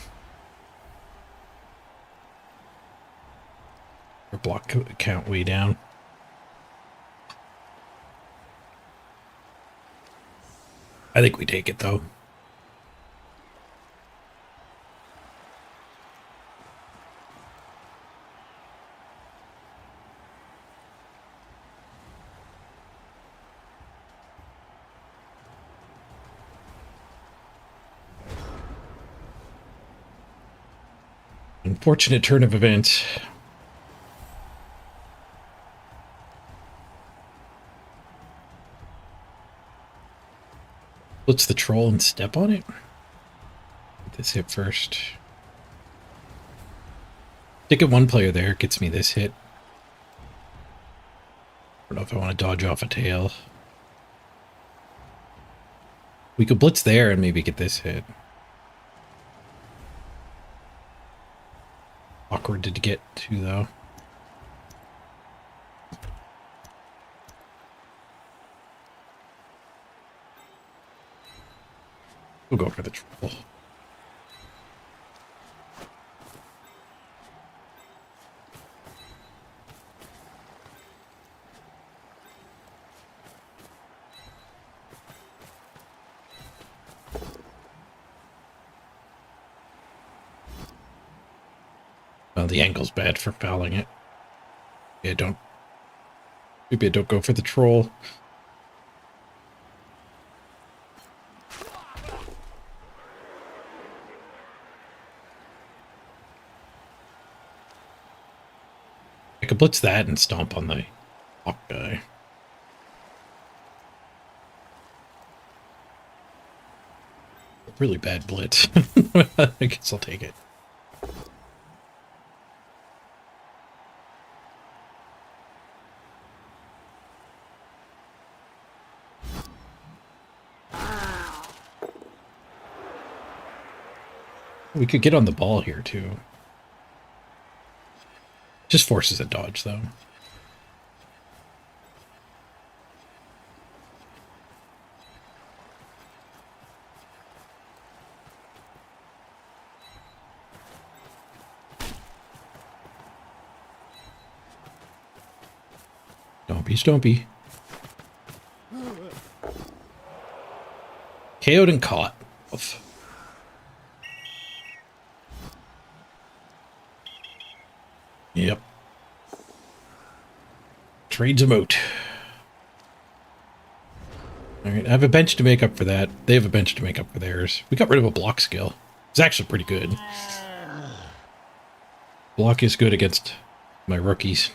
Our block count way down. I think we take it, though. Unfortunate turn of events. Blitz the troll and step on it? Get this hit first. Stick at one player there, gets me this hit. I don't know if I want to dodge off a tail. We could blitz there and maybe get this hit. Awkward to get to, though. We'll go for the troll. Oh, the angle's bad for fouling it. Yeah, don't. Maybe I don't go for the troll. I could blitz that and stomp on the hawk guy. Really bad blitz. I guess I'll take it. We could get on the ball here, too. Just forces a dodge, though. Stompy. KO'd and caught. Oof. Yep. Trades a moat. Alright, I have a bench to make up for that. They have a bench to make up for theirs. We got rid of a block skill. It's actually pretty good. Block is good against my rookies.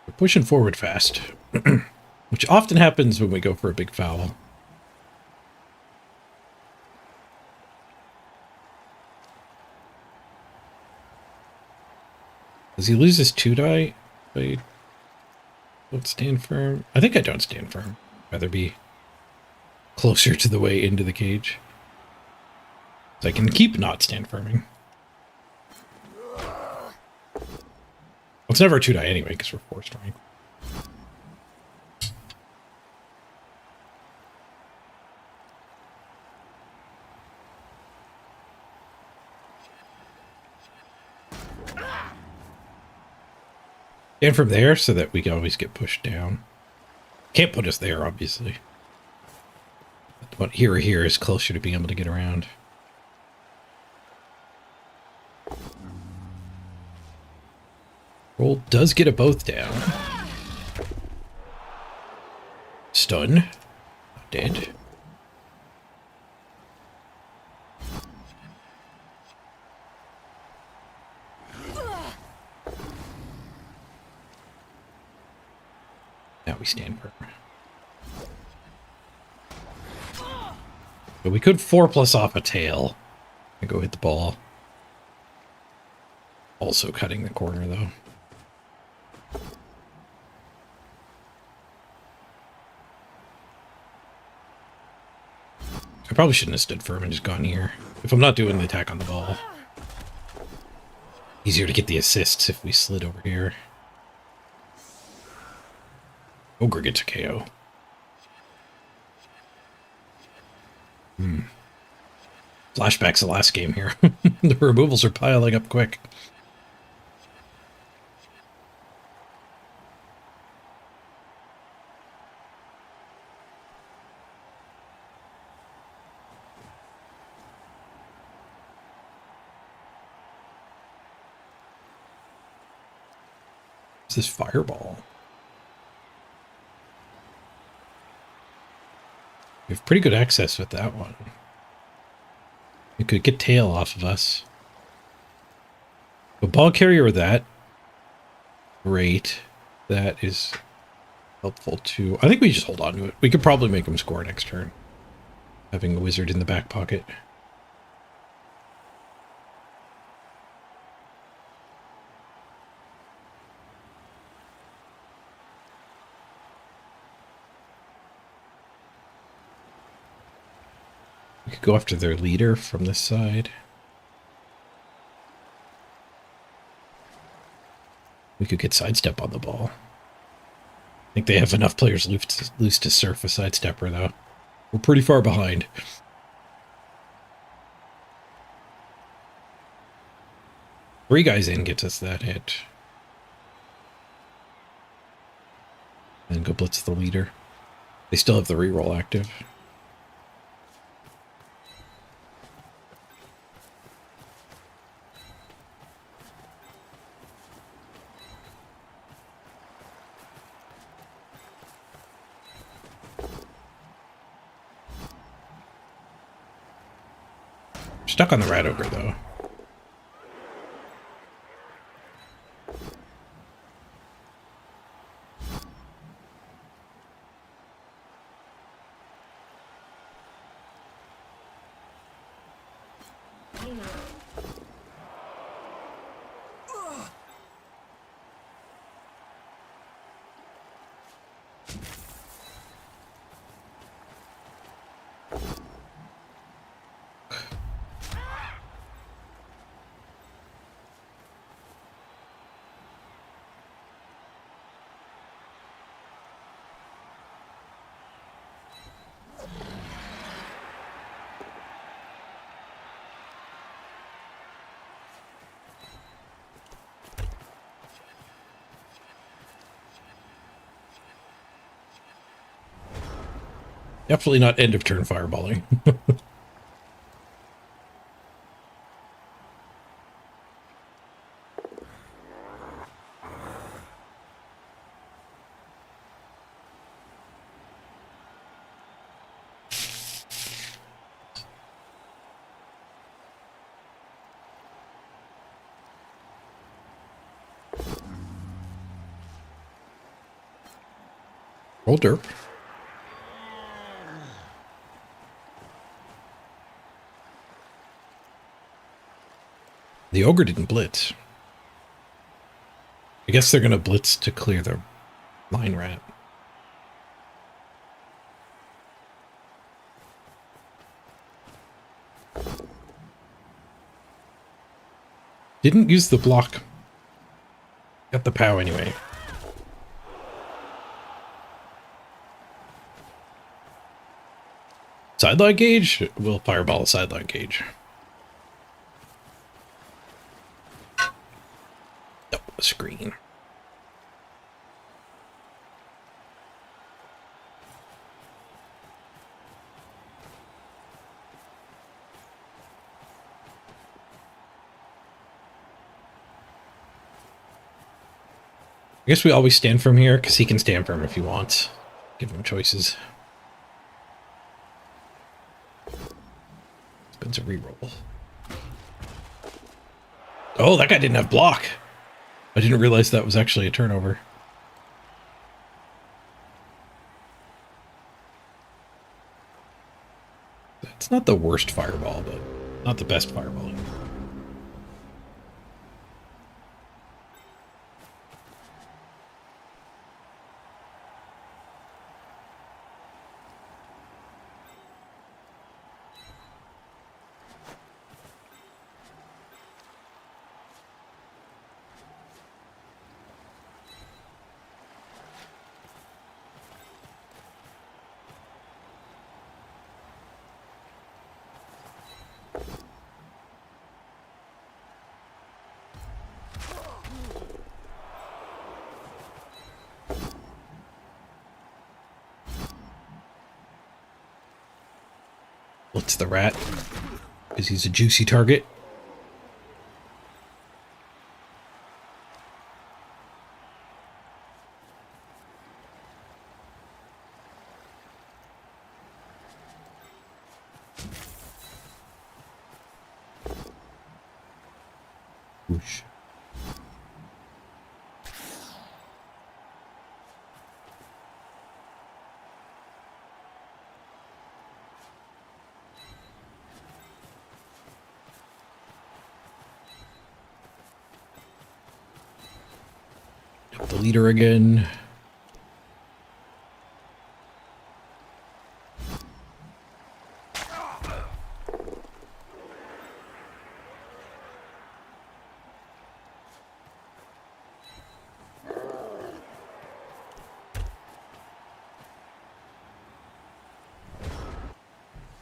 We're pushing forward fast, which often happens when we go for a big foul. Does he lose his 2-die? I don't stand firm. I think I don't stand firm. I'd rather be closer to the way into the cage. So I can keep not stand firming. It's never a 2-die anyway, because we're 4-strong. And from there, so that we can always get pushed down. Can't put us there, obviously. But here or here is closer to being able to get around. Roll does get a both down. Stun. Not dead. Now we stand firm. But we could 4+ off a tail and go hit the ball. Also cutting the corner, though. I probably shouldn't have stood firm and just gone here. If I'm not doing the attack on the ball. Easier to get the assists if we slid over here. Ogre gets a KO. Flashbacks the last game here. The removals are piling up quick. What's this fireball? We have pretty good access with that one. We could get tail off of us. But ball carrier with that. Great. That is helpful too. I think we just hold on to it. We could probably make him score next turn. Having a wizard in the back pocket. We could go after their leader from this side. We could get sidestep on the ball. I think they have enough players loose to surf a sidestepper, though. We're pretty far behind. Three guys in gets us that hit. And go blitz the leader. They still have the reroll active. Stuck on the rat ogre, though. Definitely not end of turn fireballing. Roll derp. The ogre didn't blitz. I guess they're going to blitz to clear the line rat. Didn't use the block. Got the POW anyway. Sideline gauge? We'll fireball a sideline gauge. Oh, a screen. I guess we always stand firm here, because he can stand firm if he wants. Give him choices. Spins a reroll. Oh, that guy didn't have block. I didn't realize that was actually a turnover. It's not the worst fireball, but not the best fireballing. What's the rat? Because he's a juicy target. Whoosh. The leader again.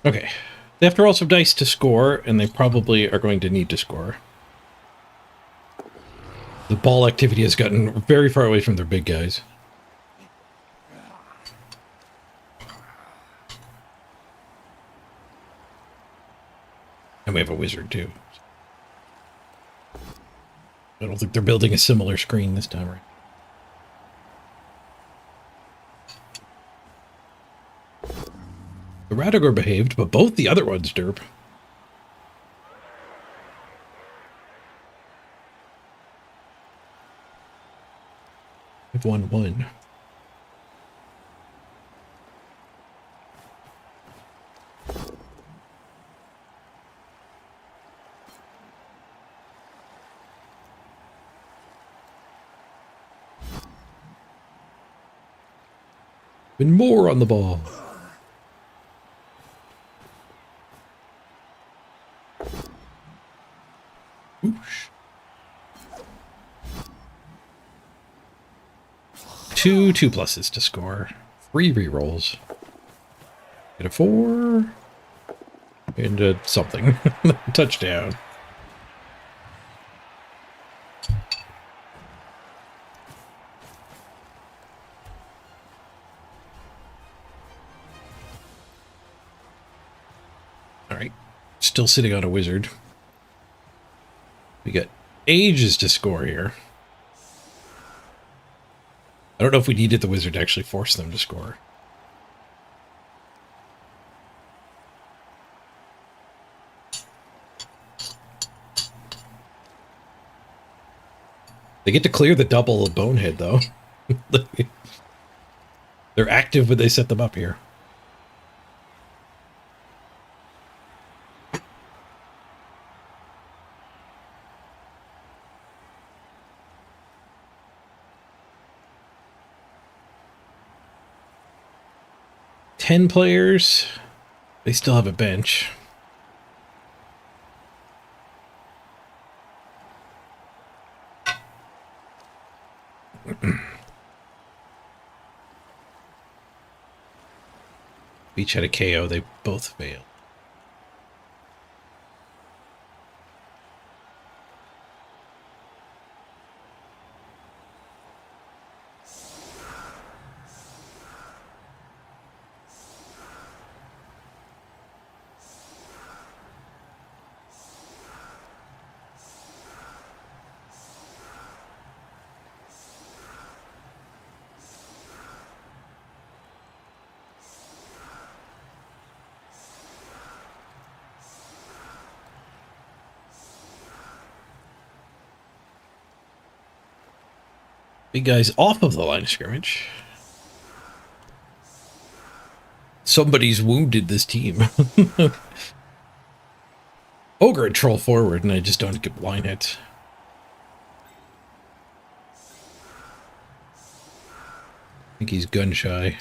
Okay. They have to roll some dice to score, and they probably are going to need to score. The ball activity has gotten very far away from their big guys. And we have a wizard, too. I don't think they're building a similar screen this time, right? The Radigar behaved, but both the other ones derp. I've won one. Been more on the ball. Whoosh. Two 2+s to score. 3 rerolls. Get a 4. And a something. Touchdown. Alright. Still sitting on a wizard. We got ages to score here. I don't know if we needed the wizard to actually force them to score. They get to clear the double of Bonehead, though. They're active when they set them up here. Ten players. They still have a bench. Each had a KO. They both failed. Big guy's off of the line of scrimmage. Somebody's wounded this team. Ogre and troll forward, and I just don't get line hits. I think he's gun shy.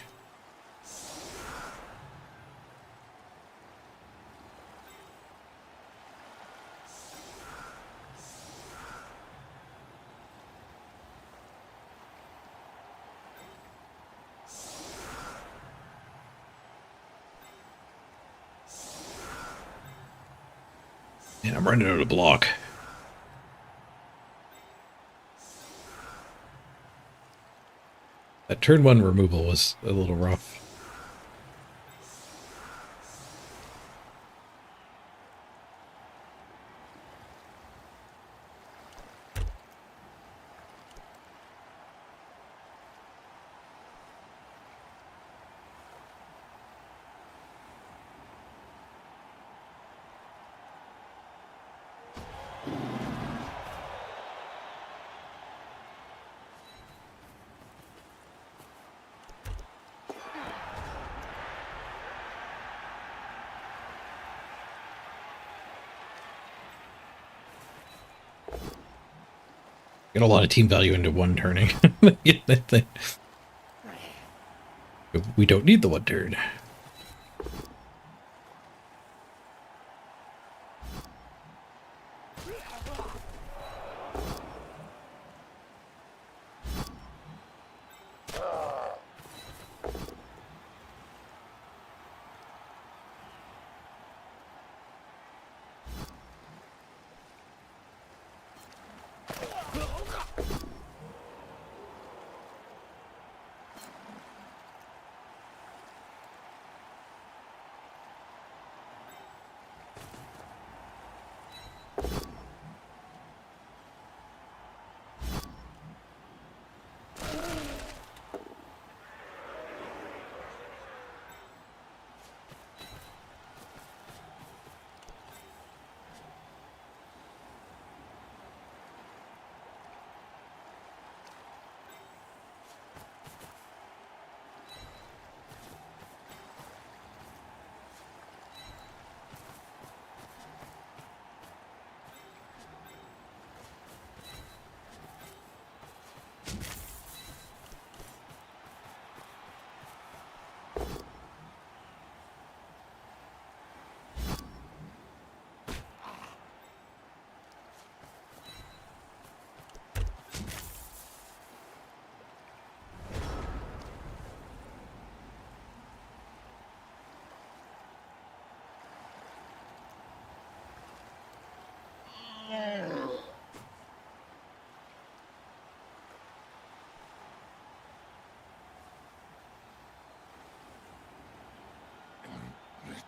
And I'm running out of block. That turn 1 removal was a little rough. Get a lot of team value into one turning. We don't need the one turn.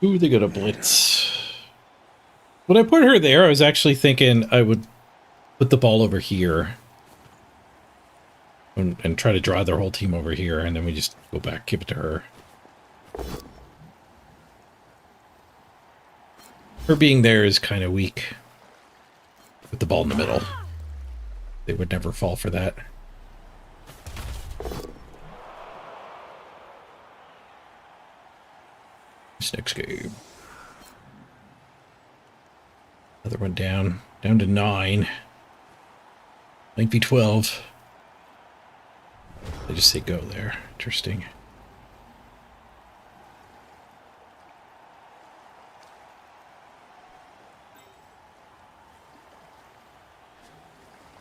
Ooh, they got a blitz. When I put her there, I was actually thinking I would put the ball over here and try to draw their whole team over here, and then we just go back, give it to her. Her being there is kind of weak. With the ball in the middle. They would never fall for that. This next game. Another one down. Down to 9. Might be 12. They just say go there. Interesting.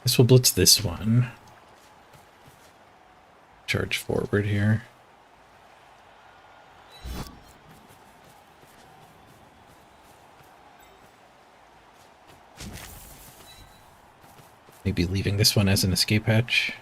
This will blitz this one. Charge forward here. Maybe leaving this one as an escape hatch.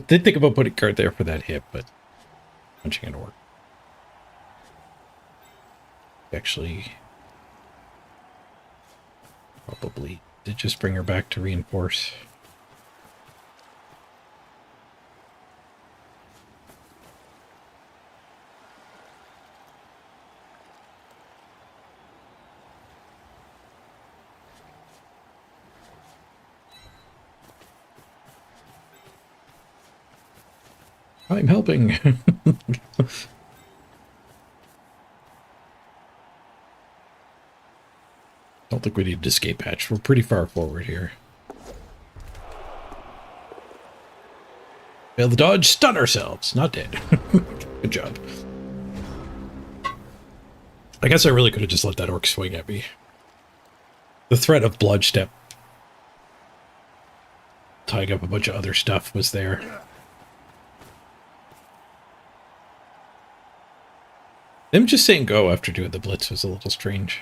Did think about putting a card there for that hit, but punching it work. Actually, probably did just bring her back to reinforce. I'm helping. Don't think we need to escape hatch. We're pretty far forward here. Fail the dodge, stun ourselves. Not dead. Good job. I guess I really could have just let that orc swing at me. The threat of blood step tying up a bunch of other stuff was there. Them just saying go after doing the blitz was a little strange.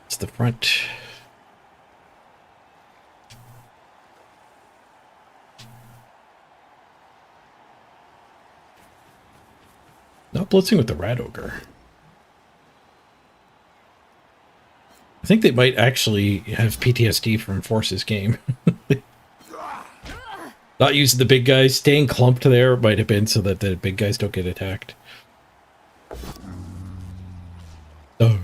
It's the front. Not blitzing with the rat ogre. I think they might actually have PTSD from Force's game. Not using the big guys, staying clumped there might have been so that the big guys don't get attacked. Oh.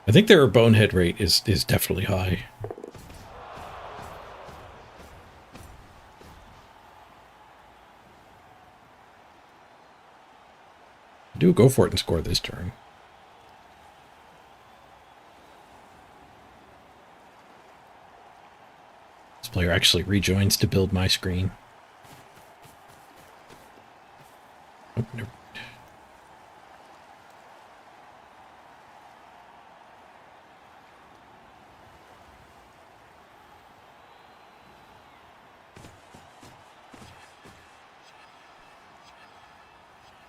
I think their bonehead rate is definitely high. Do go for it and score this turn. This player actually rejoins to build my screen. Oh, never.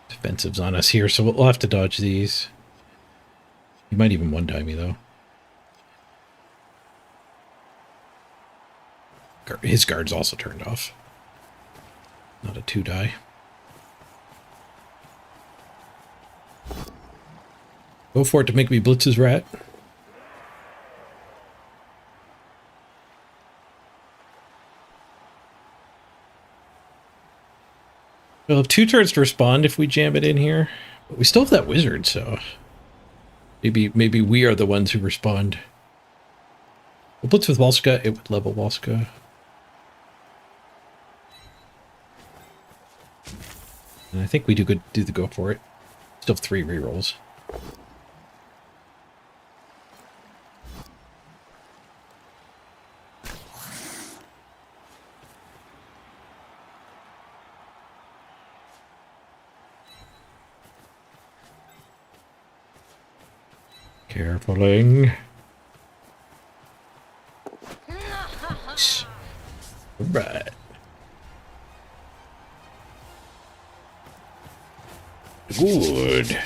Defensives on us here, so we'll have to dodge these. He might even one-die me, though. His guard's also turned off. Not a 2-die. Go for it to make me blitz his rat. We'll have 2 turns to respond if we jam it in here. But we still have that wizard, so maybe we are the ones who respond. We'll blitz with Volska, it would level Volska. And I think we do the go for it. Still have 3 rerolls. Carefuling. Right. Good.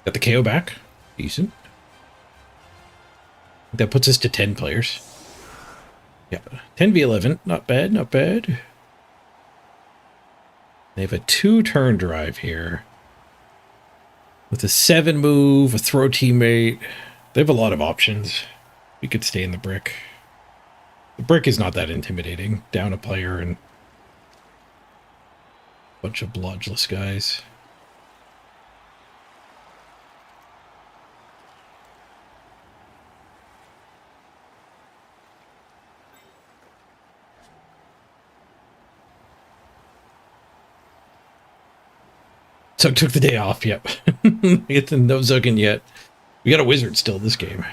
Got the KO back. Decent. That puts us to 10 players. Yeah, 10v11. Not bad, not bad. They have a 2-turn drive here. With a 7 move, a throw teammate. They have a lot of options. We could stay in the brick. The brick is not that intimidating. Down a player and a bunch of blodgeless guys. So took the day off, yep. It's no Zuggin yet. We got a wizard still this game.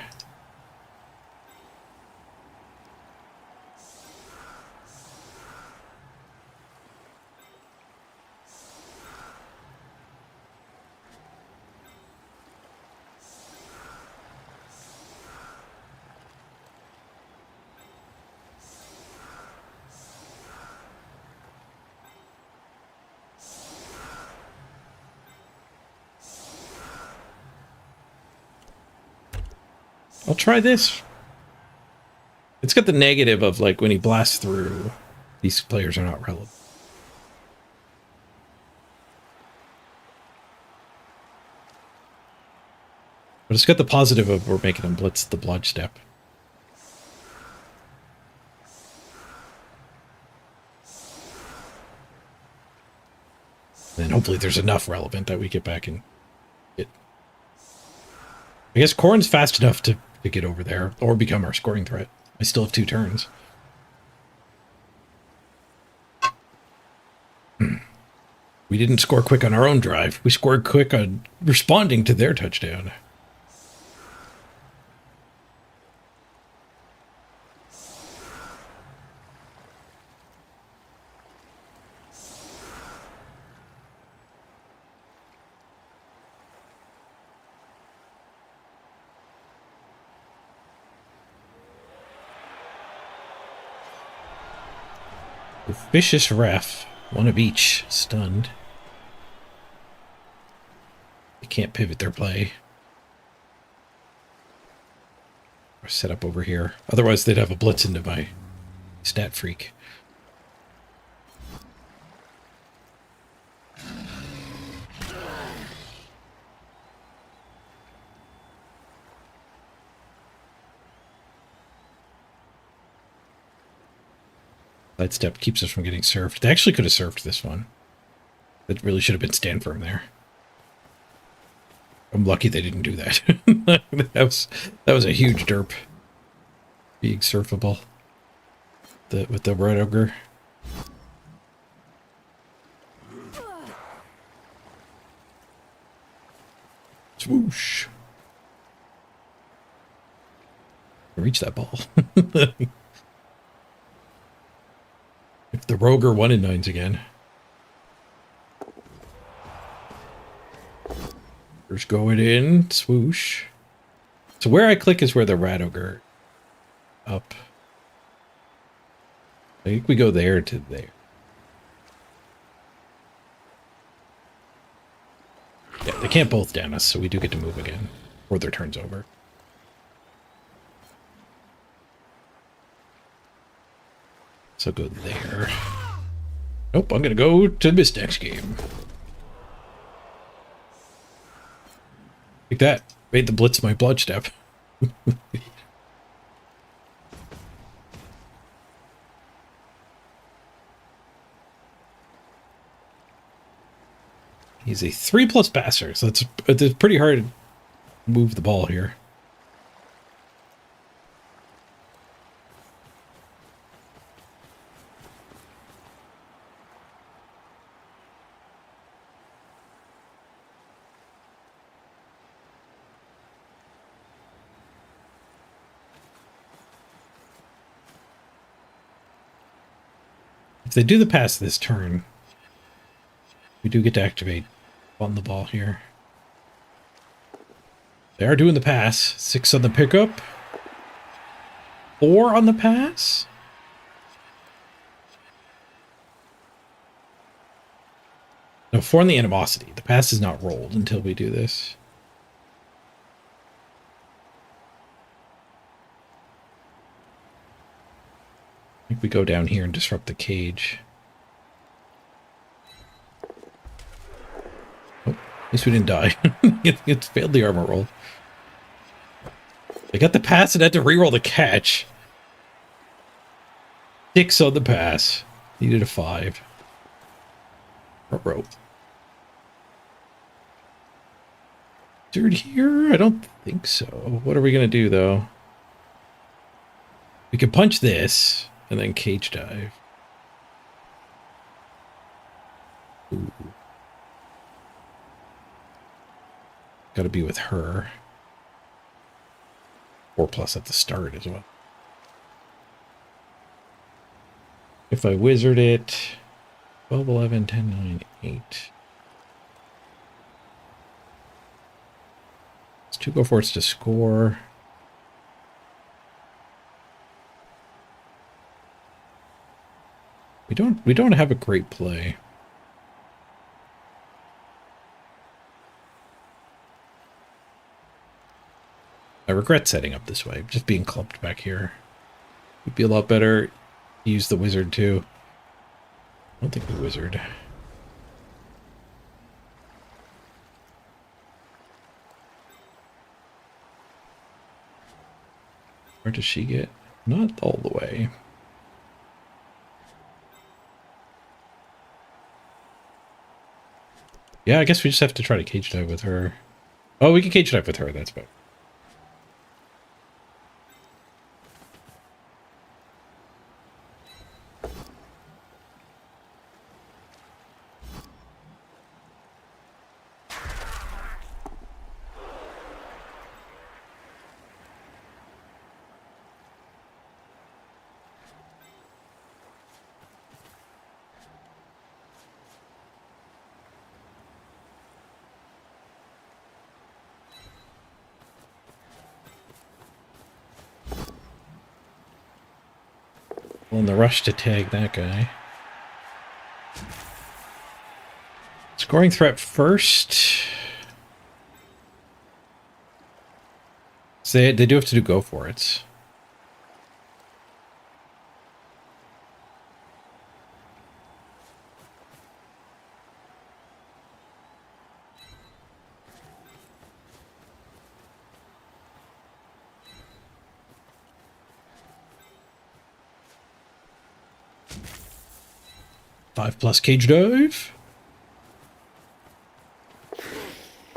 I'll try this. It's got the negative of, like, when he blasts through, these players are not relevant. But it's got the positive of we're making him blitz the blodge step. And hopefully there's enough relevant that we get back and get... I guess Corrin's fast enough to get over there, or become our scoring threat. I still have 2 turns. We didn't score quick on our own drive. We scored quick on responding to their touchdown. Vicious ref. 1 of each. Stunned. They can't pivot their play. Or set up over here. Otherwise they'd have a blitz into my stat freak. Sidestep keeps us from getting surfed. They actually could have surfed this one. That really should have been stand firm there. I'm lucky they didn't do that. that was a huge derp. Being surfable. With the red ogre. Swoosh. Reach that ball. If the rogue are 1 in 9s again. There's going in. Swoosh. So where I click is where the rat ogre up. I think we go there to there. Yeah, they can't both down us, so we do get to move again. Or their turn's over. So go there. Nope, I'm gonna go to this next game. Like that. Made the blitz my blood step. He's a 3+ passer, so it's pretty hard to move the ball here. If they do the pass this turn, we do get to activate on the ball here. They are doing the pass. 6 on the pickup. 4 on the pass. No, 4 on the animosity. The pass is not rolled until we do this. I think we go down here and disrupt the cage. Oh, at least we didn't die. It failed the armor roll. They got the pass and had to reroll the catch. 6 on the pass. Needed a 5. Rope. Dude, here? I don't think so. What are we going to do, though? We can punch this and then cage dive. Ooh. Got to be with her. 4+ at the start as well. If I wizard it, 12, 11, 10, 9, 8. It's 2 go forwards to score. We don't have a great play. I regret setting up this way. Just being clumped back here would be a lot better. Use the wizard too. I don't think the wizard. Where does she get? Not all the way. Yeah, I guess we just have to try to cage dive with her. Oh, we can cage dive with her. That's better. Well, in the rush to tag that guy. Scoring threat first. So they do have to go for it. Five plus cage dive.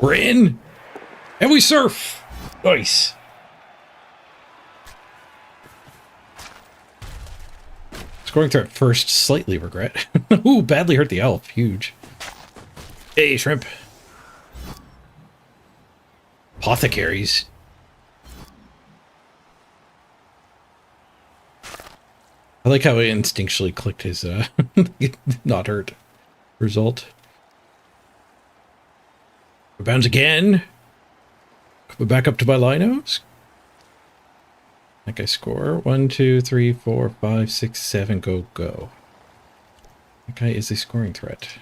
We're in. And we surf. Nice. Scoring threat first, slightly regret. Ooh, badly hurt the elf. Huge. Hey, shrimp. Apothecaries. I like how it instinctually clicked his not hurt result. Bounce again. Coming back up to my linos. I think I score 1, 2, 3, 4, 5, 6, 7. Go, go. That guy is a scoring threat.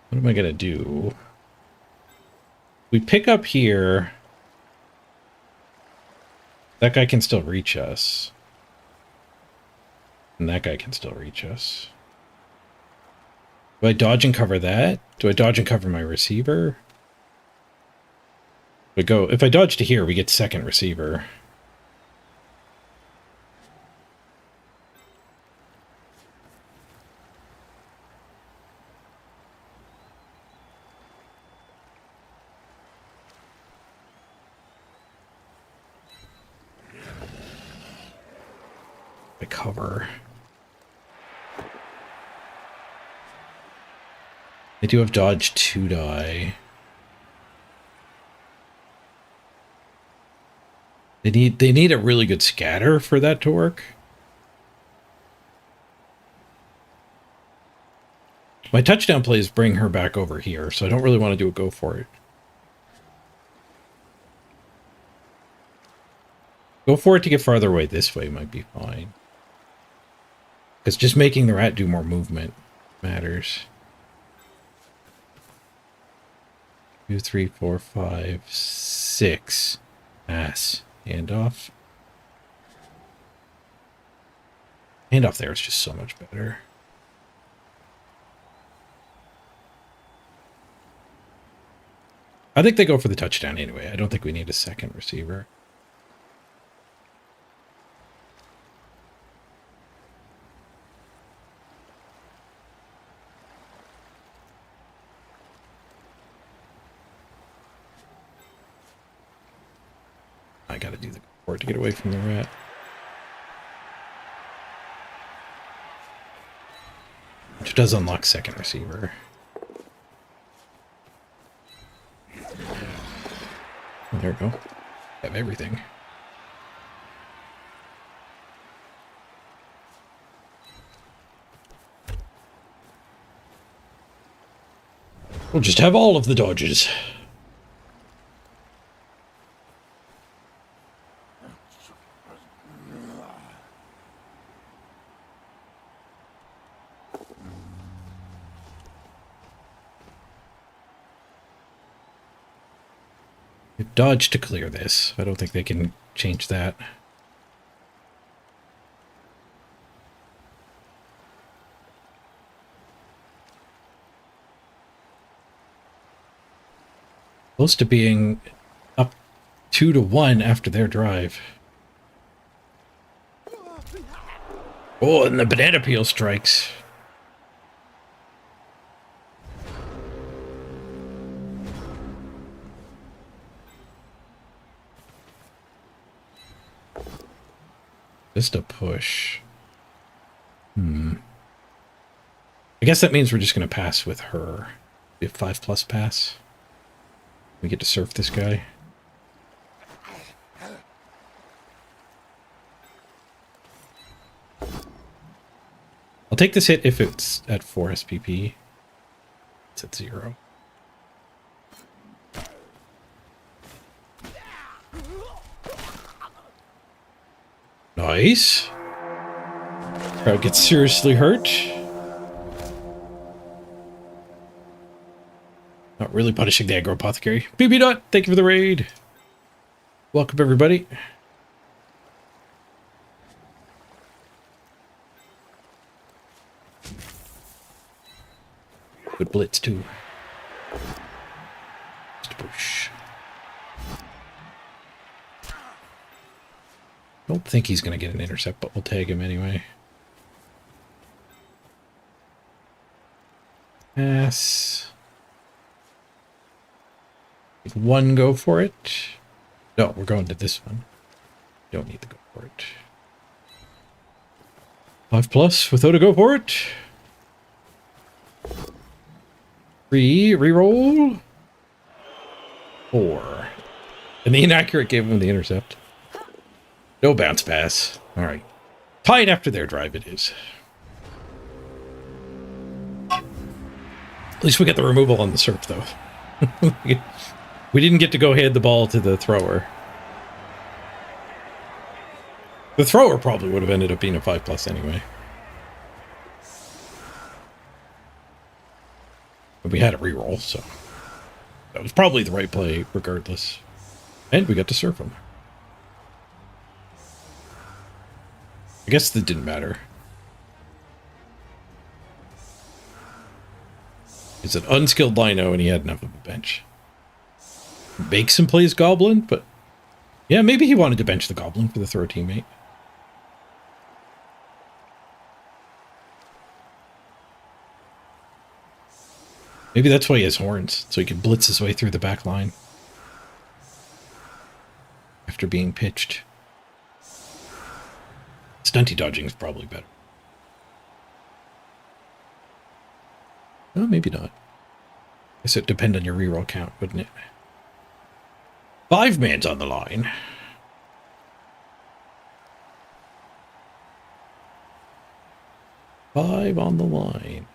What am I going to do? We pick up here. That guy can still reach us. And that guy can still reach us. Do I dodge and cover that? Do I dodge and cover my receiver? If I dodge to here, we get second receiver. I cover. I do have dodge to die. They need a really good scatter for that to work. My touchdown plays bring her back over here, so I don't really want to do a go for it. Go for it to get farther away this way might be fine. Because just making the rat do more movement matters. 2, 3, 4, 5, 6. Ass. Handoff. Handoff there is just so much better. I think they go for the touchdown anyway. I don't think we need a second receiver. I gotta do the court to get away from the rat. Which does unlock second receiver. Oh, there we go. Have everything. We'll just have all of the dodges. Dodge to clear this. I don't think they can change that. Close to being up 2-1 after their drive. Oh, and the banana peel strikes. Just a push. I guess that means we're just going to pass with her. We have 5+ pass. We get to surf this guy. I'll take this hit if it's at 4 SPP. It's at 0. Nice. Crowd gets seriously hurt. Not really punishing the aggro apothecary. BB Dot, thank you for the raid. Welcome everybody. Good blitz too. Just a push. Don't think he's going to get an intercept, but we'll tag him anyway. Pass. One go for it. No, we're going to this one. Don't need to go for it. 5+ without a go for it. 3, reroll. 4. And the inaccurate gave him the intercept. No bounce pass. All right. Tied after their drive it is. At least we get the removal on the surf, though. We didn't get to go hand the ball to the thrower. The thrower probably would have ended up being a 5+ anyway. But we had a reroll, so that was probably the right play regardless. And we got to surf him. I guess that didn't matter. It's an unskilled Lino, and he had enough of a bench. Makes him play his Goblin, but yeah, maybe he wanted to bench the Goblin for the throw teammate. Maybe that's why he has horns, so he can blitz his way through the back line after being pitched. Stunty dodging is probably better. Oh, maybe not. I guess it'd depend on your reroll count, wouldn't it? 5 man's on the line. Five on the line.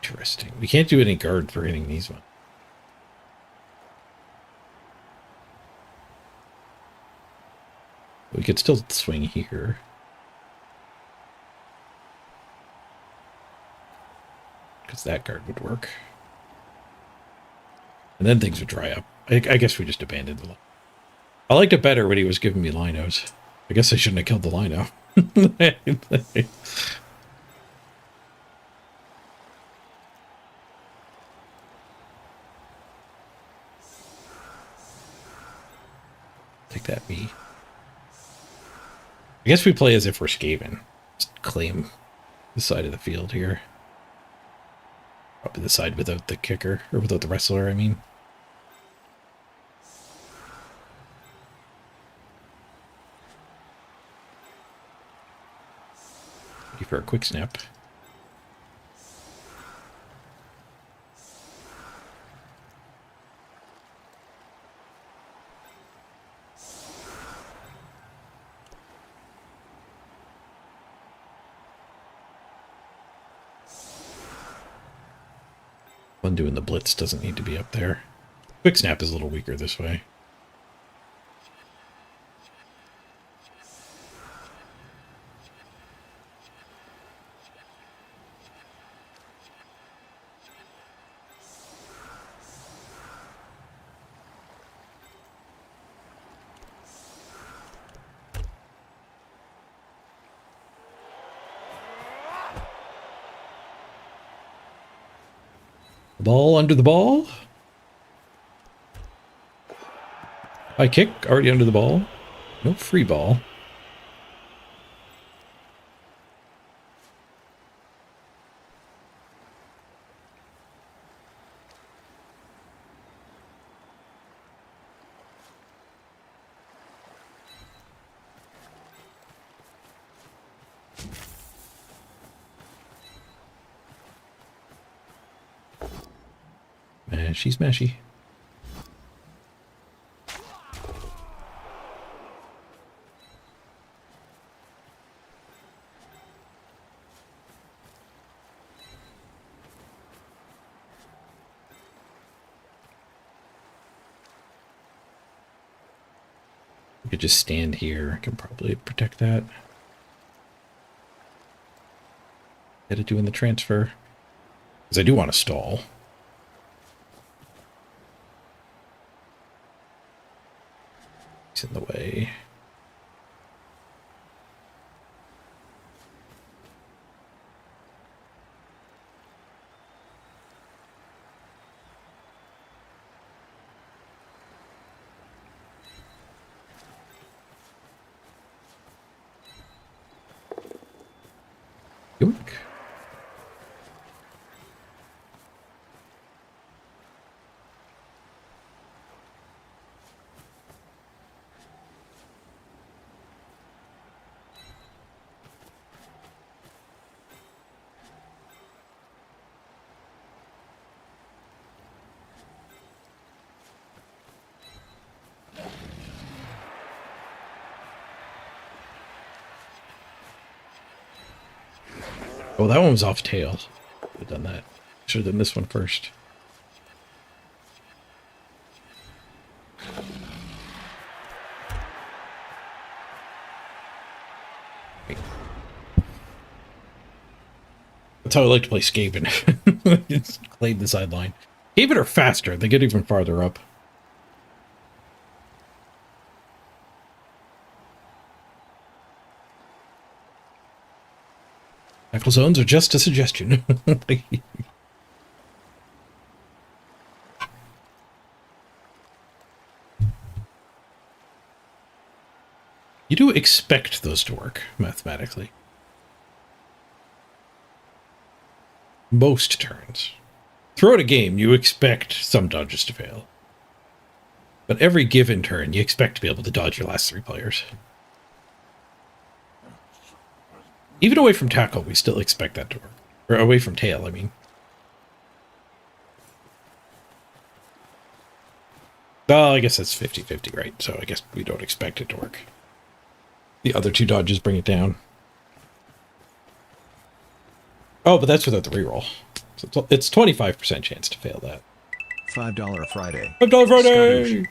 Interesting. We can't do any guard for hitting these ones. We could still swing here. Because that guard would work. And then things would dry up. I guess we just abandoned the line. I liked it better when he was giving me Linos. I guess I shouldn't have killed the Lino. Take that, me. I guess we play as if we're Skaven. Just claim the side of the field here. Probably the side without the kicker, or without the wrestler, I mean. Ready for a quick snap. One doing the blitz doesn't need to be up there. Quick snap is a little weaker this way. Ball under the ball. High kick, already under the ball. No free ball. Mashy smashy. We could just stand here. I can probably protect that. Get it doing the transfer. Because I do want to stall. He's in the way. Yoink. Oh, that one was off tail. Should have done that. Should have done this one first. That's how I like to play Skaven. Just claim the sideline. Even are faster. They get even farther up. Tackle zones are just a suggestion. You do expect those to work, mathematically. Most turns. Throughout a game, you expect some dodges to fail. But every given turn, you expect to be able to dodge your last 3 players. Even away from tackle, we still expect that to work. Or away from tail, I mean. Well, I guess that's 50-50, right? So I guess we don't expect it to work. The other 2 dodges bring it down. Oh, but that's without the reroll. So it's 25% chance to fail that. $5 Friday. $5 Friday!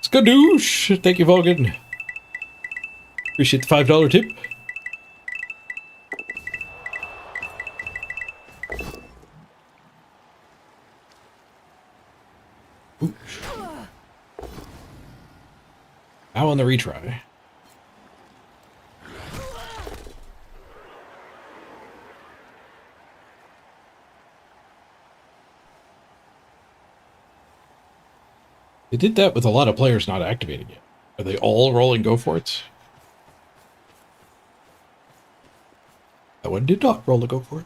Skadoosh! Thank you, Vulcan. Appreciate the $5 tip. Ooh. Now on the retry. They did that with a lot of players not activating it. Are they all rolling go for it? That one did not roll a go for it.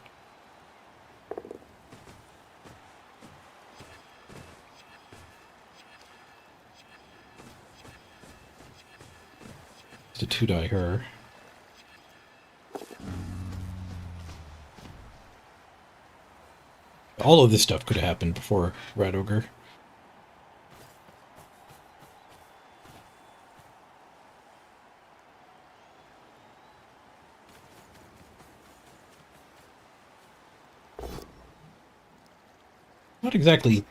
It's a 2-die her. All of this stuff could have happened before Red Ogre. Not exactly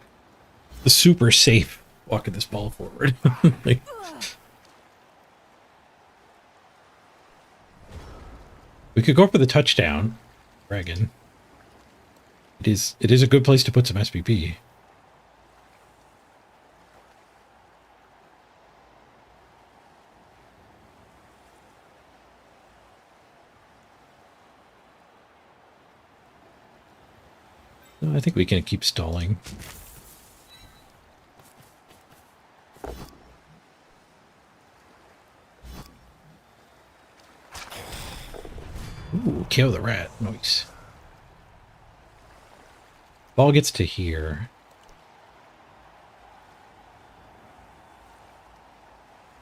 the super safe walking this ball forward. Like, we could go for the touchdown, Dragon. It is a good place to put some SPP. No, I think we can keep stalling. Ooh, kill the rat. Nice. Ball gets to here.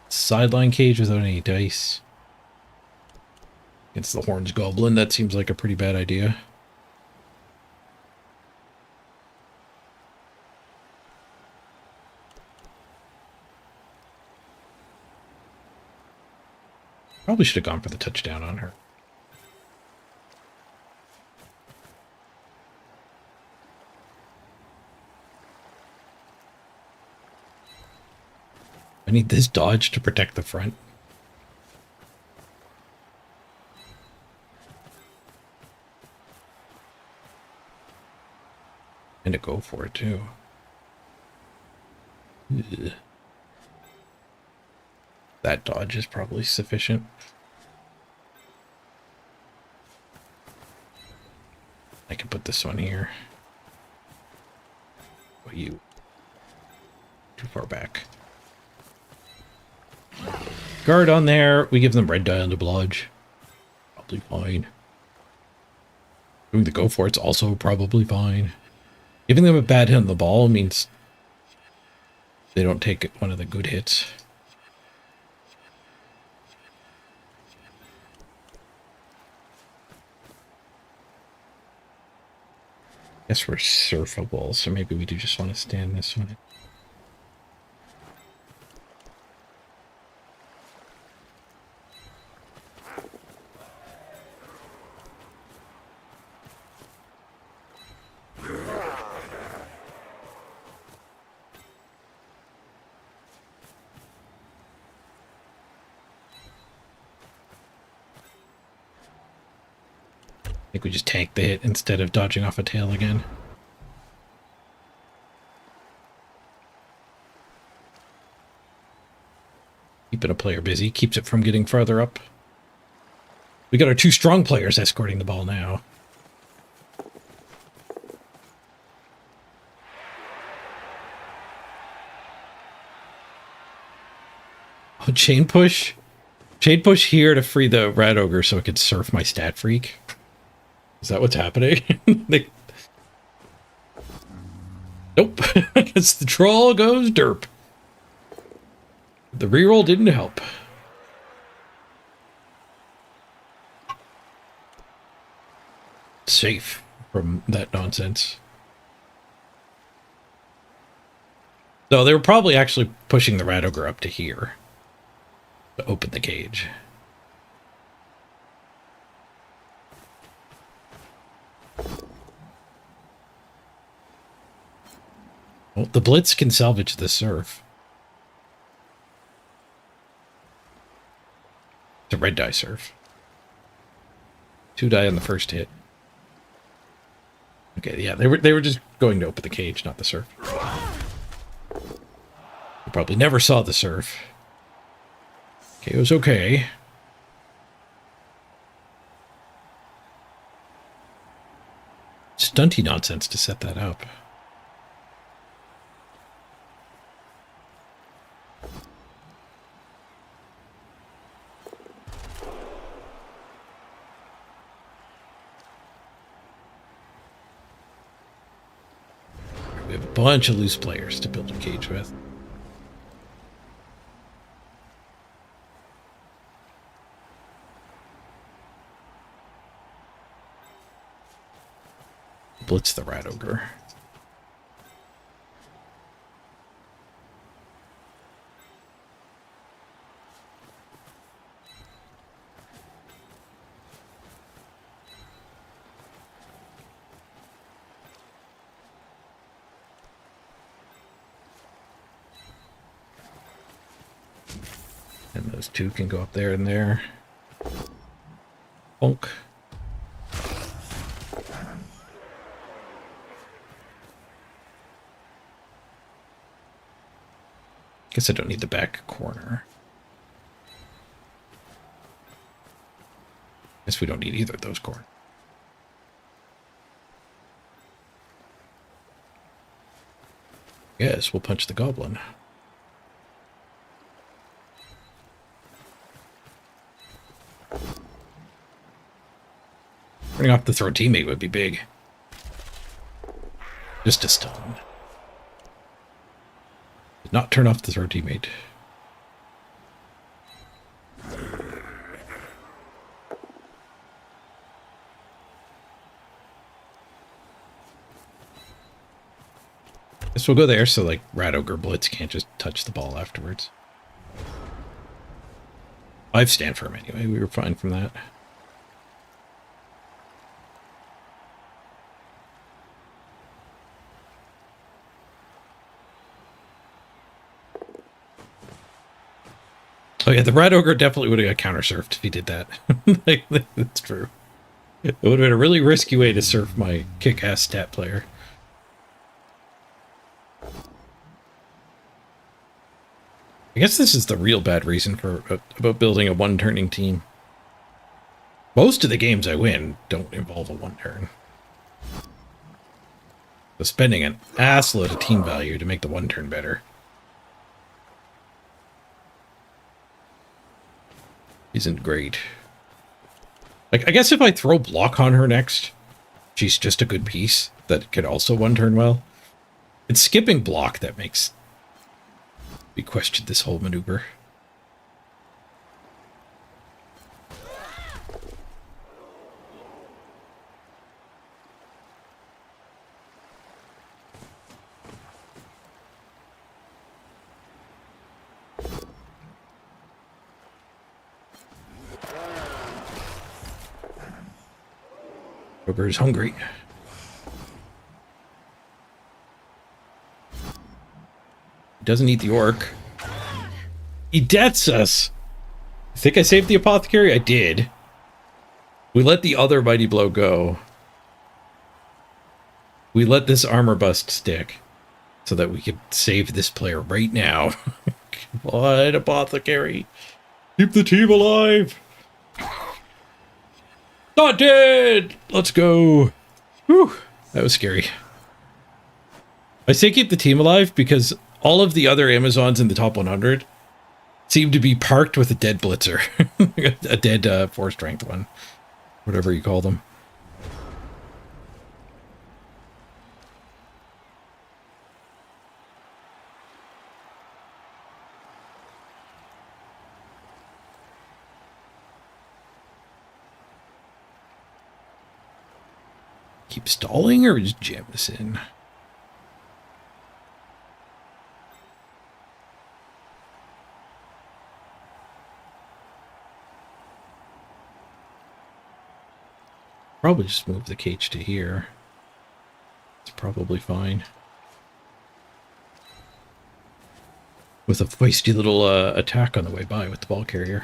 Sideline cage without any dice. Against the Horns Goblin, that seems like a pretty bad idea. Probably should have gone for the touchdown on her. I need this dodge to protect the front. And to go for it, too. Ugh. That dodge is probably sufficient. I can put this one here. Oh, you. Too far back. Guard on there. We give them red die on the blodge. Probably fine. Doing the go for it's also probably fine. Giving them a bad hit on the ball means they don't take one of the good hits. Guess we're surfable, so maybe we do just want to stand this one. I think we just tank the hit instead of dodging off a tail again. Keeping a player busy. Keeps it from getting farther up. We got our 2 strong players escorting the ball now. Oh, chain push. Chain push here to free the rat ogre so it could surf my stat freak. Is that what's happening? Nope. It's the troll goes derp. The reroll didn't help. Safe from that nonsense. So they were probably actually pushing the rat ogre up to here to open the cage. Well, the blitz can salvage the surf. It's a red die surf. 2 die on the first hit. Okay, yeah, they were just going to open the cage, not the surf. You probably never saw the surf. Okay, it was okay. Stunty nonsense to set that up. We have a bunch of loose players to build a cage with. Blitz the rat ogre. And those 2 can go up there and there. Bonk. Guess I don't need the back corner. Guess we don't need either of those corners. Yes, we'll punch the goblin. Running off the throw teammate would be big. Just a stun. Did not turn off the throw teammate. Guess we'll go there so like rat ogre blitz can't just touch the ball afterwards. 5 stand firm anyway, we were fine from that. Oh yeah, the rat ogre definitely would have got counter surfed if he did that. That's true. It would have been a really risky way to surf my kick-ass stat player. I guess this is the real bad reason for about building a one-turning team. Most of the games I win don't involve a one-turn. So spending an assload of team value to make the one-turn better isn't great. Like, I guess if I throw block on her next, she's just a good piece that could also one-turn well. It's skipping block that makes me question this whole maneuver. Ogre's hungry. He doesn't eat the orc. He deaths us. I think I saved the apothecary? I did. We let the other mighty blow go. We let this armor bust stick so that we could save this player right now. Come on, apothecary. Keep the team alive. Not dead. Let's go. Whew. That was scary. I say keep the team alive because all of the other Amazons in the top 100 seem to be parked with a dead blitzer. A dead 4-strength one. Whatever you call them. Keep stalling or just jam this in? Probably just move the cage to here. It's probably fine. With a feisty little attack on the way by with the ball carrier.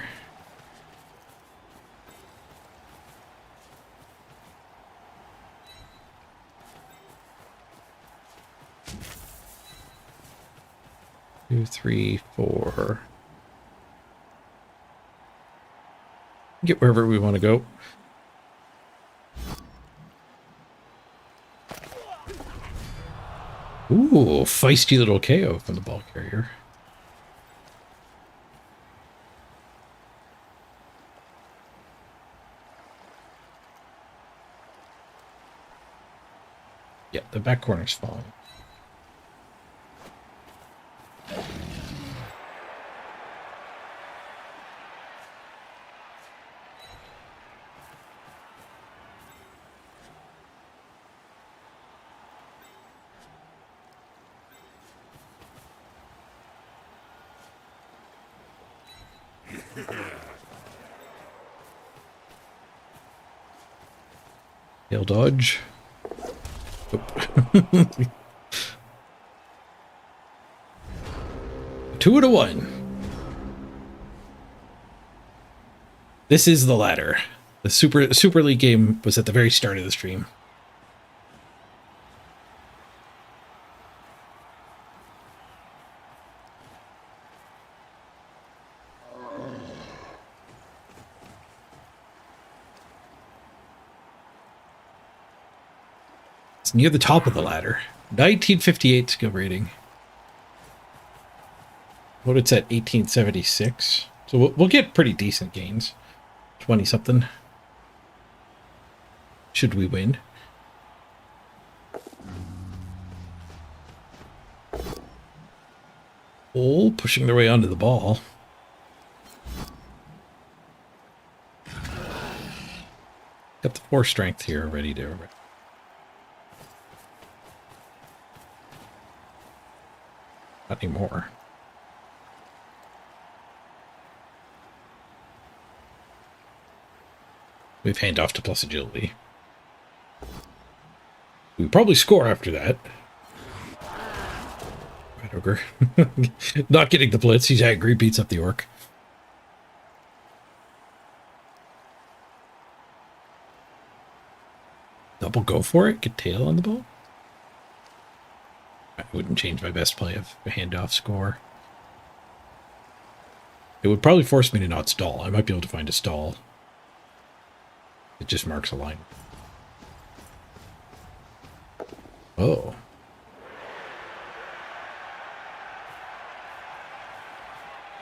Two, three, four. Get wherever we want to go. Ooh, feisty little KO from the ball carrier. Yeah, the back corner's fine. Tail dodge. Oh. 2-1. This is the ladder. The Super League game was at the very start of the stream. It's near the top of the ladder. 1958 skill rating. What it's at 1876. So we'll get pretty decent gains. 20 something. Should we win? Oh, pushing their way onto the ball. Got the 4 strength here ready to. Not anymore. We've hand off to plus agility. We probably score after that. Red Ogre. Not getting the blitz. He's angry. Beats up the orc. Double go for it. Get tail on the ball. I wouldn't change my best play of a handoff score. It would probably force me to not stall. I might be able to find a stall. It just marks a line. Oh.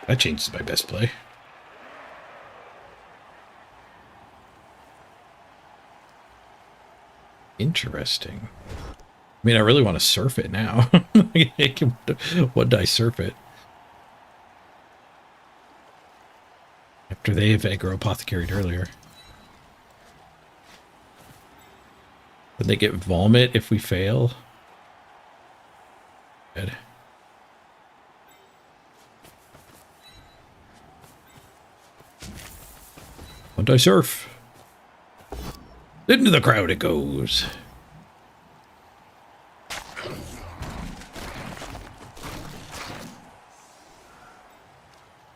That changes my best play. Interesting. I mean, I really want to surf it now. What did I surf it? After they have aggro apothecaried earlier. Would they get vomit if we fail? Good. What did I surf? Into the crowd it goes.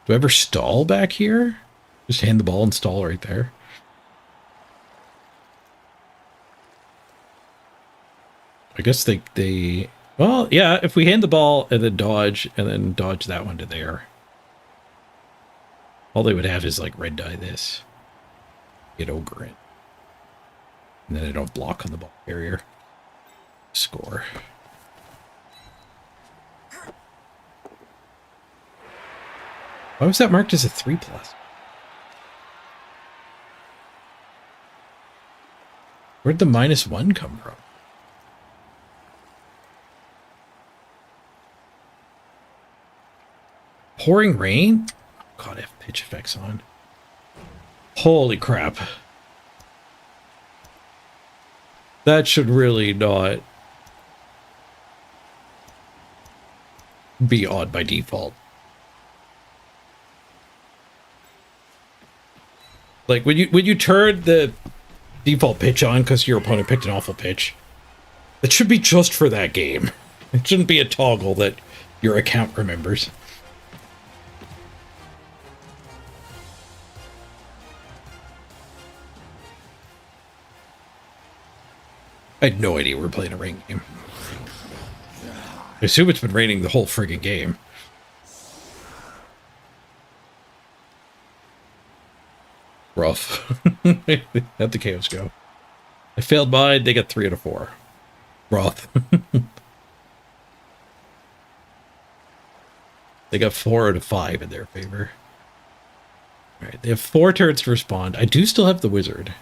Do I ever stall back here? Just hand the ball and stall right there. I guess they Well, yeah, if we hand the ball and then dodge that one to there. All they would have is like red die this. Get ogre it. And then they don't block on the ball carrier. Score. Why was that marked as a 3+? Where'd the -1 come from? Pouring rain? God, I have pitch effects on. Holy crap. That should really not be odd by default. Like when you turn the default pitch on because your opponent picked an awful pitch, that should be just for that game. It shouldn't be a toggle that your account remembers. I had no idea we were playing a rain game. I assume it's been raining the whole friggin' game. Rough. How'd the chaos go? I failed mine, they got 3 out of 4. Rough. They got 4 out of 5 in their favor. Alright, they have 4 turns to respond. I do still have the wizard.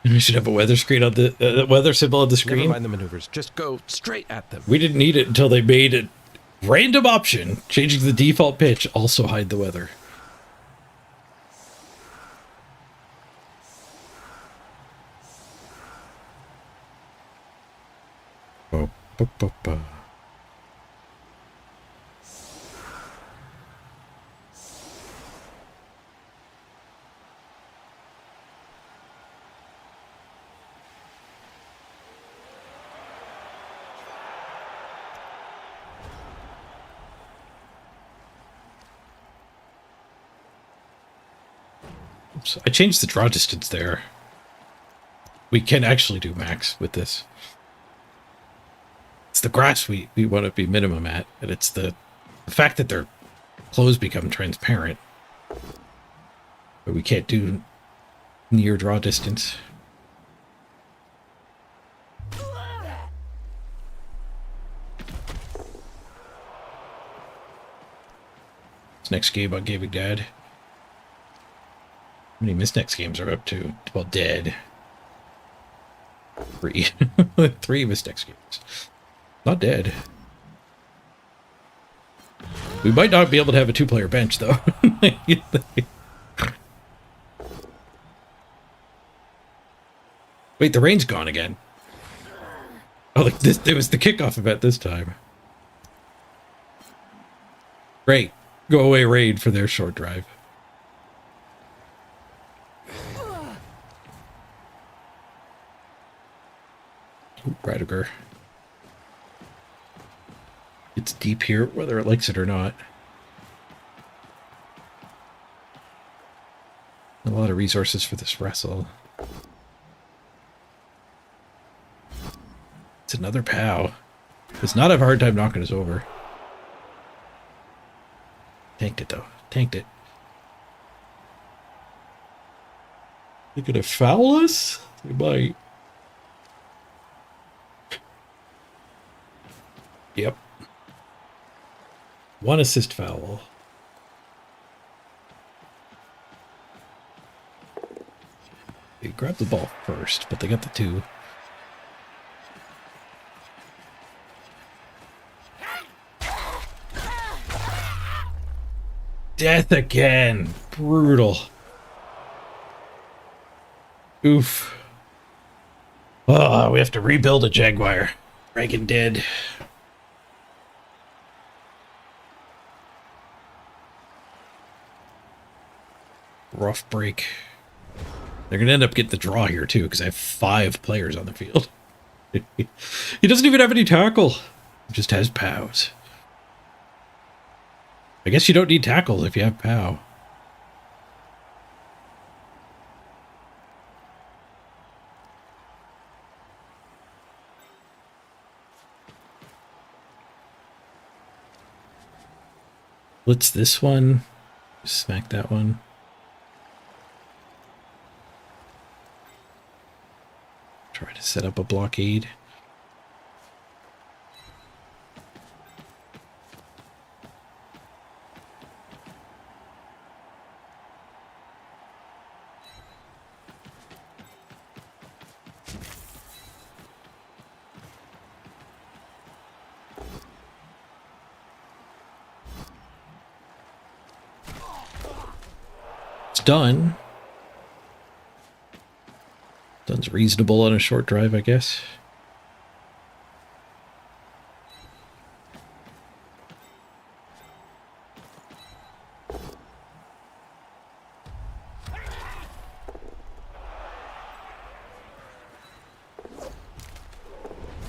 We should have a weather screen on the weather symbol on the screen. Never mind the maneuvers. Just go straight at them. We didn't need it until they made a random option, changing the default pitch, also hide the weather. Oh, ba, ba, ba. Oops, I changed the draw distance there. We can actually do max with this. It's the grass we want to be minimum at, and it's the fact that their clothes become transparent. But we can't do near draw distance. This next game on Gaming Dad. How many missed next games are up to? Well, dead. 3. 3 missed next games. Not dead. We might not be able to have a 2-player bench, though. Wait, the rain's gone again. Oh, like this, it was the kickoff event this time. Great. Go away, rain, for their short drive. Ooh, Radiger. It's deep here, whether it likes it or not. A lot of resources for this wrestle. It's another POW. Does not have a hard time knocking us over. Tanked it, though. Tanked it. They're gonna foul us? They might. Yep. 1 assist foul. They grabbed the ball first, but they got the 2. death again. Brutal. Oof. Oh, we have to rebuild a Jaguar. Dragon dead. Rough break. They're going to end up getting the draw here, too, because I have 5 players on the field. He doesn't even have any tackle. He just has POWs. I guess you don't need tackle if you have POW. Blitz this one. Smack that one. Try to set up a blockade. It's done. Done's reasonable on a short drive, I guess.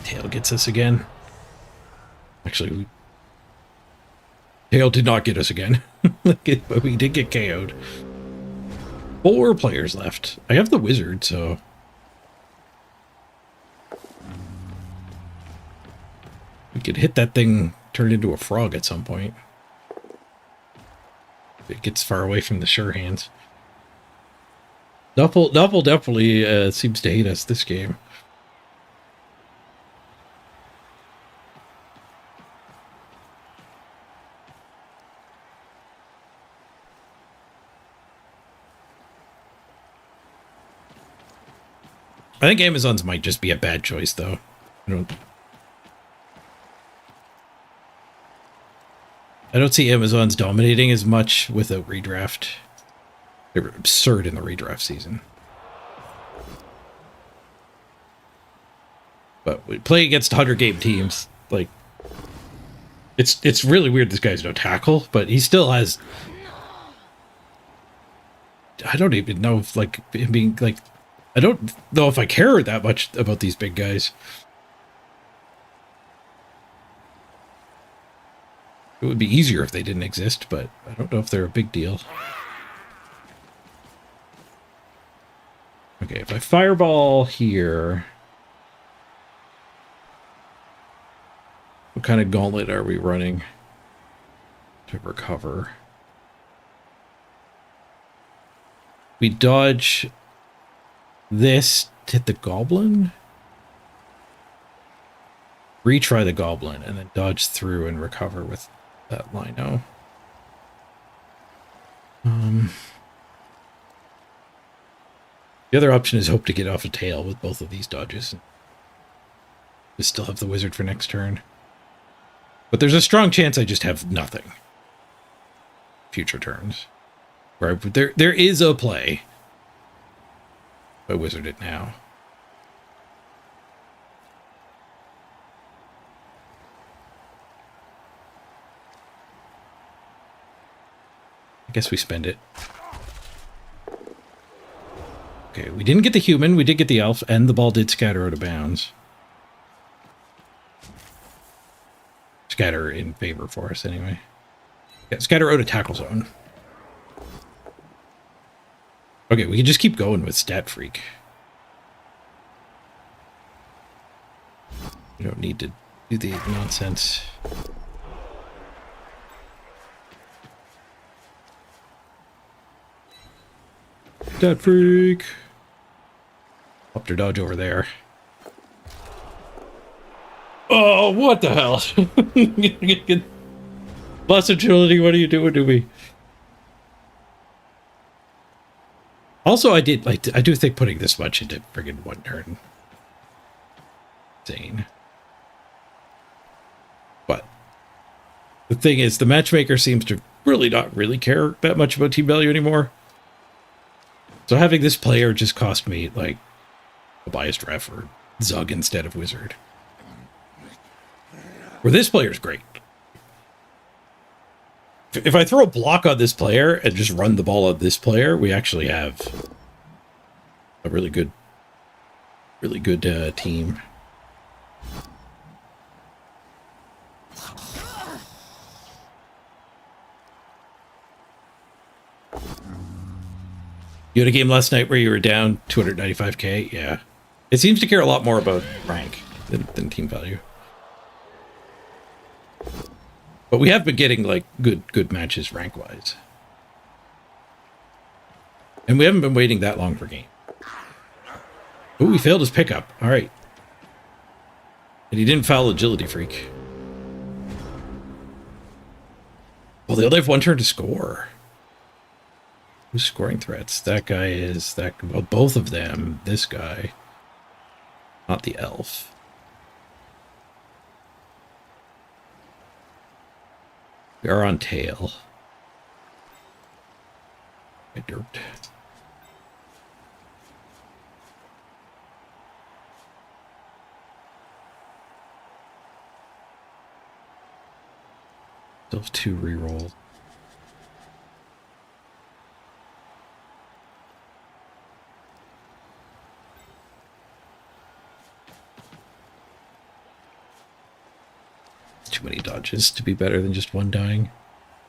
Tail gets us again. Actually, Tail did not get us again. But we did get KO'd. 4 players left. I have the wizard, so... we could hit that thing, turn it into a frog at some point. If it gets far away from the sure hands. Duffel definitely seems to hate us this game. I think Amazons might just be a bad choice, though. I don't see Amazons dominating as much without redraft. They were absurd in the redraft season. But we play against 100-game teams. Like, it's really weird this guy's no tackle, but he still has... I don't even know if, like, him being, like... I don't know if I care that much about these big guys. It would be easier if they didn't exist, but I don't know if they're a big deal. Okay, if I fireball here... what kind of gauntlet are we running to recover? We dodge this to hit the goblin? Retry the goblin and then dodge through and recover with that lino. The other option is hope to get off a tail with both of these dodges. We still have the wizard for next turn. But there's a strong chance I just have nothing. Future turns. Where there is a play. I wizard it now. I guess we spend it. Okay, we didn't get the human, we did get the elf, and the ball did scatter out of bounds. Scatter in favor for us, anyway. Yeah, scatter out of tackle zone. Okay, we can just keep going with Stat Freak. We don't need to do the nonsense. Stat Freak! Up to dodge over there. Oh, what the hell? Blessed agility, what are you doing to me? Also, I do think putting this much into friggin' one turn. Insane. But the thing is, the matchmaker seems to really not really care that much about team value anymore. So having this player just cost me, like, a biased ref or Zug instead of Wizard. Where this player's great. If I throw a block on this player and just run the ball on this player, we actually have a really good team. You had a game last night where you were down 295k? Yeah. It seems to care a lot more about rank than team value. But we have been getting, like, good matches rank-wise. And we haven't been waiting that long for game. Ooh, he failed his pickup. All right. And he didn't foul Agility Freak. Well, they only have one turn to score. Who's scoring threats? That guy is... Well, both of them. This guy. Not the elf. We are on tail. I derped. Still have 2 rerolls. Too many dodges to be better than just one dying.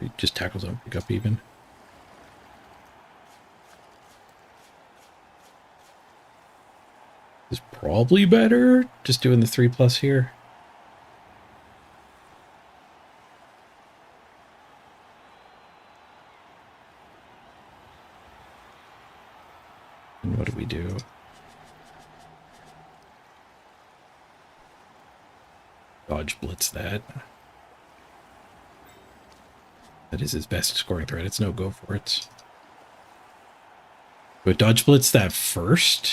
He just tackles on pick up even. Is probably better just doing the 3+ here. And what do we do? Dodge blitz that. That is his best scoring threat. It's no go for it. But dodge blitz that first?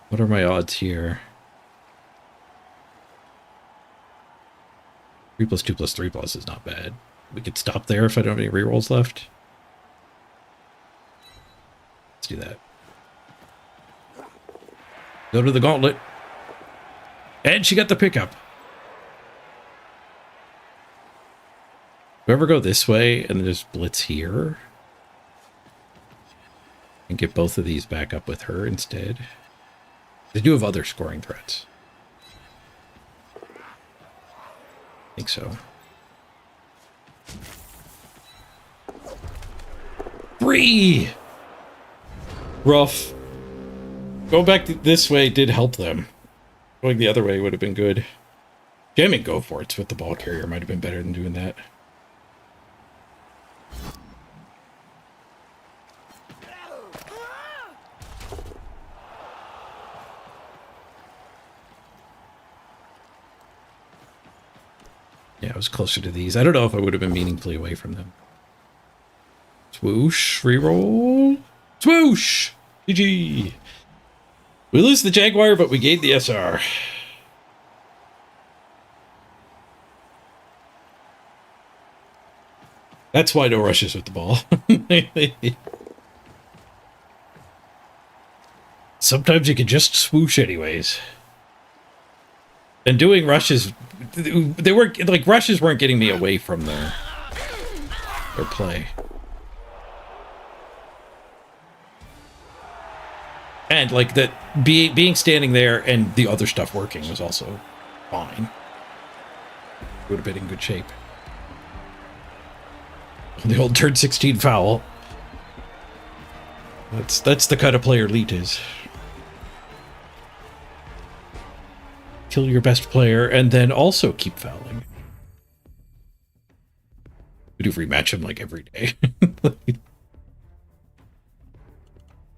What are my odds here? 3+2+3+ is not bad. We could stop there if I don't have any rerolls left. Let's do that. Go to the gauntlet. And she got the pickup. Do I ever go this way and just blitz here? And get both of these back up with her instead? They do have other scoring threats. I think so. 3! Rough. Going back this way did help them. Going the other way would have been good. Jamming go for it with the ball carrier might have been better than doing that. Yeah, I was closer to these. I don't know if I would have been meaningfully away from them. Swoosh, reroll. Swoosh! GG! We lose the Jaguar, but we gain the SR. That's why no rushes with the ball. Sometimes you can just swoosh anyways. And doing rushes, they weren't, like, rushes weren't getting me away from their play. And, like, that being standing there and the other stuff working was also fine. Would have been in good shape. The old turn 16 foul. That's the kind of player Elite is. Kill your best player and then also keep fouling. We do rematch him like every day.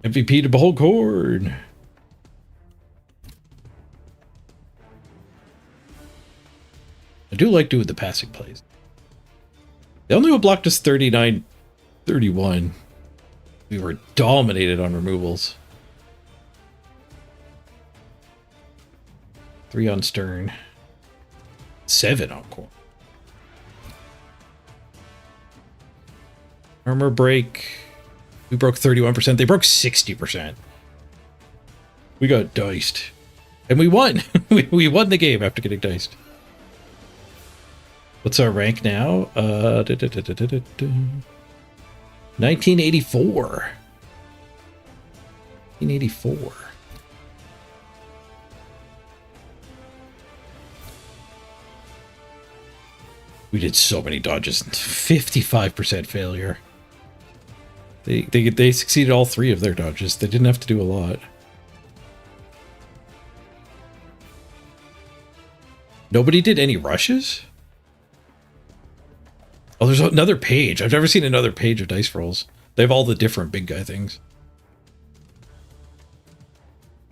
MVP to Behold Cord. I do like doing the passing plays. The only one blocked us 39-31. We were dominated on removals. 3 on Stern. 7 on Corn. Armor break. We broke 31%. They broke 60%. We got diced. And we won. we won the game after getting diced. What's our rank now? 1984. 1984. We did so many dodges. 55% failure. They succeeded all 3 of their dodges. They didn't have to do a lot. Nobody did any rushes? Oh, there's another page. I've never seen another page of dice rolls. They have all the different big guy things.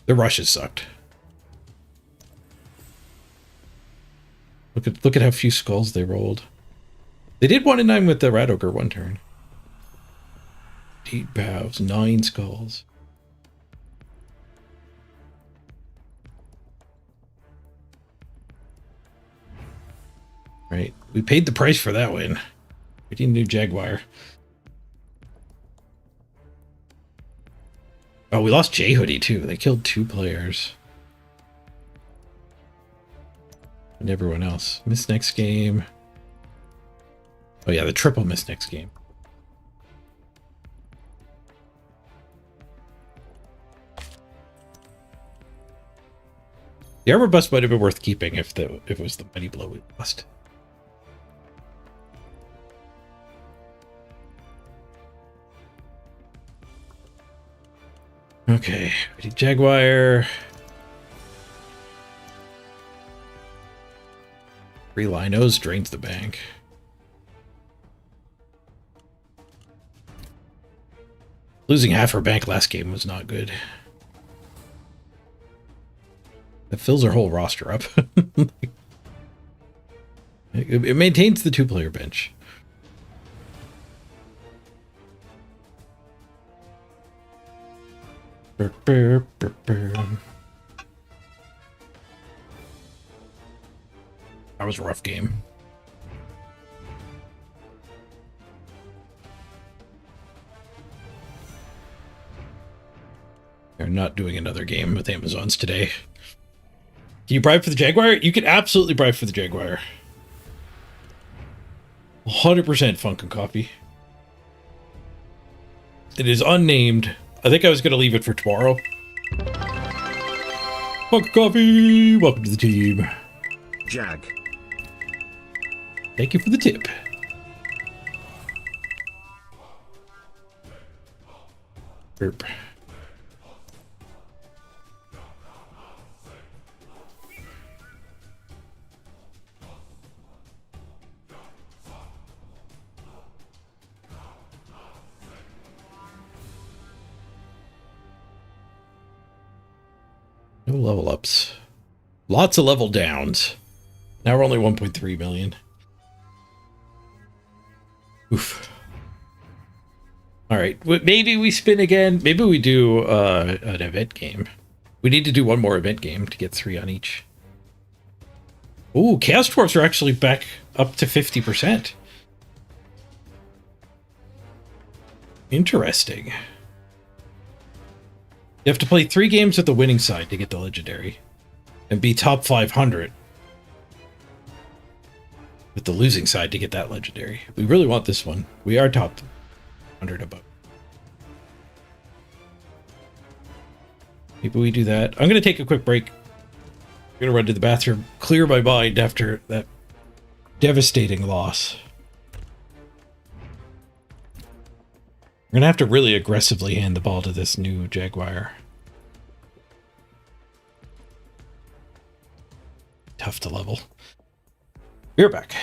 The rushes sucked. Look at how few skulls they rolled. They did 1 in 9 with the Rat Ogre one turn. 8 bows, 9 skulls. Right, we paid the price for that win. We need a new Jaguar. Oh, we lost J Hoodie too. They killed 2 players. And everyone else. Miss next game. Oh yeah, the triple miss next game. The armor bust might have been worth keeping if it was the mighty blow we lost. Okay, we did Jaguar. 3 Linos drains the bank. Losing half our bank last game was not good. That fills our whole roster up. It maintains the 2-player bench. That was a rough game. They're not doing another game with Amazons today. Can you bribe for the Jaguar? You can absolutely bribe for the Jaguar. 100% Funkin' Coffee. It is unnamed. I think I was going to leave it for tomorrow. Funkin' Coffee! Welcome to the team. Jag. Thank you for the tip. Burp. No level ups. Lots of level downs. Now we're only 1.3 million. Oof. All right. Maybe we spin again. Maybe we do an event game. We need to do one more event game to get 3 on each. Ooh, Chaos Dwarfs are actually back up to 50%. Interesting. You have to play 3 games with the winning side to get the legendary. And be top 500. With the losing side to get that legendary. We really want this one. We are top 100 above. Maybe we do that. I'm going to take a quick break. I'm going to run to the bathroom. Clear my mind after that devastating loss. We're going to have to really aggressively hand the ball to this new Jaguar. Tough to level. We're back.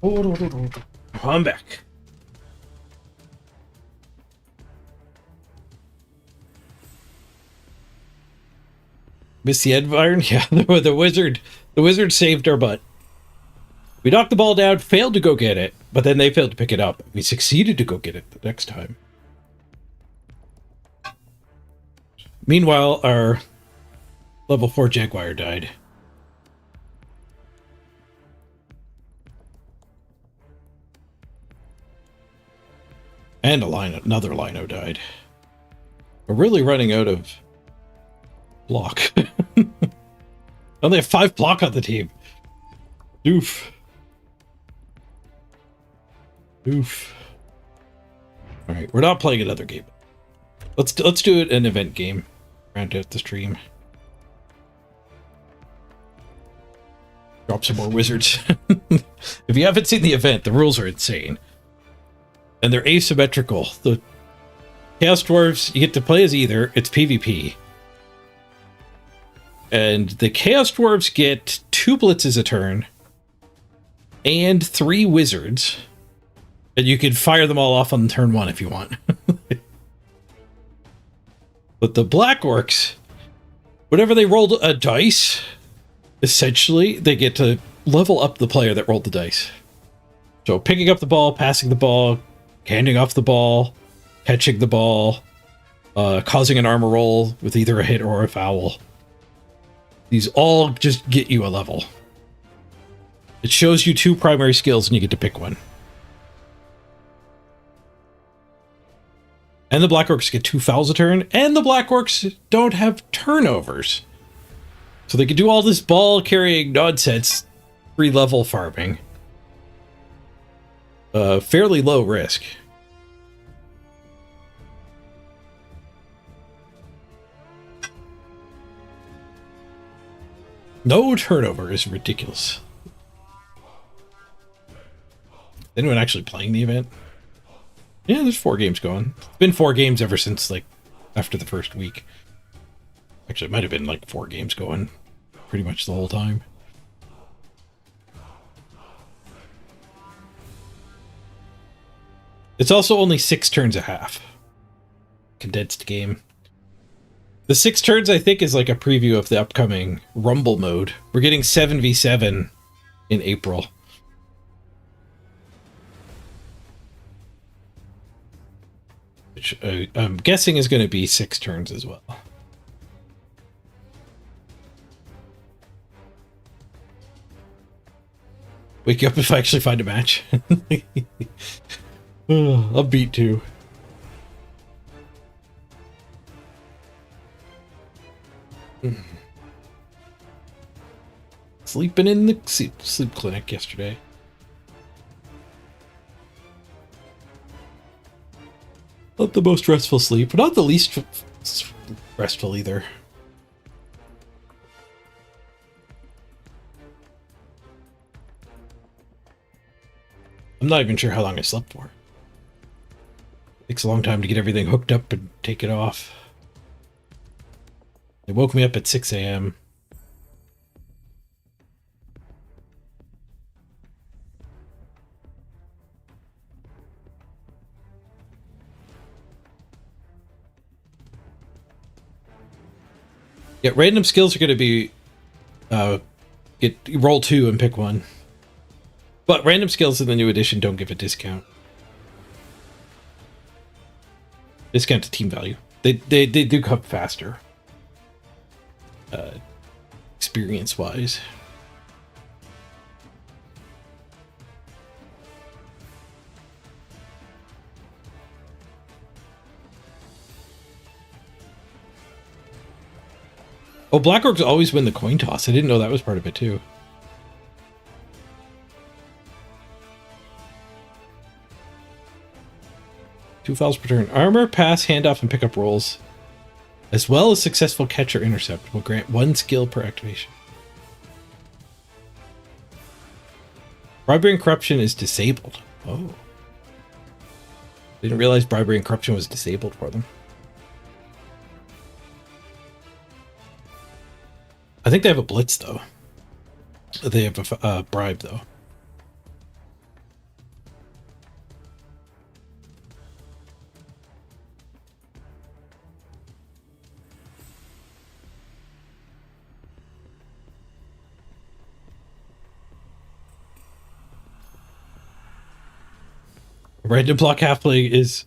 I'm back. Miss the end iron? Yeah, the wizard saved our butt. We knocked the ball down, failed to go get it, but then they failed to pick it up. We succeeded to go get it the next time. Meanwhile, our level 4 Jaguar died. And another Lino died. We're really running out of block. I only have 5 block on the team. Oof. Oof. All right, we're not playing another game. Let's do it an event game. Round out the stream. Drop some more wizards. If you haven't seen the event, the rules are insane. And they're asymmetrical. The Chaos Dwarves, you get to play as either. It's PvP. And the Chaos Dwarves get 2 blitzes a turn. And 3 wizards. And you can fire them all off on turn 1 if you want. But the Black Orcs, whenever they rolled a dice, essentially, they get to level up the player that rolled the dice. So picking up the ball, passing the ball, handing off the ball, catching the ball, causing an armor roll with either a hit or a foul. These all just get you a level. It shows you 2 primary skills and you get to pick one. And the Black Orcs get 2 fouls a turn, and the Black Orcs don't have turnovers. So they can do all this ball carrying nonsense, 3 level farming. Fairly low risk. No turnover is ridiculous. Anyone actually playing the event? Yeah, there's 4 games going. It's been 4 games ever since, like, after the first week. Actually, it might have been, like, 4 games going pretty much the whole time. It's also only 6 turns a half. Condensed game. The 6 turns, I think, is like a preview of the upcoming Rumble mode. We're getting 7v7 in April. Which I'm guessing is going to be 6 turns as well. Wake up if I actually find a match. I'll beat 2. Sleeping in the sleep clinic yesterday. Not the most restful sleep, but not the least restful either. I'm not even sure how long I slept for. Takes a long time to get everything hooked up and take it off. They woke me up at 6 a.m. Yeah, random skills are going to be roll 2 and pick 1. But random skills in the new edition don't give a discount. Discount to team value. They do come faster. Experience-wise. Oh, Black Orcs always win the coin toss. I didn't know that was part of it too. Two fouls per turn. Armor, pass, handoff, and pickup rolls, as well as successful catch or intercept, will grant 1 skill per activation. Bribery and corruption is disabled. Oh. Didn't realize bribery and corruption was disabled for them. I think they have a blitz, though. They have a bribe, though. Random block halfling is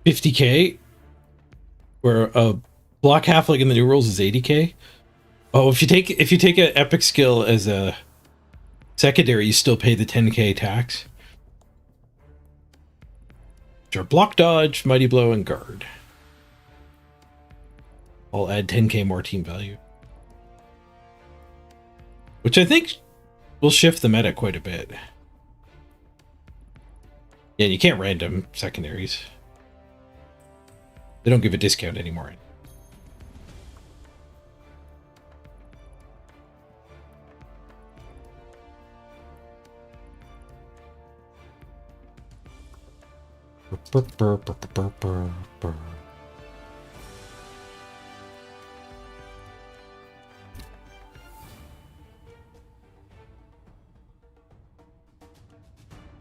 50k, where a block halfling in the new rules is 80k. Oh, if you take an epic skill as a secondary, you still pay the 10k tax. Sure, block, dodge, mighty blow, and guard. I'll add 10k more team value, which I think will shift the meta quite a bit. Yeah, you can't random secondaries. They don't give a discount anymore.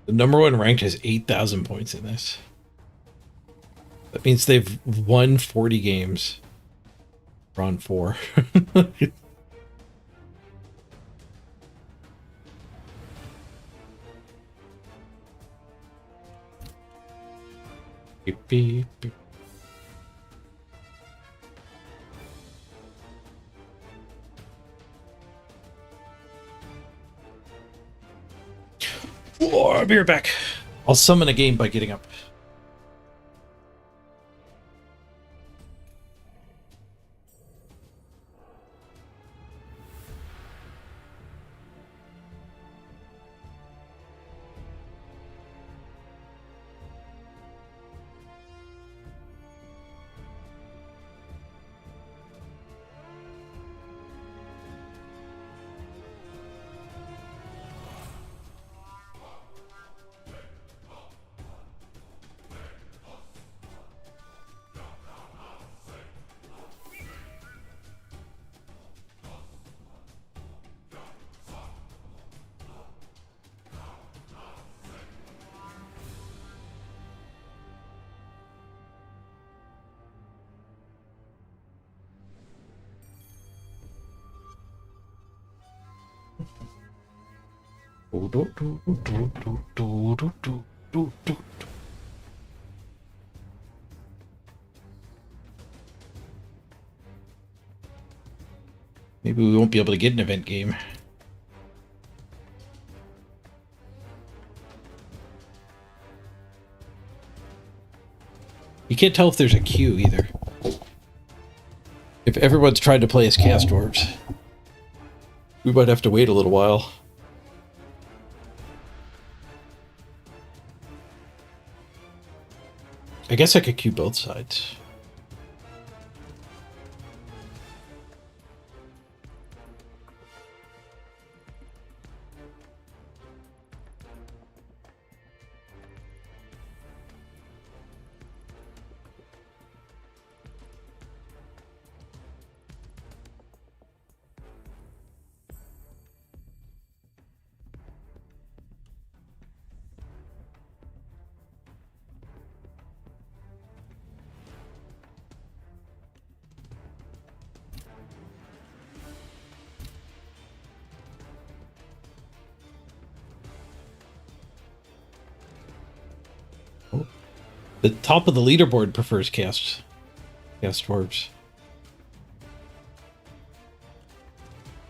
The number one ranked has 8,000 points in this. That means they've won 40 games. We're on 4. Beep, beep, beep. Oh, I'll be right back. I'll summon a game by getting up. Maybe we won't be able to get an event game. You can't tell if there's a queue either. If everyone's trying to play as Chaos Dwarves, we might have to wait a little while. I guess I could queue both sides. The top of the leaderboard prefers Chaos Dwarves.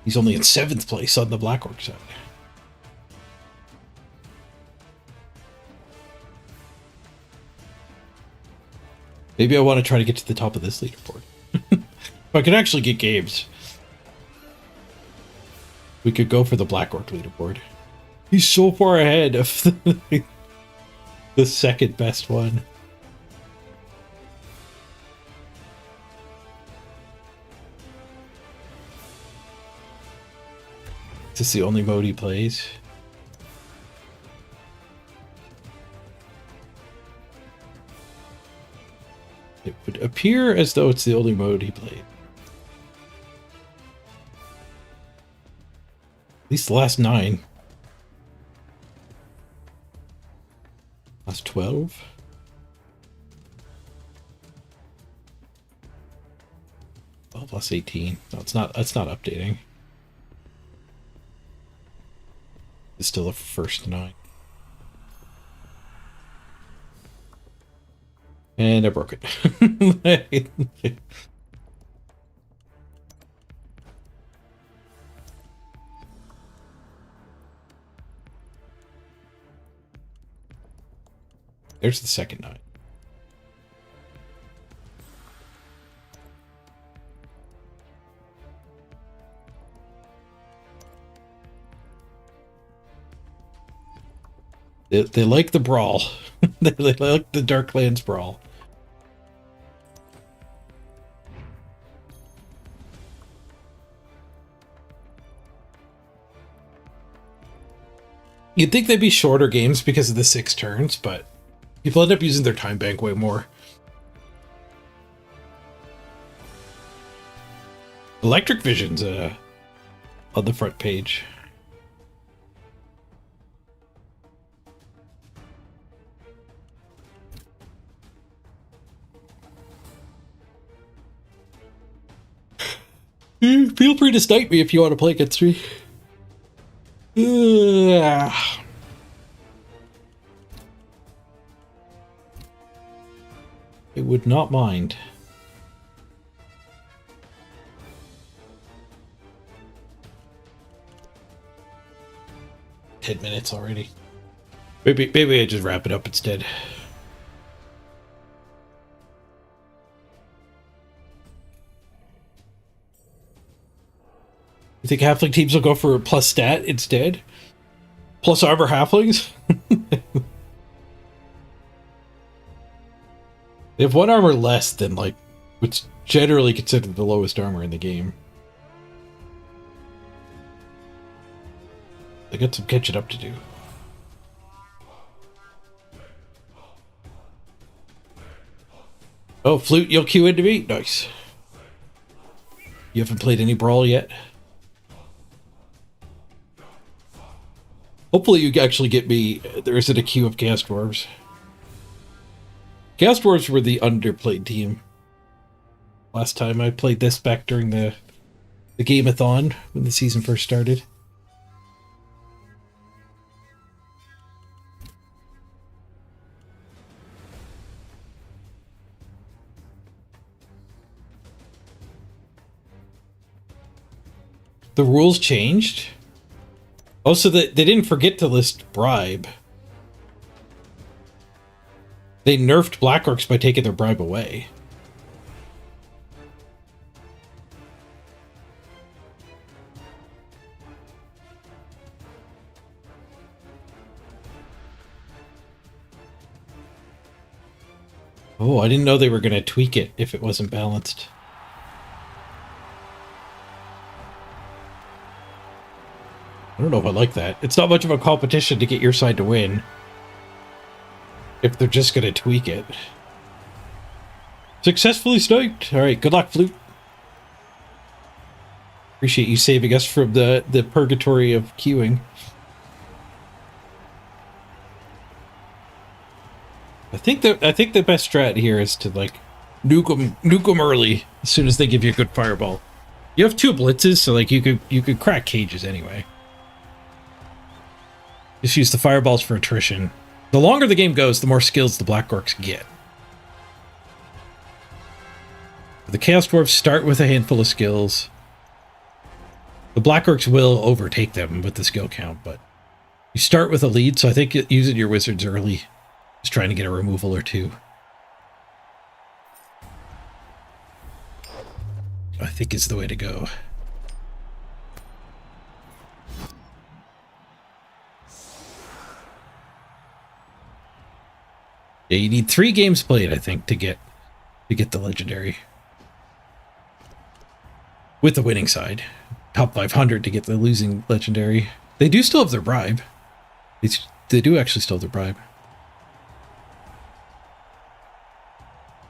He's only in 7th place on the Black Orc side. Maybe I want to try to get to the top of this leaderboard. If I could actually get games, we could go for the Black Orc leaderboard. He's so far ahead of the second best one. Is this the only mode he plays? It would appear as though it's the only mode he played. At least the last 9. Last 12. Oh, plus 18. No, it's not. That's not updating. It's still the first 9. And I broke it. There's the second 9. They like the brawl. They like the Darklands brawl. You'd think they'd be shorter games because of the 6 turns, but people end up using their time bank way more. Electric Vision's on the front page. Feel free to snipe me if you want to play against me. I would not mind. $10 already. Maybe I just wrap it up instead. You think halfling teams will go for a plus stat instead? Plus armor halflings? They have 1 armor less than, like, what's generally considered the lowest armor in the game. They got some catching up to do. Oh, Flute, you'll queue into me? Nice. You haven't played any Brawl yet? Hopefully you actually get me. There isn't a queue of Cast Dwarves. Cast Dwarves were the underplayed team. Last time I played this back during the Game-a-thon when the season first started. The rules changed. Also, they didn't forget to list bribe. They nerfed Black Orcs by taking their bribe away. Oh, I didn't know they were going to tweak it if it wasn't balanced. I don't know if I like that. It's not much of a competition to get your side to win. If they're just going to tweak it. Successfully sniped. Alright, good luck, Flute. Appreciate you saving us from the purgatory of queuing. I think the best strat here is to, like, nuke them early as soon as they give you a good fireball. You have 2 blitzes, so, like, you could crack cages anyway. Just use the fireballs for attrition. The longer the game goes, the more skills the Black Orcs get. The Chaos Dwarves start with a handful of skills. The Black Orcs will overtake them with the skill count, but you start with a lead, so I think using your wizards early is trying to get a removal or 2. I think is the way to go. Yeah, you need 3 games played, I think, to get the legendary. With the winning side. Top 500 to get the losing legendary. They do still have their bribe. They do actually still have their bribe.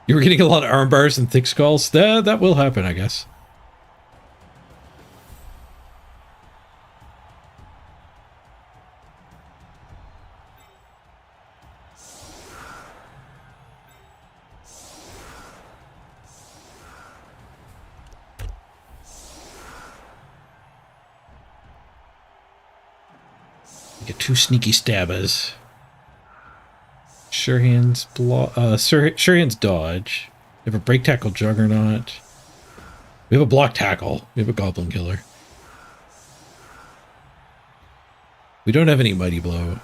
You were getting a lot of arm bars and thick skulls? That will happen, I guess. Get 2 sneaky stabbers. Sure Hand's dodge. We have a break tackle juggernaut. We have a block tackle. We have a goblin killer. We don't have any mighty blow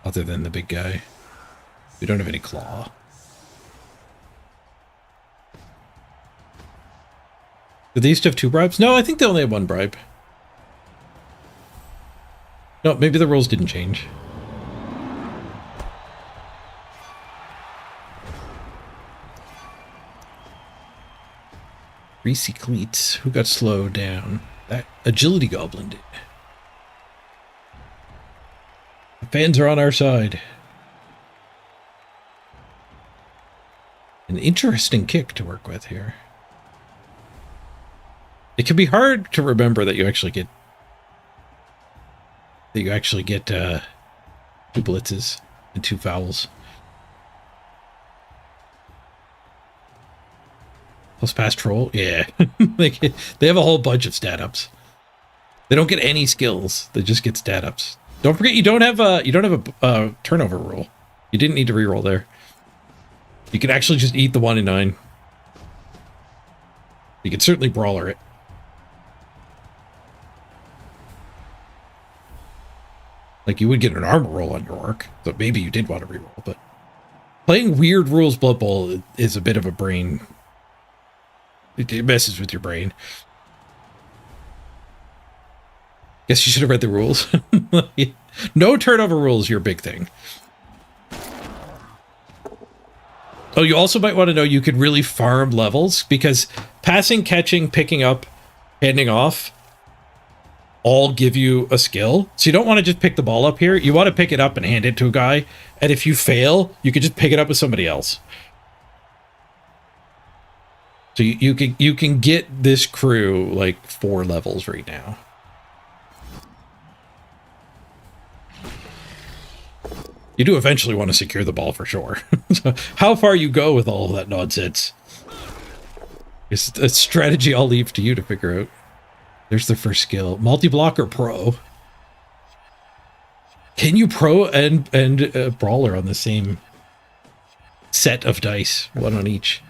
other than the big guy. We don't have any claw. Do they used to have 2 bribes? No, I think they only have 1 bribe. No, maybe the rules didn't change. Greasy cleats. Who got slowed down? That agility goblin did. The fans are on our side. An interesting kick to work with here. It can be hard to remember that you actually get 2 blitzes and 2 fouls. Plus pass troll, yeah. they have a whole bunch of stat ups. They don't get any skills; they just get stat ups. Don't forget, you don't have a turnover rule. You didn't need to reroll there. You can actually just eat the 1 in 9. You can certainly brawler it. Like, you would get an armor roll on your orc, so maybe you did want to reroll, but playing weird rules Blood Bowl is a bit of a brain. It messes with your brain. Guess you should have read the rules. No turnover rule is your big thing. Oh, you also might want to know you could really farm levels, because passing, catching, picking up, handing off all give you a skill. So you don't want to just pick the ball up here. You want to pick it up and hand it to a guy. And if you fail, you can just pick it up with somebody else. So you can get this crew like 4 levels right now. You do eventually want to secure the ball for sure. So how far you go with all of that nonsense is a strategy I'll leave to you to figure out. There's the first skill. Multi-block or pro? Can you pro and brawler on the same set of dice? 1 on each.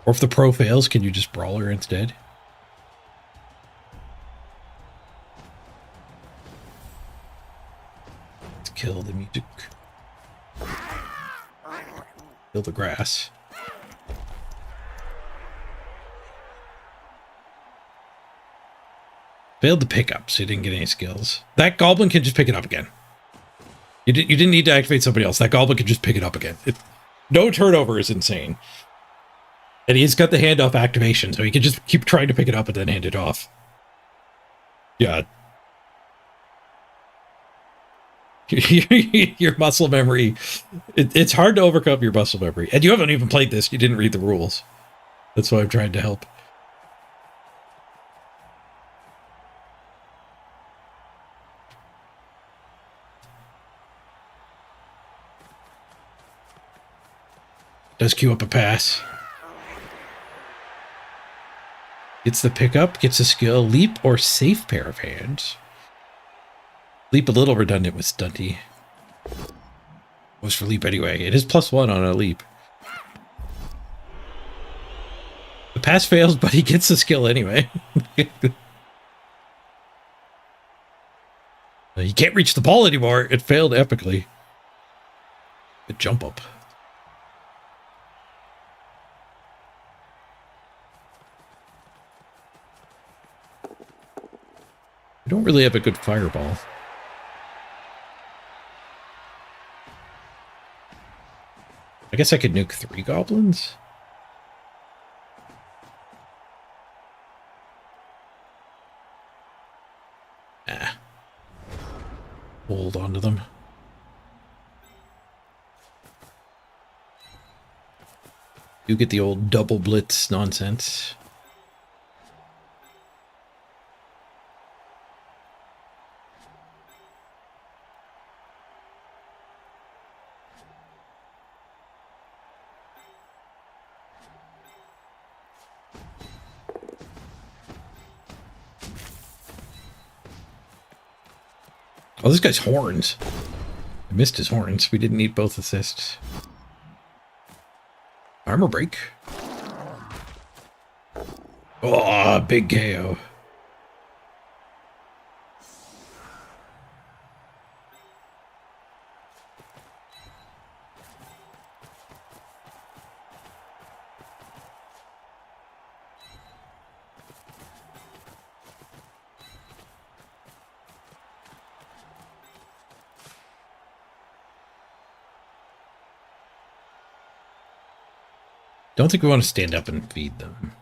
Or if the pro fails, can you just brawler instead? Let's kill the music. Kill the grass. Failed the pickup, so you didn't get any skills. That goblin can just pick it up again. You didn't need to activate somebody else. That goblin can just pick it up again. No turnover is insane. And he's got the handoff activation, so he can just keep trying to pick it up and then hand it off. Yeah. Your muscle memory. It's hard to overcome your muscle memory. And you haven't even played this. You didn't read the rules. That's why I'm trying to help. Does queue up a pass. Gets the pickup, gets a skill, leap or safe pair of hands. Leap a little redundant with stunty. Goes for leap anyway. It is +1 on a leap. The pass fails, but he gets the skill anyway. He can't reach the ball anymore. It failed epically. The jump up. We don't really have a good fireball. I guess I could nuke 3 goblins? Nah. Hold on to them. You get the old double blitz nonsense. Oh, this guy's horns. I missed his horns. We didn't need both assists. Armor break. Oh, big KO. Don't think we want to stand up and feed them.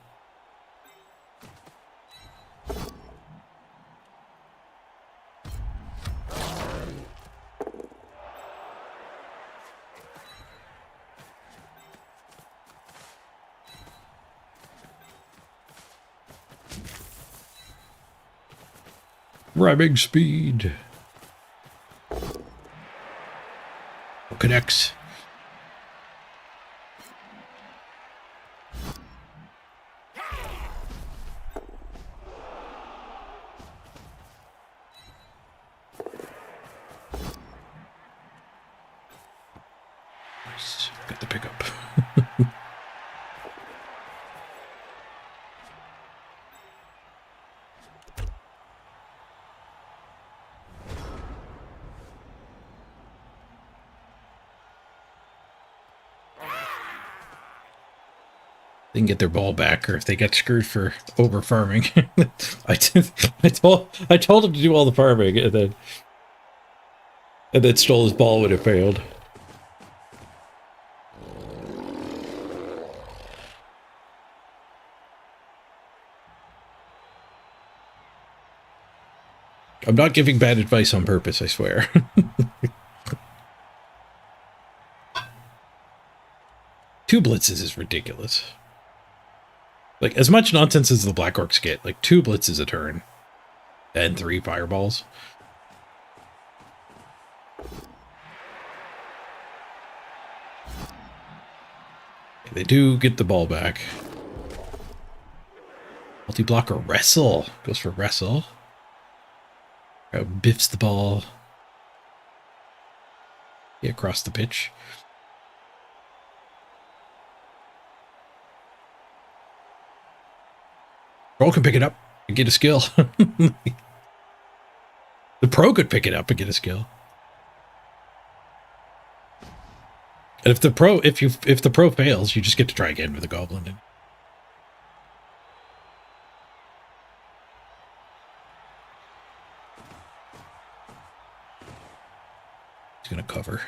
Rhyming speed. Connects. Nice. Got the pickup. They can get their ball back, or if they get screwed for over farming. I told him to do all the farming, and then stole his ball when it failed. I'm not giving bad advice on purpose, I swear. 2 blitzes is ridiculous. Like, as much nonsense as the Black Orcs get, like 2 blitzes a turn and 3 fireballs. They do get the ball back. Multi-blocker wrestle. Goes for wrestle. Biffs the ball. Yeah, across the pitch. Pro can pick it up and get a skill. The pro could pick it up and get a skill. And if the pro fails, you just get to try again with a goblin. He's gonna cover.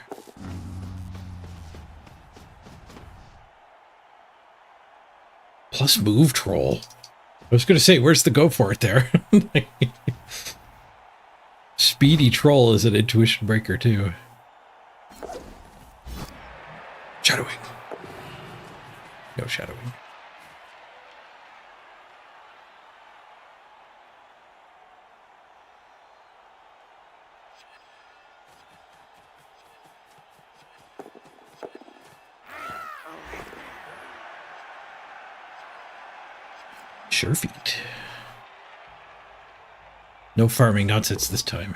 Plus move troll. I was gonna say, where's the go for it there? Speedy troll is an intuition breaker too. Shadowing. No shadowing. Sure feet. No farming nonsense this time.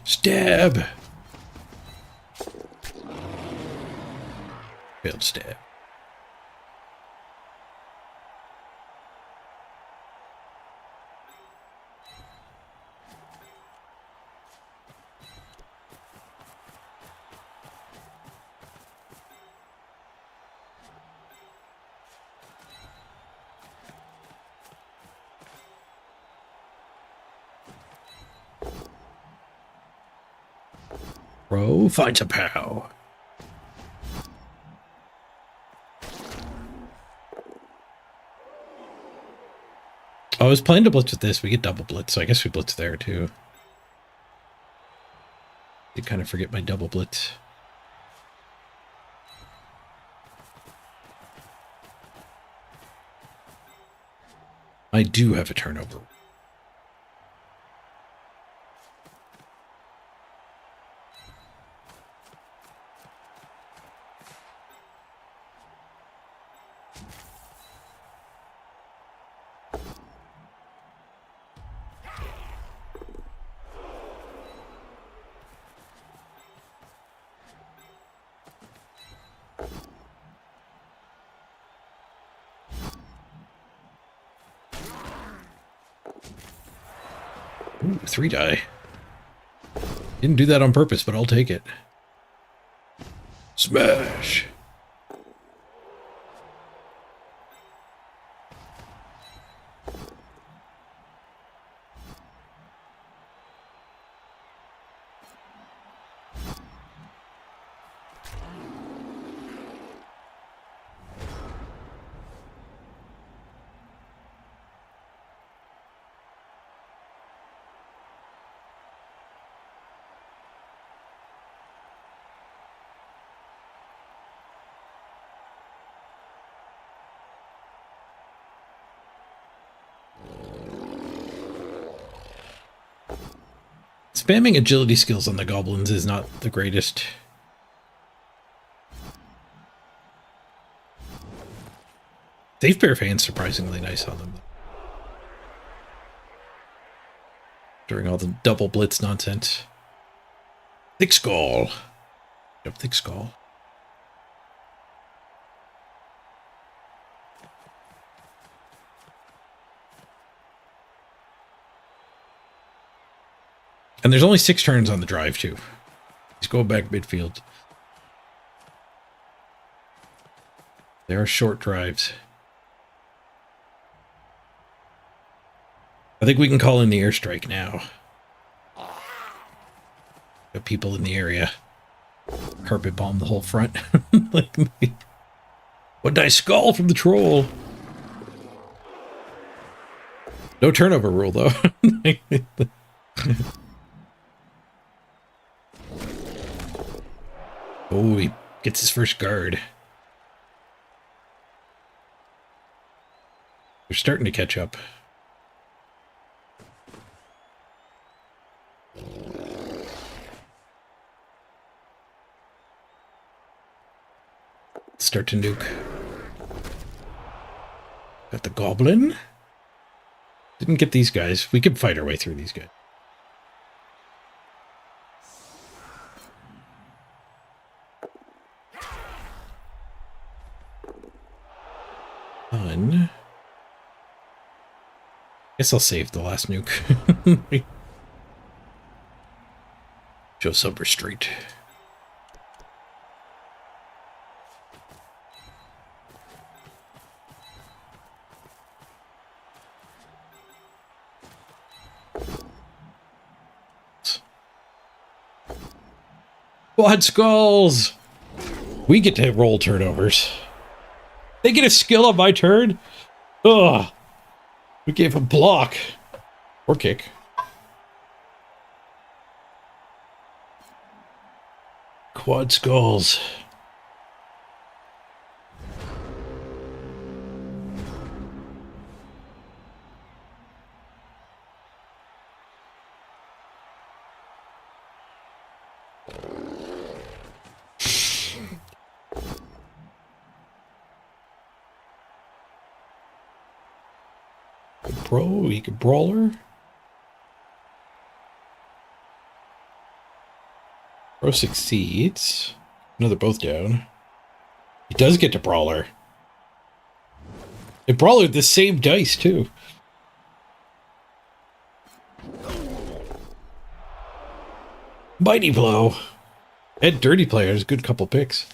Stab! Failed stab. Bro finds a pow. I was planning to blitz with this. We get double blitz, so I guess we blitz there too. I kind of forget my double blitz. I do have a turnover. Ooh, 3 die. Didn't do that on purpose, but I'll take it. Smash! Spamming agility skills on the goblins is not the greatest. Safe pair fan's surprisingly nice on them. During all the double blitz nonsense. Thick skull. Yep, thick skull. And there's only 6 turns on the drive, too. He's going back midfield. There are short drives. I think we can call in the airstrike now. Got people in the area. Carpet bomb the whole front. Like, what did I skull from the troll? No turnover rule, though. Oh, he gets his first guard. They're starting to catch up. Start to nuke. Got the goblin. Didn't get these guys. We could fight our way through these guys. Fun. Guess I'll save the last nuke. Show some restraint. Quad skulls! We get to roll turnovers. They get a skill on my turn? Ugh. We gave a block. Or kick. Quad skulls. Pro, he could brawler. Pro succeeds. No, they're both down. He does get to brawler. They brawler the same dice too. Mighty blow. And dirty players, good couple picks.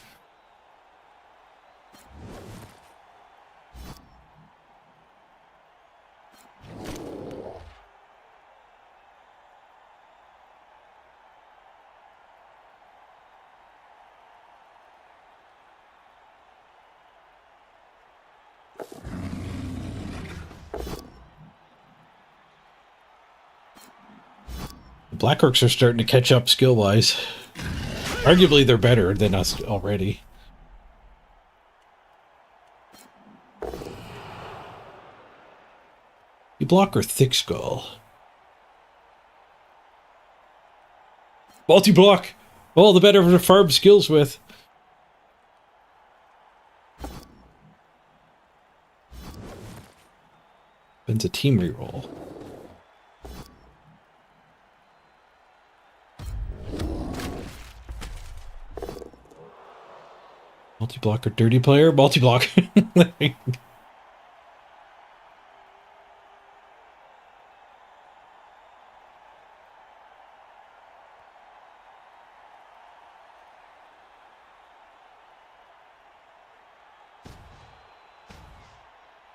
Black Orcs are starting to catch up skill-wise. Arguably, they're better than us already. Multi-block or thick skull? Multi-block! All the better to farm skills with. It's a team reroll. Multi-block or dirty player? Multi-block.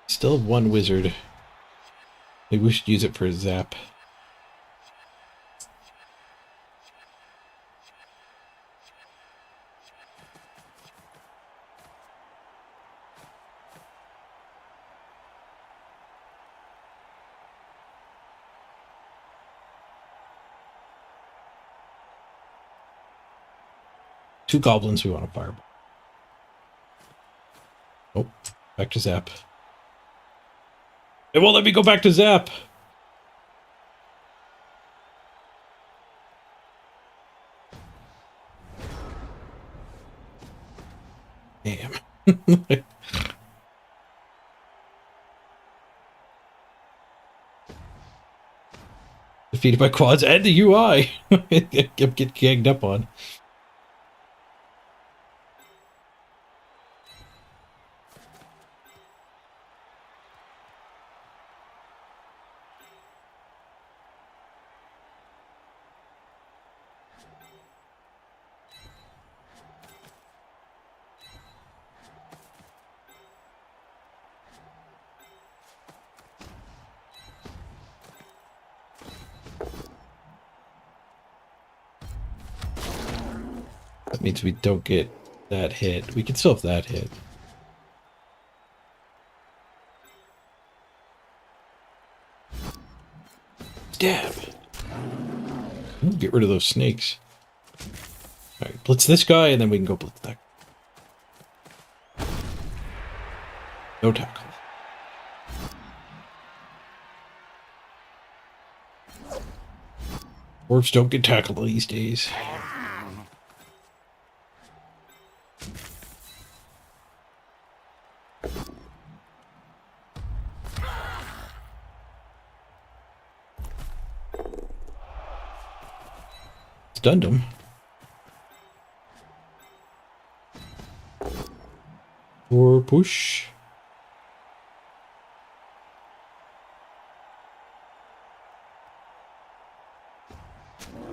Still have one wizard. Maybe we should use it for a zap. Two goblins we want to fireball. Oh, back to zap. It won't let me go back to zap. Damn. Defeated by quads and the UI. Get gagged up on. That means we don't get that hit. We can still have that hit. Stab. Ooh, get rid of those snakes. Alright, blitz this guy and then we can go blitz that guy. No tackle. Dwarves don't get tackled these days. Stunned him. Or push.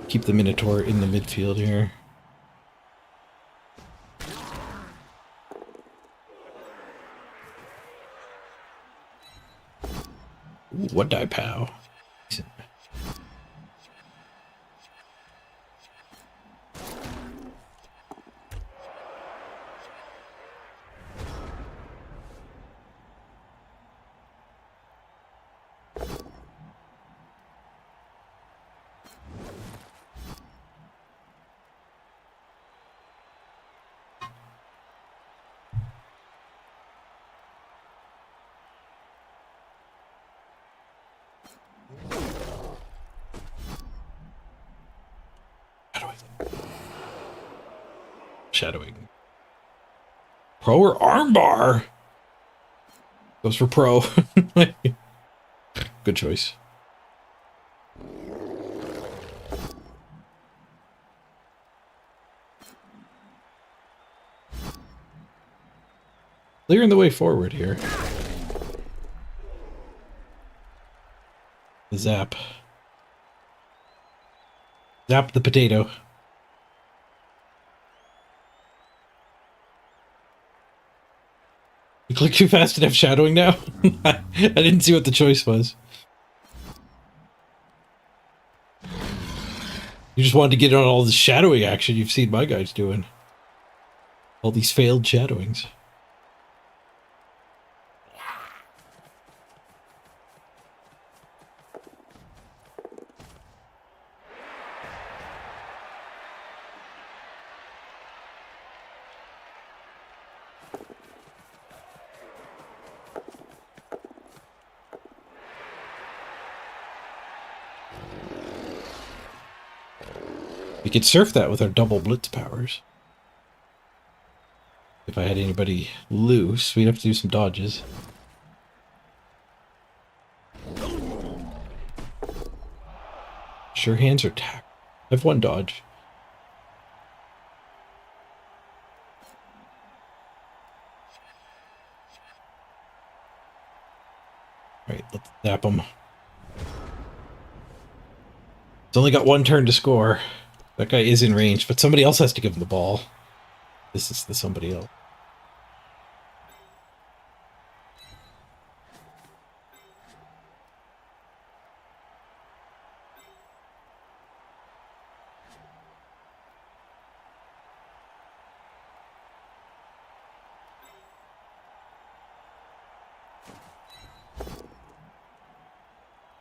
Keep the Minotaur in the midfield here. Ooh, what die pow? Shadowing. Pro or armbar? Goes for pro. Good choice. Clearing the way forward here. Zap. Zap the potato. You click too fast and have shadowing now? I didn't see what the choice was. You just wanted to get on all the shadowing action you've seen my guys doing. All these failed shadowings. We could surf that with our double blitz powers. If I had anybody loose, we'd have to do some dodges. Sure hands or tack. I have one dodge. Alright, let's zap him. It's only got one turn to score. That guy is in range, but somebody else has to give him the ball. This is the somebody else.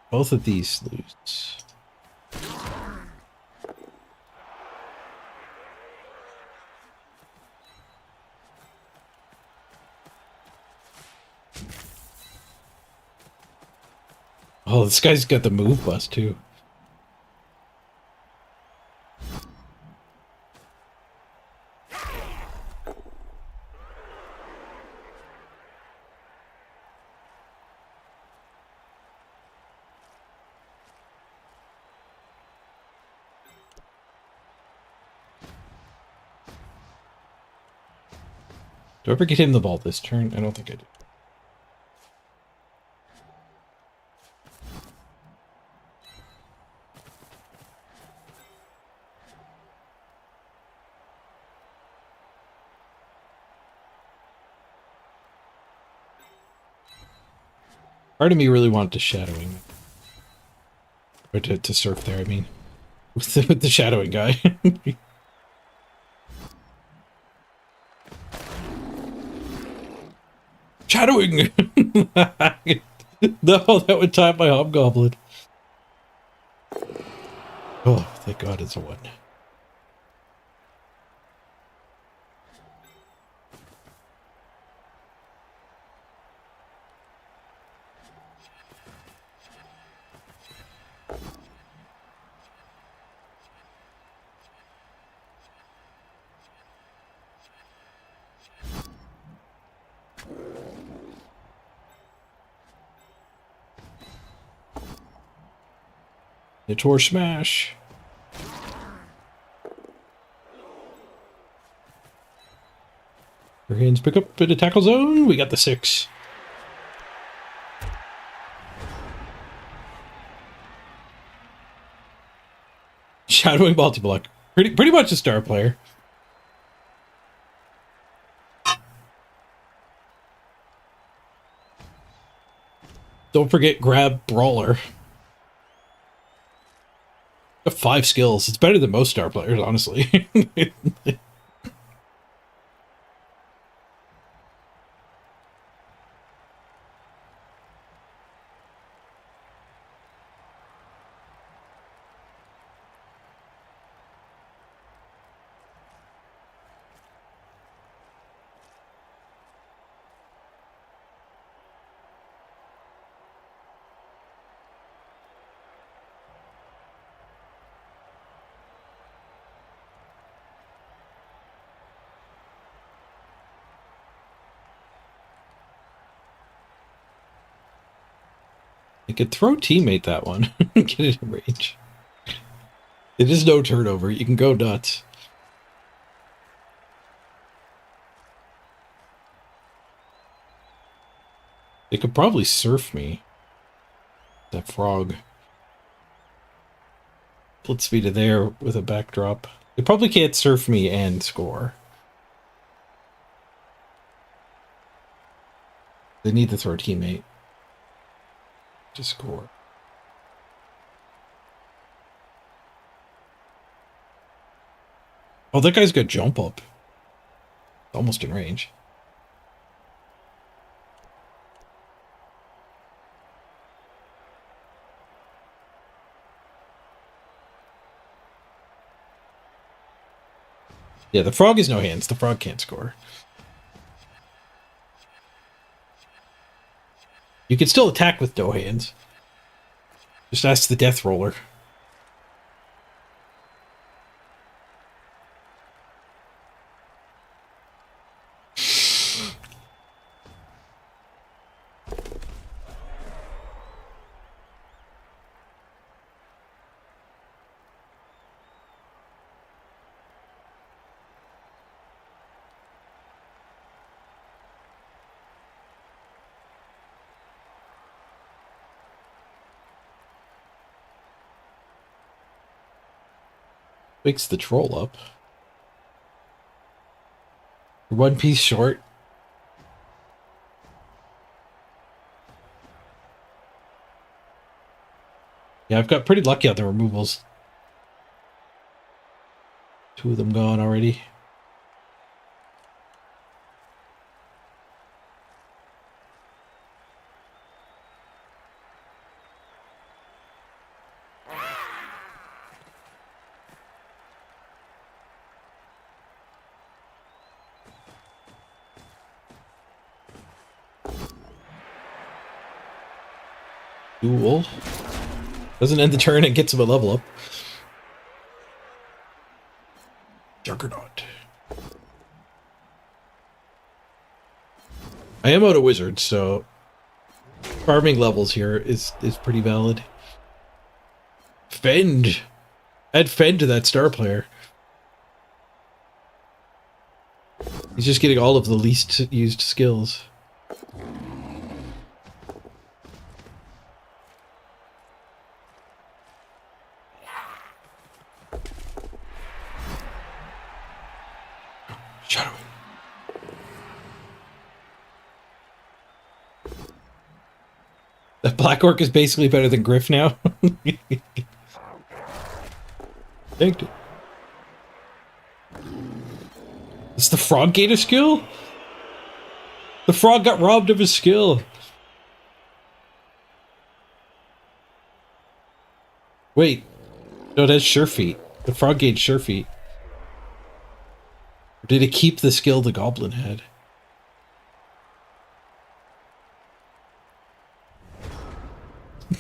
Both of these lose. Oh, this guy's got the move bust too. Do I ever get him the ball this turn? I don't think I did. Part of me really wanted to shadowing. Or to surf there, I mean. With the shadowing guy. Shadowing! No, that would time my hobgoblin. Oh, thank God it's a 1. The Tor Smash. Your hands pick up in the tackle zone. We got the 6. Shadowing multi-block. Pretty much a star player. Don't forget grab brawler. 5 skills. It's better than most star players, honestly. I could throw teammate that one. Get it in range. It is no turnover. You can go nuts. They could probably surf me. That frog. Blitz me to there with a backdrop. They probably can't surf me and score. They need to throw teammate to score. Oh, that guy's got jump up. Almost in range. Yeah, the frog has no hands. The frog can't score. You can still attack with no hands. Just ask the death roller. Wakes the troll up. One piece short. Yeah, I've got pretty lucky on the removals. 2 of them gone already. Duel. Doesn't end the turn and gets him a level up. Juggernaut. I am out of wizards, so farming levels here is pretty valid. Fend. Add Fend to that star player. He's just getting all of the least used skills. Shadowing. That Black Orc is basically better than Griff now. Tanked it. It's the frog gain a skill? The frog got robbed of his skill. Wait. No, that's Sure Feet. The frog gained Sure Feet. Or did it keep the skill the goblin had?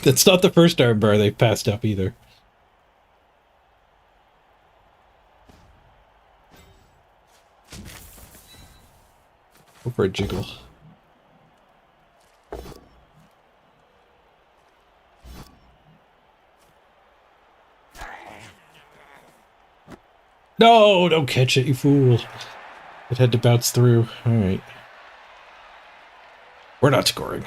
That's not the first armbar they've passed up either. Go for a jiggle. No, don't catch it, you fool. It had to bounce through. Alright. We're not scoring.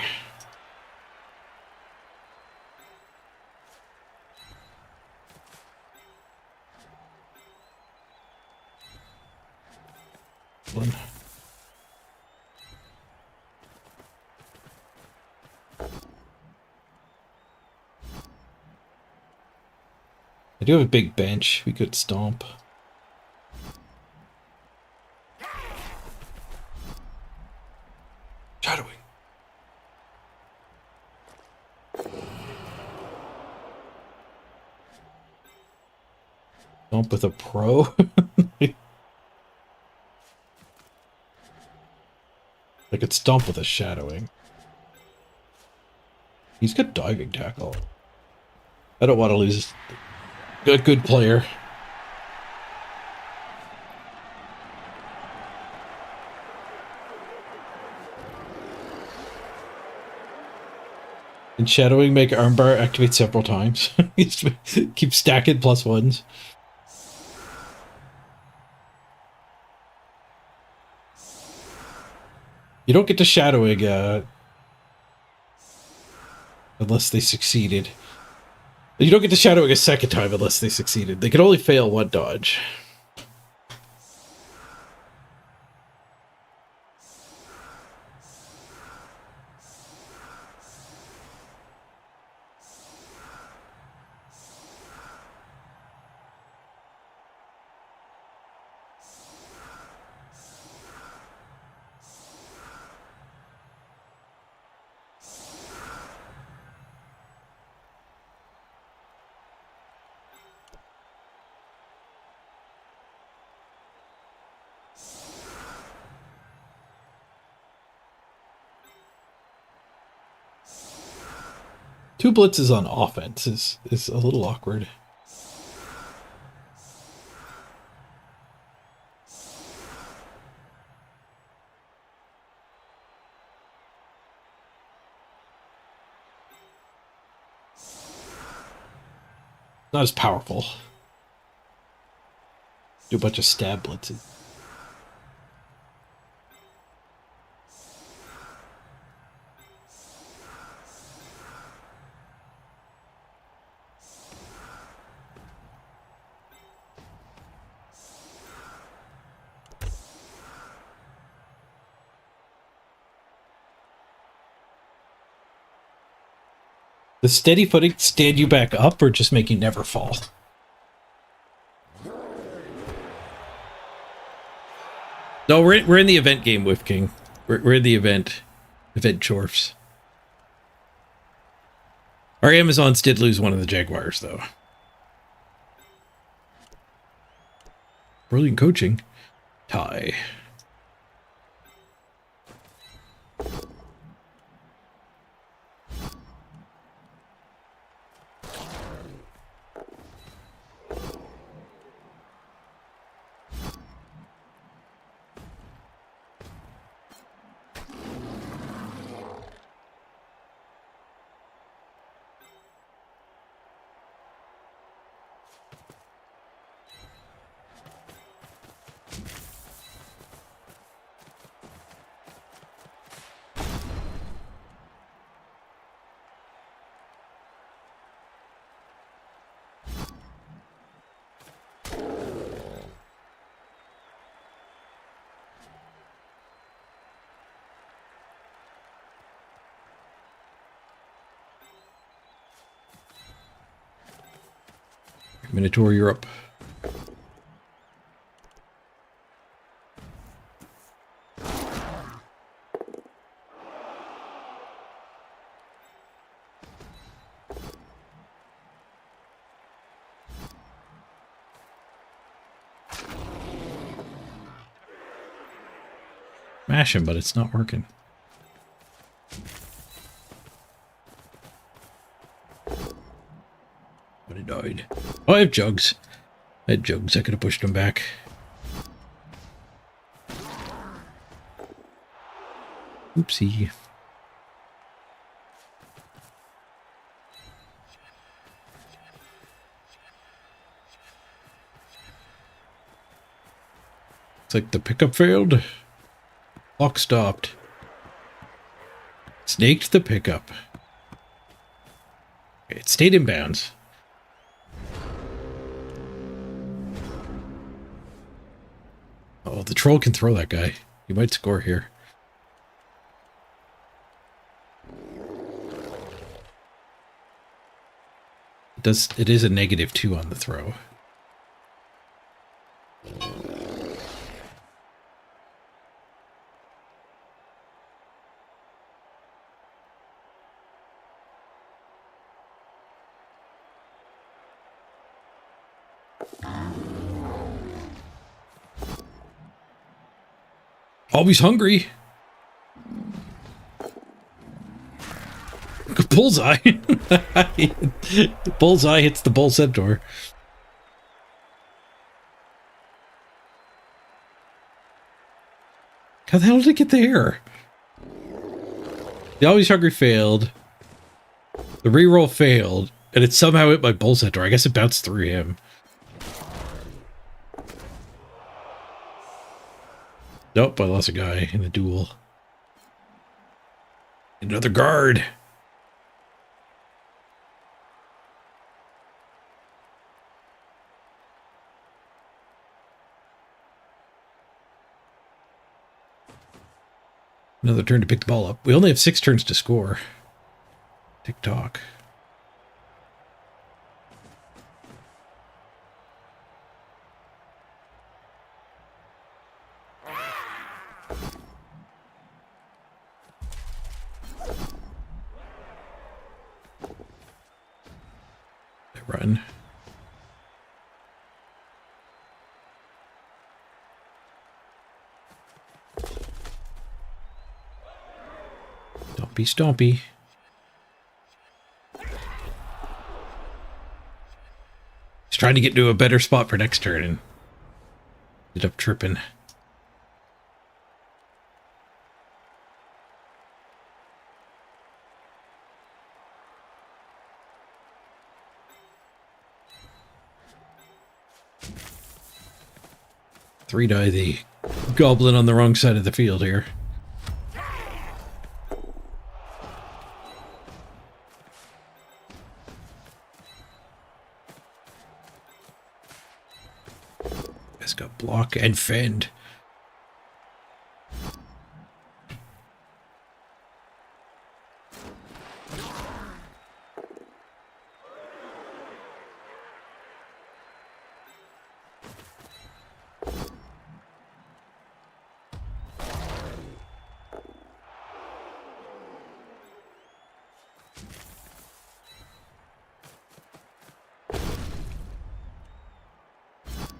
One. I do have a big bench. We could stomp. Shadowing. Stomp with a pro? I could stomp with a shadowing. He's got diving tackle. I don't want to lose a good player. And shadowing make armbar activate several times. Keep stacking +1s. You don't get to shadowing unless they succeeded. You don't get to shadowing a second time unless they succeeded. They can only fail 1 dodge. Two blitzes on offense is a little awkward. Not as powerful. Do a bunch of stab blitzes. The steady footing stand you back up or just make you never fall? No, we're in the event game, Whiff King. We're in the event chorfs. Our Amazons did lose one of the Jaguars, though. Brilliant coaching. Tie. Minotaur, you're up. Mash him, but it's not working. But it died. Oh, I have jugs. I had jugs. I could have pushed him back. Oopsie. It's like the pickup failed. Clock stopped. Snaked the pickup. Okay, it stayed in bounds. Oh, the troll can throw that guy. You might score here. It is a -2 on the throw. Always hungry. Bullseye. Bullseye hits the bull centaur. How the hell did it get there? The Always Hungry failed. The reroll failed. And it somehow hit my bull centaur. I guess it bounced through him. Nope, I lost a guy in a duel. Another guard. Another turn to pick the ball up. We only have 6 turns to score. Tick-tock. Run. Stompy, stompy. He's trying to get to a better spot for next turn and ended up tripping. 3-die the goblin on the wrong side of the field here. It's got block and fend.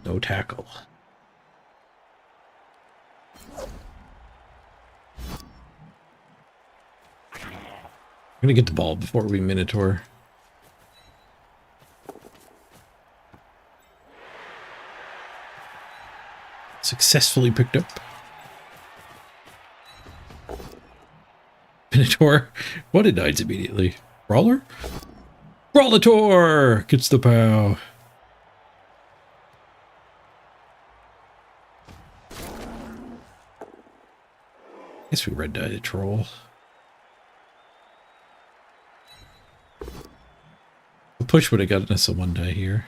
No tackle. I'm gonna get the ball before we Minotaur. Successfully picked up. Minotaur. What it dies immediately. Brawler? Brawlator! Gets the POW. Guess we red dyed a troll. The push would have gotten us a 1-die here.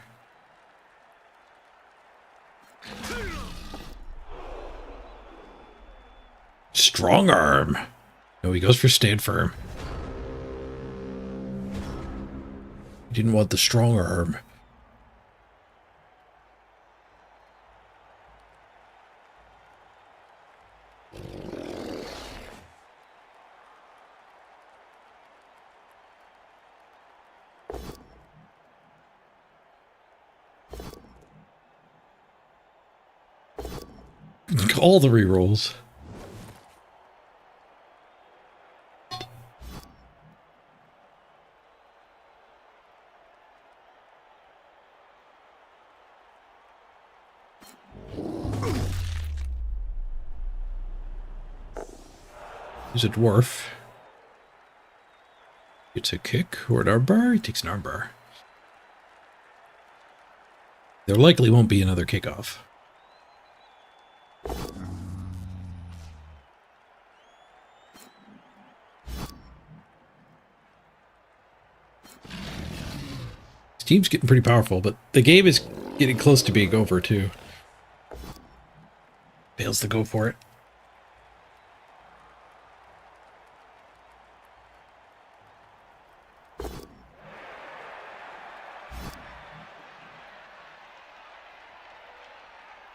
Strong arm. No, he goes for stand firm. He didn't want the strong arm. All the rerolls. He's a dwarf. Gets a kick or an armbar. He takes an armbar. There likely won't be another kickoff. This team's getting pretty powerful, but the game is getting close to being over too. Fails to go for it.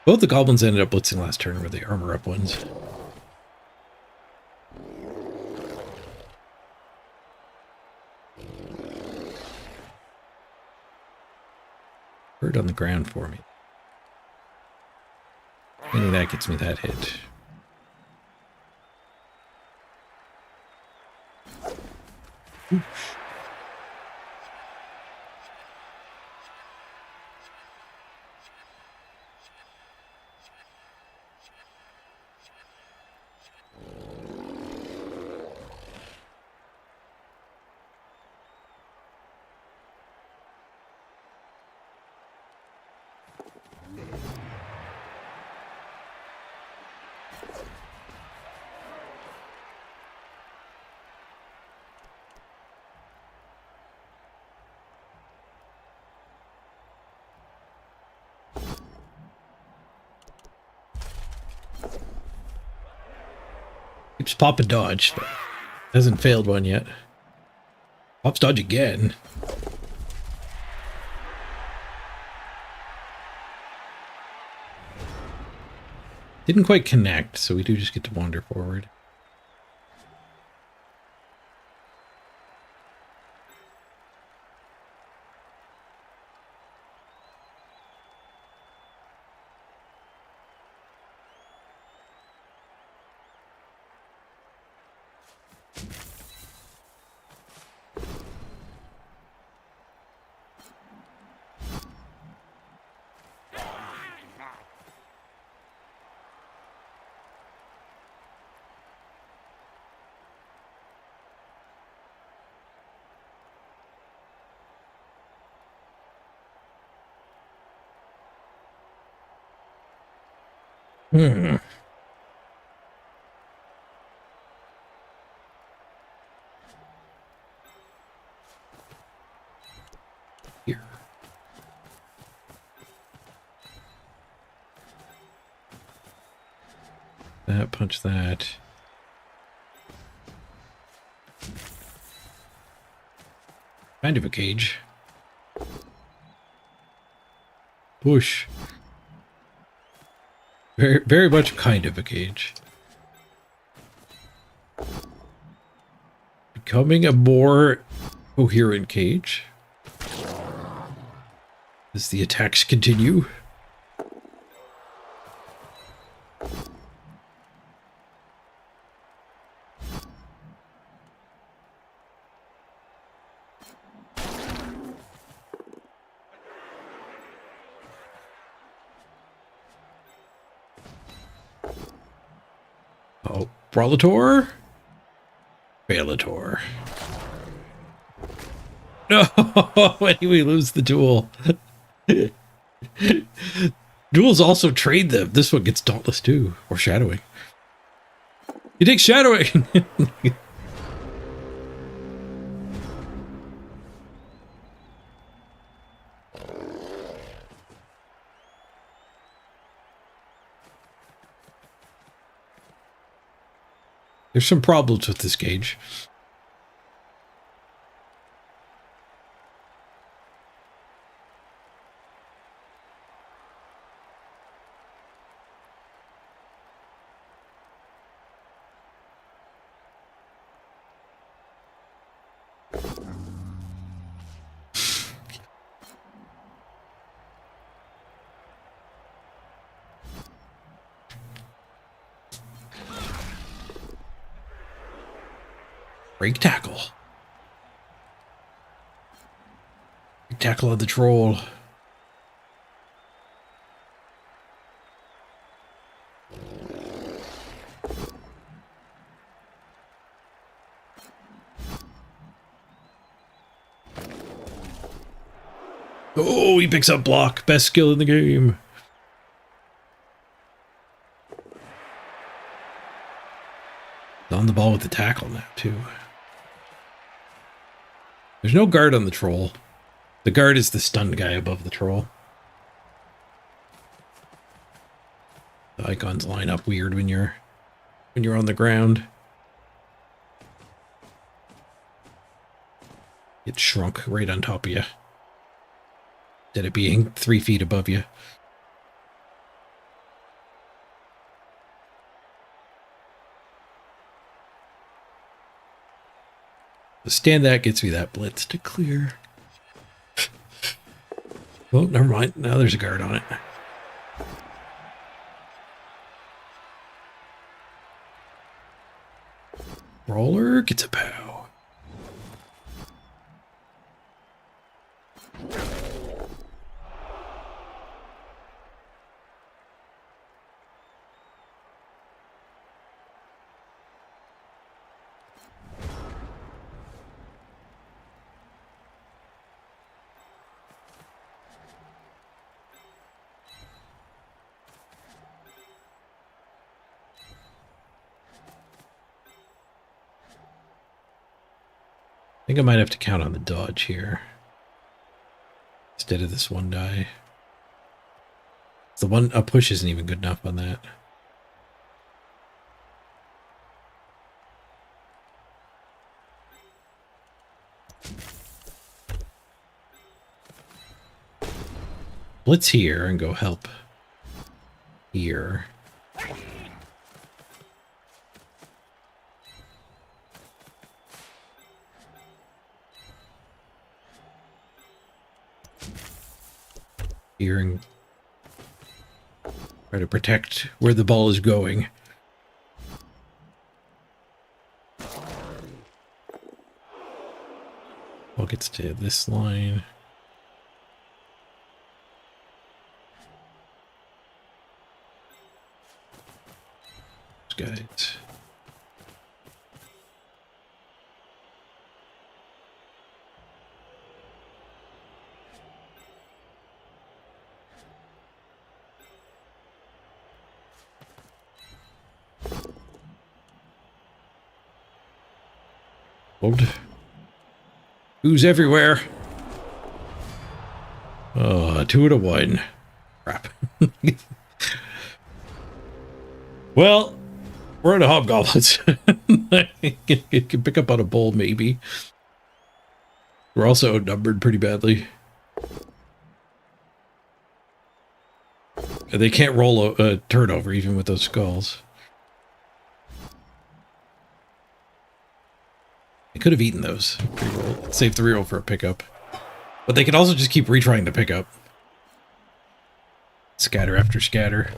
Both the goblins ended up blitzing last turn with the armor up ones. Bird on the ground for me. Maybe that gets me that hit. Ooh. Keeps popping dodge, but hasn't failed one yet. Pops dodge again. Didn't quite connect, so we do just get to wander forward. Hmm. Here. That, punch that. Kind of a cage. Push. Very, very much kind of a cage. Becoming a more coherent cage. As the attacks continue. Oh, Brawlator? Bailator. No! Why do we lose the duel? Duels also trade them. This one gets Dauntless too. Or Shadowing. You take Shadowing! There's some problems with this cage. Break tackle. Break tackle on the troll. Oh, he picks up block. Best skill in the game. On the ball with the tackle now, too. There's no guard on the troll. The guard is the stunned guy above the troll. The icons line up weird when you're on the ground. It shrunk right on top of you. Instead of being 3 feet above you. The stand that gets me that blitz to clear. Oh, never mind. Now there's a guard on it. Roller gets a pow. I think I might have to count on the dodge here. Instead of this one die. The one a push isn't even good enough on that. Blitz here and go help here. Here and try to protect where the ball is going. Ball gets to this line. Guys. Old. Who's everywhere? 2 to 1. Crap. Well, we're in a hobgoblins. You can pick up on a bull, maybe. We're also outnumbered pretty badly. They can't roll a turnover even with those skulls. They could have eaten those. Reroll. Save the reroll for a pickup. But they could also just keep retrying to pick up. Scatter after scatter.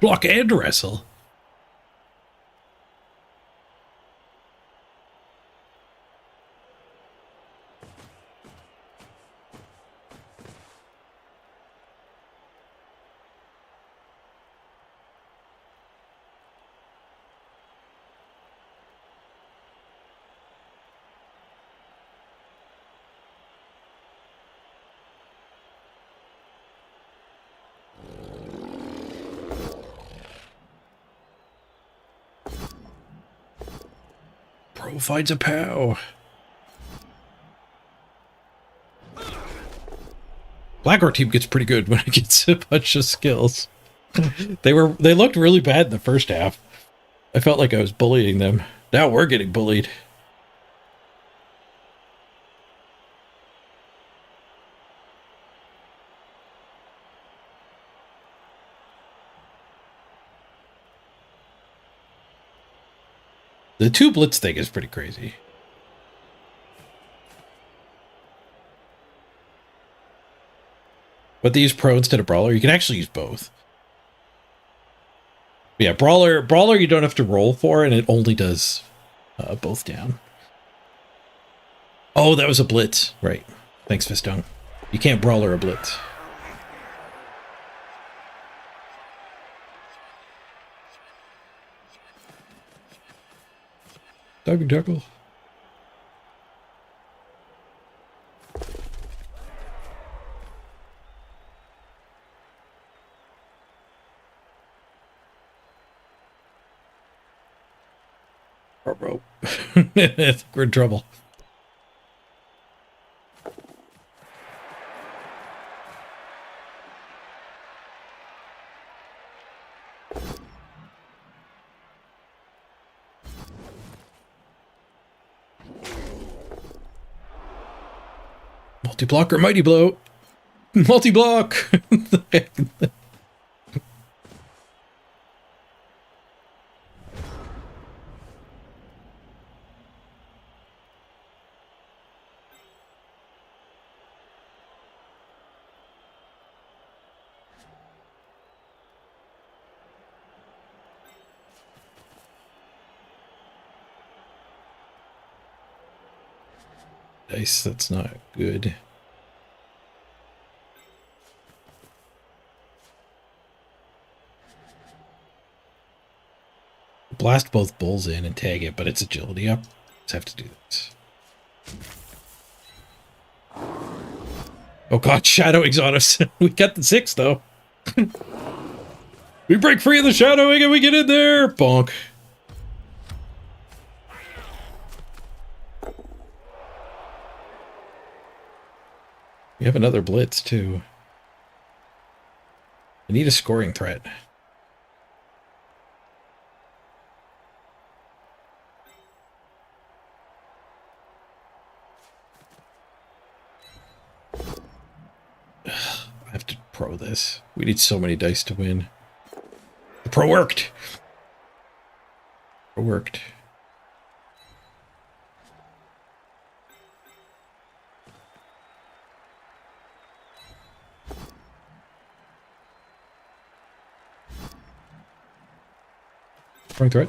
Block and wrestle. Pro finds a POW. Blackrock team gets pretty good when it gets a bunch of skills. They looked really bad in the first half. I felt like I was bullying them. Now we're getting bullied. The 2 blitz thing is pretty crazy. But they use pro instead of brawler. You can actually use both. Yeah, brawler you don't have to roll for, and it only does both down. Oh, that was a blitz. Right. Thanks, Fistone. You can't brawler a blitz. Diving tackle. Rope. We're in trouble. Multi-block or mighty blow? Multi-block! Dice, that's not good. Blast both bulls in and tag it, but it's agility up. Just have to do this. Oh god, shadowing's on us. We got the 6 though. We break free of the shadowing and we get in there. Bonk. We have another blitz too. I need a scoring threat. I have to pro this. We need so many dice to win. The pro worked. Pro worked. Scoring threat.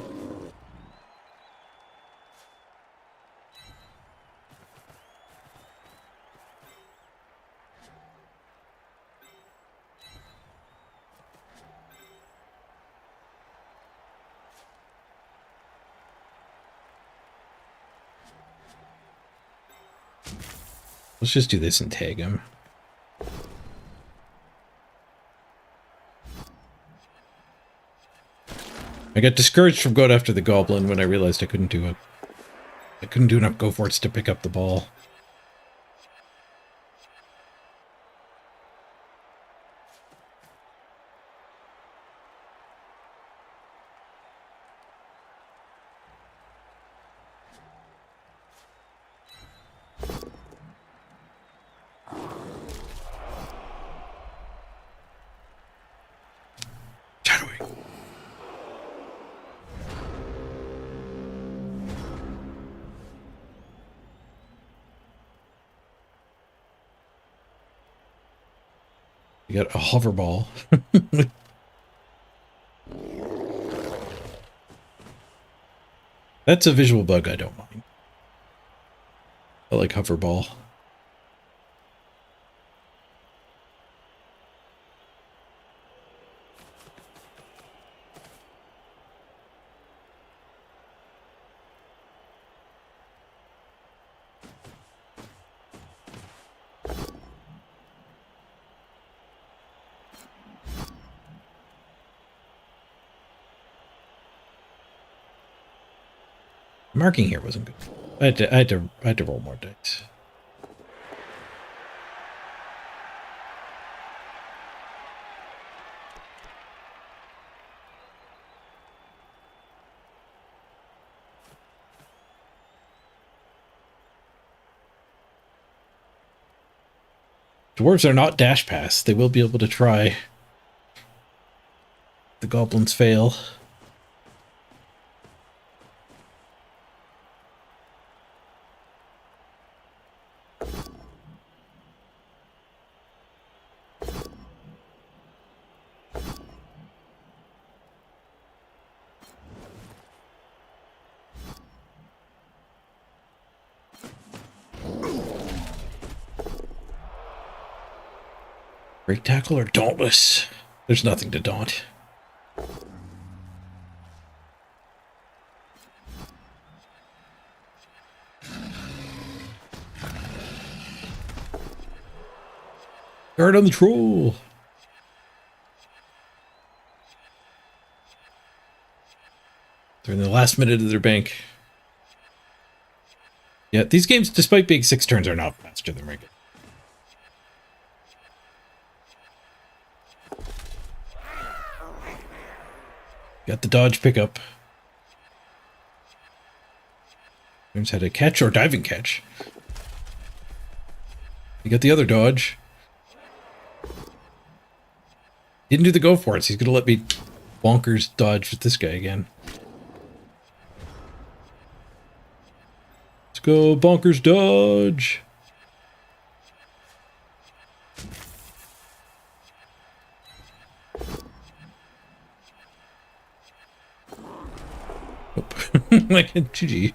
Let's just do this and tag him. I got discouraged from going after the goblin when I realized I couldn't do it. I couldn't do enough go-forts to pick up the ball. Shadowing. You got a hover ball. That's a visual bug I don't mind. I like hover ball. Marking here wasn't good. I had to roll more dice. Dwarves are not dash pass. They will be able to try. The goblins fail. Break tackle or dauntless? There's nothing to daunt. Guard on the troll. They're in the last minute of their bank. Yeah, these games, despite being 6 turns, are not faster than regular. Got the dodge pickup. Learns how to catch or diving catch. You got the other dodge. Didn't do the go for it, so he's gonna let me bonkers dodge with this guy again. Let's go bonkers dodge. Like, GG.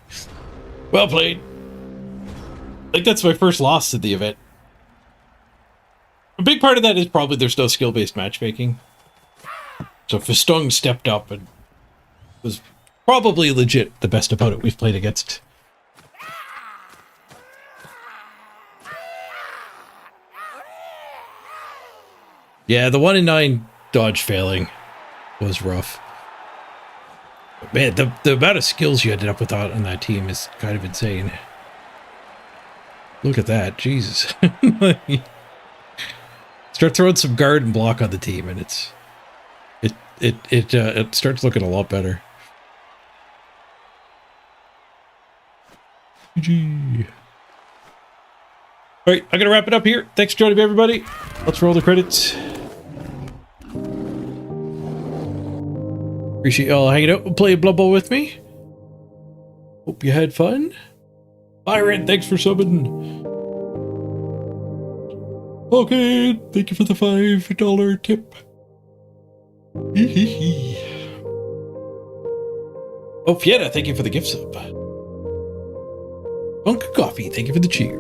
Well played. I think that's my first loss at the event. A big part of that is probably there's no skill-based matchmaking. So Festung stepped up and was probably legit the best opponent we've played against. Yeah, the 1 in 9 dodge failing was rough. Man, the amount of skills you ended up with on that team is kind of insane. Look at that, Jesus. Start throwing some guard and block on the team, and it starts looking a lot better. GG. All right, I'm gonna wrap it up here. Thanks for joining me, everybody. Let's roll the credits. Appreciate y'all hanging out and playing Blood Bowl with me. Hope you had fun. Byron, thanks for subbing. Okay, thank you for the $5 tip. Oh, Fietta, thank you for the gift sub. Bunker Coffee, thank you for the cheer.